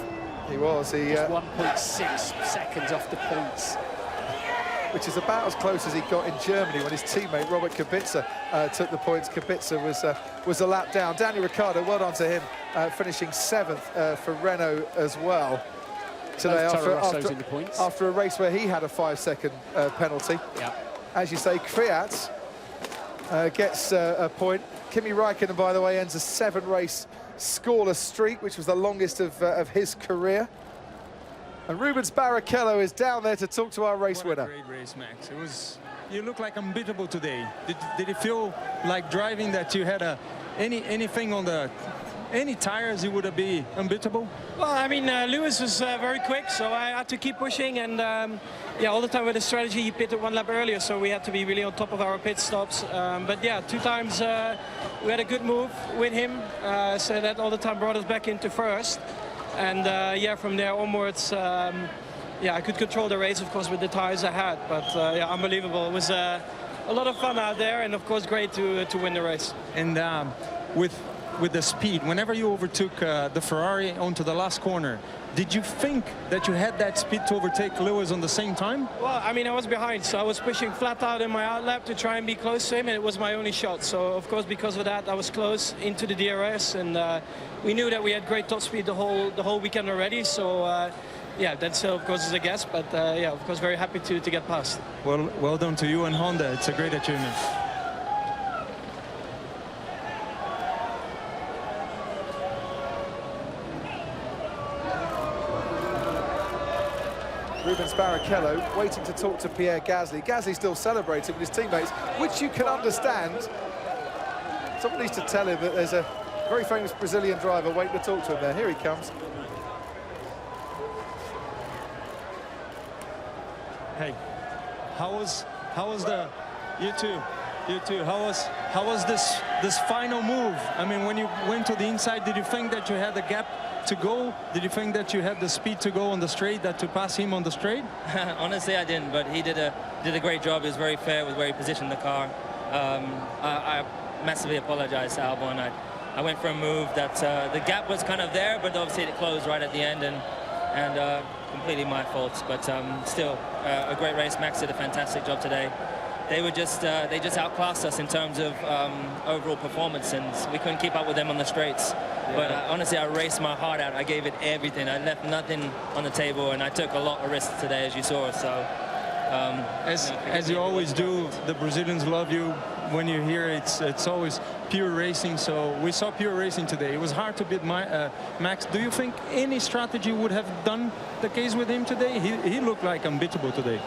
He was. Just 1.6 seconds off the points. Which is about as close as he got in Germany when his teammate Robert Kubica took the points. Kubica was a lap down. Daniel Ricciardo, well done to him, finishing 7th for Renault as well today after a race where he had a 5-second penalty. Yeah. As you say, Kvyat gets a point. Kimi Räikkönen, by the way, ends a 7-race scoreless streak, which was the longest of his career. And Rubens Barrichello is down there to talk to our race winner. Great race, Max. You look like unbeatable today. Did it feel like driving that you had anything on any tires you would have been unbeatable? Well, I mean, Lewis was very quick, so I had to keep pushing, and yeah, all the time with the strategy, he pitted 1 lap earlier, so we had to be really on top of our pit stops. But yeah, 2 times we had a good move with him, so that all the time brought us back into first. And yeah, from there onwards, yeah, I could control the race, of course, with the tires I had. But yeah, unbelievable. It was a lot of fun out there, and of course, great to win the race. And with the speed, whenever you overtook the Ferrari onto the last corner, did you think that you had that speed to overtake Lewis on the same time? Well, I mean, I was behind, so I was pushing flat out in my outlap to try and be close to him, and it was my only shot. So, of course, because of that, I was close into the DRS, and we knew that we had great top speed the whole weekend already. So, yeah, that still, of course, is a guess, but yeah, of course, very happy to get past. Well done to you and Honda. It's a great achievement. Rubens Barrichello waiting to talk to Pierre Gasly. Gasly still celebrating with his teammates, which you can understand. Someone needs to tell him that there's a very famous Brazilian driver waiting to talk to him there. Here he comes. Hey, how was the you too how was this final move? I mean, when you went to the inside, did you think that you had the gap to go? Did you think that you had the speed to go on the straight, that to pass him on the straight? Honestly, I didn't, but he did a great job. He was very fair with where he positioned the car. I massively apologize to Albon. I went for a move that the gap was kind of there, but obviously it closed right at the end, and completely my fault. But still, a great race. Max did a fantastic job today. they just outclassed us in terms of overall performance, and we couldn't keep up with them on the straights. But honestly, I raced my heart out. I gave it everything. I left nothing on the table, and I took a lot of risks today, as you saw. So, as you always do, the Brazilians love you. When you're here, it's always pure racing. So we saw pure racing today. It was hard to beat Max. Do you think any strategy would have done the case with him today? He looked like unbeatable today.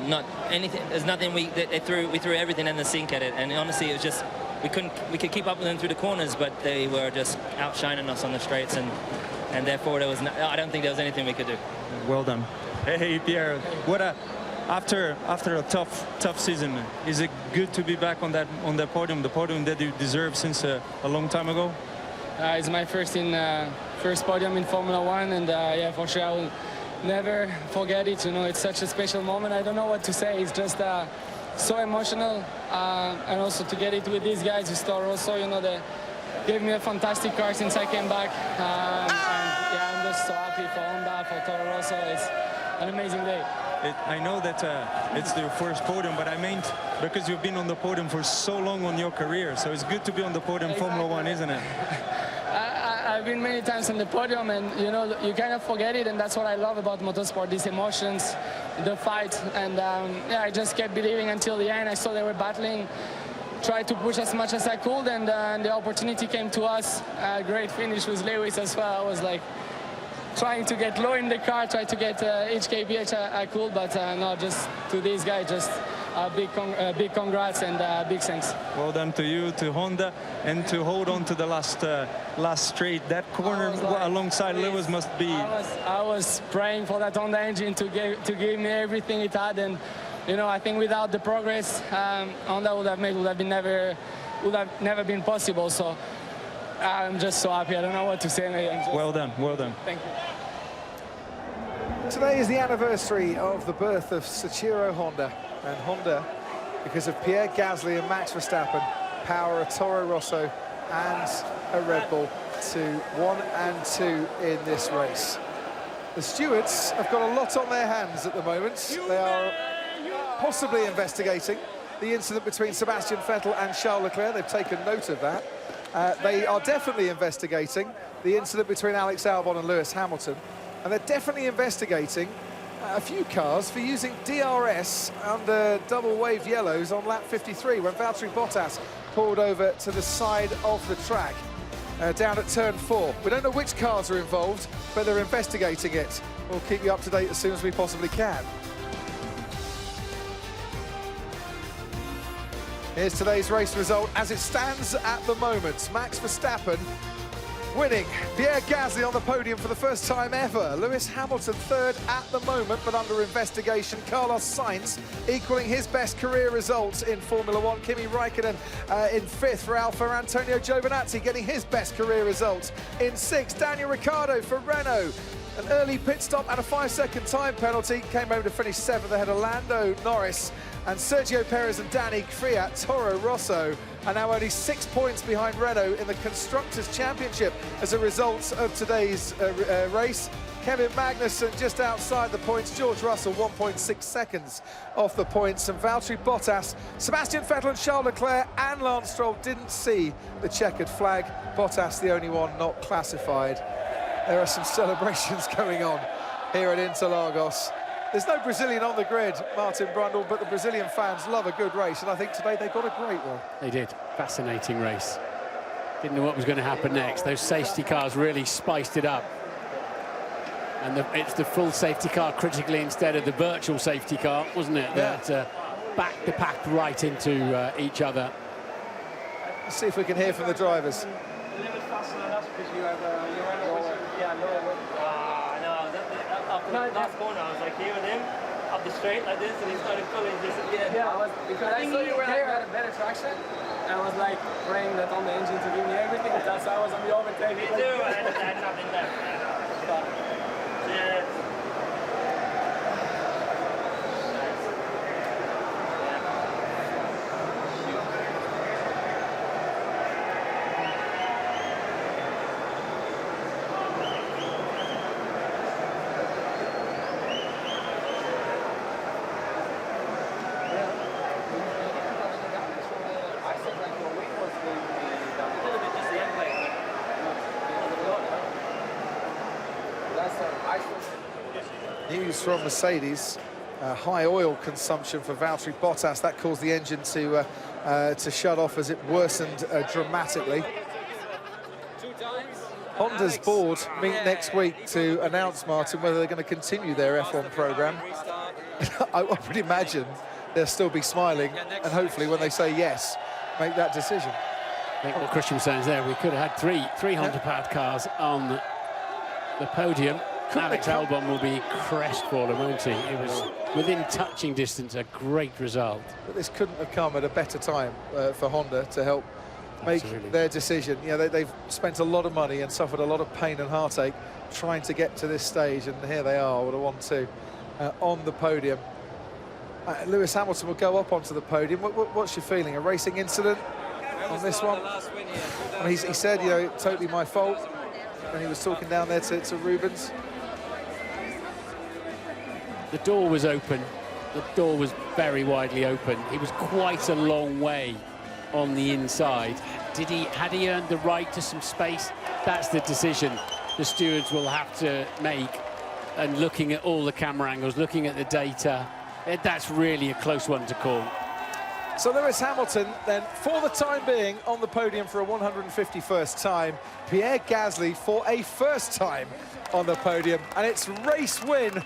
Not anything. There's nothing. We threw everything in the sink at it, and honestly, it was just we could keep up with them through the corners, but they were just outshining us on the straights, and therefore there was I don't think there was anything we could do. Well done. Hey Pierre, what after a tough season, is it good to be back on that podium, the podium that you deserve since a long time ago? It's my first podium in Formula One, and yeah, for sure I will never forget it. You know, it's such a special moment. I don't know what to say. It's just so emotional, and also to get it with these guys, with Toro Rosso. You know, they gave me a fantastic car since I came back, and yeah, I'm just so happy for Honda, for Toro Rosso. It's an amazing day. I know that it's your first podium, but I meant because you've been on the podium for so long on your career, so it's good to be on the podium. Exactly. Formula One, isn't it? I've been many times on the podium, and you know, you kind of forget it, and that's what I love about motorsport, these emotions, the fight, and yeah, I just kept believing until the end. I saw they were battling, tried to push as much as I could, and the opportunity came to us. Great finish with Lewis as well. I was like trying to get low in the car, try to get each kph I could, but no, just to these guys, just big congrats and big thanks. Well done to you, to Honda, and to hold on to the last straight. That corner alongside Lewis must be. I was praying for that Honda engine to give me everything it had, and you know, I think without the progress Honda would have never been possible. So I'm just so happy. I don't know what to say. Well done, well done. Thank you. Today is the anniversary of the birth of Soichiro Honda, and Honda, because of Pierre Gasly and Max Verstappen, power a Toro Rosso and a Red Bull to 1 and 2 in this race. The stewards have got a lot on their hands at the moment. They are possibly investigating the incident between Sebastian Vettel and Charles Leclerc. They've taken note of that. They are definitely investigating the incident between Alex Albon and Lewis Hamilton, and they're definitely investigating a few cars for using DRS under double waved yellows on lap 53 when Valtteri Bottas pulled over to the side of the track down at turn 4. We don't know which cars are involved, but they're investigating it. We'll keep you up to date as soon as we possibly can. Here's today's race result as it stands at the moment. Max Verstappen winning. Pierre Gasly on the podium for the first time ever. Lewis Hamilton third at the moment, but under investigation. Carlos Sainz equaling his best career results in Formula One. Kimi Raikkonen in 5th for Alfa. Antonio Giovinazzi getting his best career results in 6th. Daniel Ricciardo for Renault. An early pit stop and a 5-second time penalty. Came home to finish 7th ahead of Lando Norris. And Sergio Perez and Danny Kvyat, Toro Rosso, are now only 6 points behind Renault in the Constructors' Championship as a result of today's race. Kevin Magnussen just outside the points. George Russell 1.6 seconds off the points. And Valtteri Bottas, Sebastian Vettel and Charles Leclerc and Lance Stroll didn't see the checkered flag. Bottas the only one not classified. There are some celebrations going on here at Interlagos. There's no Brazilian on the grid, Martin Brundle, but the Brazilian fans love a good race, and I think today they got a great one. They did. Fascinating race. Didn't know what was going to happen next. Those safety cars really spiced it up. And it's the full safety car critically instead of the virtual safety car, wasn't it? Yeah. That backed the pack right into each other. Let's see if we can hear from the drivers. A little bit faster than us because you have last corner, I was like here with him up the straight like this, and he started pulling just at the end. Yeah, because I saw you were like, had a better traction. I was like praying that on the engine to give me everything. That's why I was on the overtake. Me too. I had nothing left. Yeah. News from Mercedes, high oil consumption for Valtteri Bottas. That caused the engine to shut off as it worsened dramatically. Honda's board meet next week to announce, Martin, whether they're going to continue their F1 programme. I would imagine they'll still be smiling, and hopefully when they say yes, make that decision. I think what Christian was saying is there, we could have had three Honda-powered cars on the podium. Alex Albon will be crestfallen, won't he? It was within touching distance, a great result. But this couldn't have come at a better time for Honda to help make their decision. You know, they've spent a lot of money and suffered a lot of pain and heartache trying to get to this stage, and here they are with a 1-2 on the podium. Lewis Hamilton will go up onto the podium. What's your feeling? A racing incident on this one? I mean, he said, you know, totally my fault when he was talking down there to Rubens. The door was open. The door was very widely open. He was quite a long way on the inside. Had he earned the right to some space? That's the decision the stewards will have to make. And looking at all the camera angles, looking at the data, that's really a close one to call. So Lewis Hamilton then, for the time being, on the podium for a 151st time. Pierre Gasly for a first time on the podium. And it's race win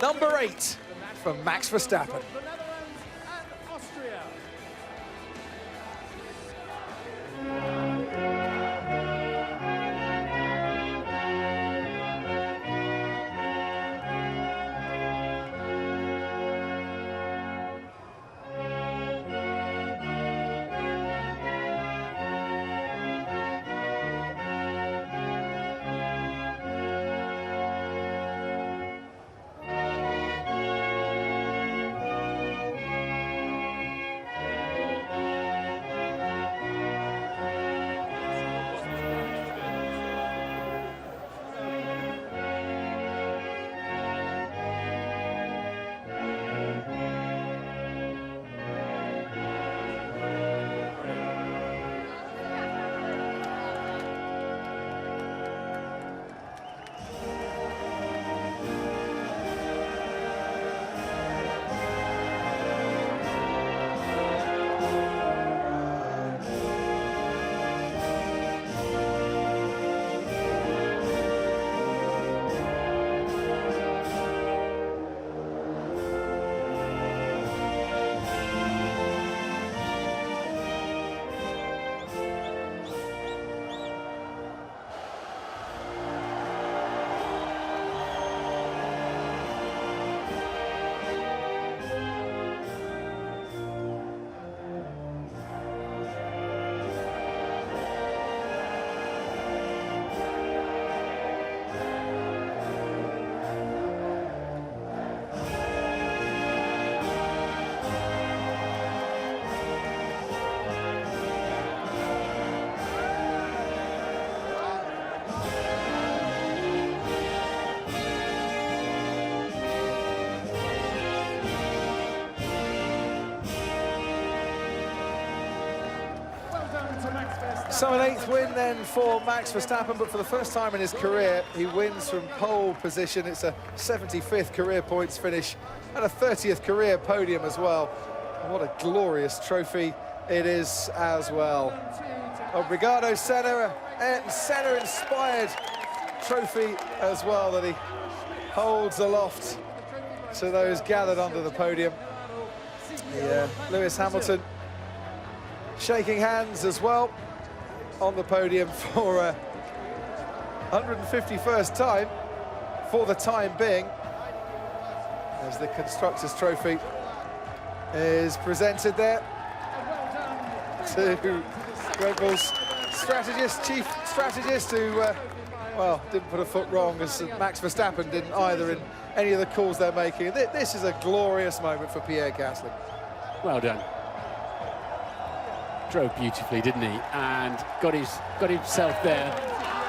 number 8 for Max Verstappen. So an 8th win then for Max Verstappen, but for the first time in his career, he wins from pole position. It's a 75th career points finish and a 30th career podium as well. And what a glorious trophy it is as well. Obrigado, Senna, Ayrton Senna inspired trophy as well that he holds aloft to those gathered under the podium. Lewis Hamilton shaking hands as well on the podium for a 151st time for the time being, as the Constructors' Trophy is presented there to Red Bull's chief strategist, who, well, didn't put a foot wrong, as Max Verstappen didn't either in any of the calls they're making. This is a glorious moment for Pierre Gasly. Well done. Drove beautifully, didn't he? And got himself there.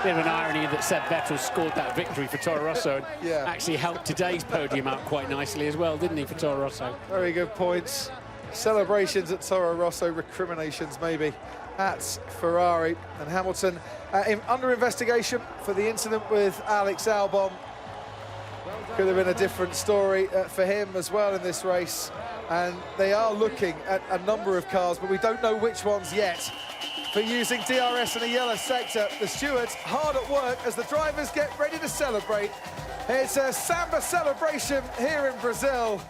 Bit of an irony that Seb Vettel scored that victory for Toro Rosso and actually helped today's podium out quite nicely as well, didn't he, for Toro Rosso? Very good points. Celebrations at Toro Rosso, recriminations maybe at Ferrari. And Hamilton under investigation for the incident with Alex Albon. could have been a different story for him as well in this race. And they are looking at a number of cars, but we don't know which ones yet. For using DRS in a yellow sector, the stewards hard at work as the drivers get ready to celebrate. It's a samba celebration here in Brazil.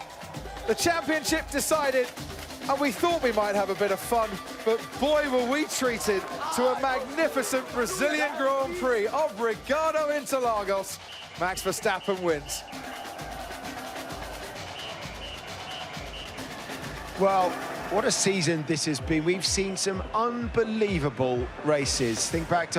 The championship decided, and we thought we might have a bit of fun, but boy were we treated to a magnificent Brazilian Grand Prix. Obrigado Interlagos. Max Verstappen wins. Well, what a season this has been. We've seen some unbelievable races. Think back to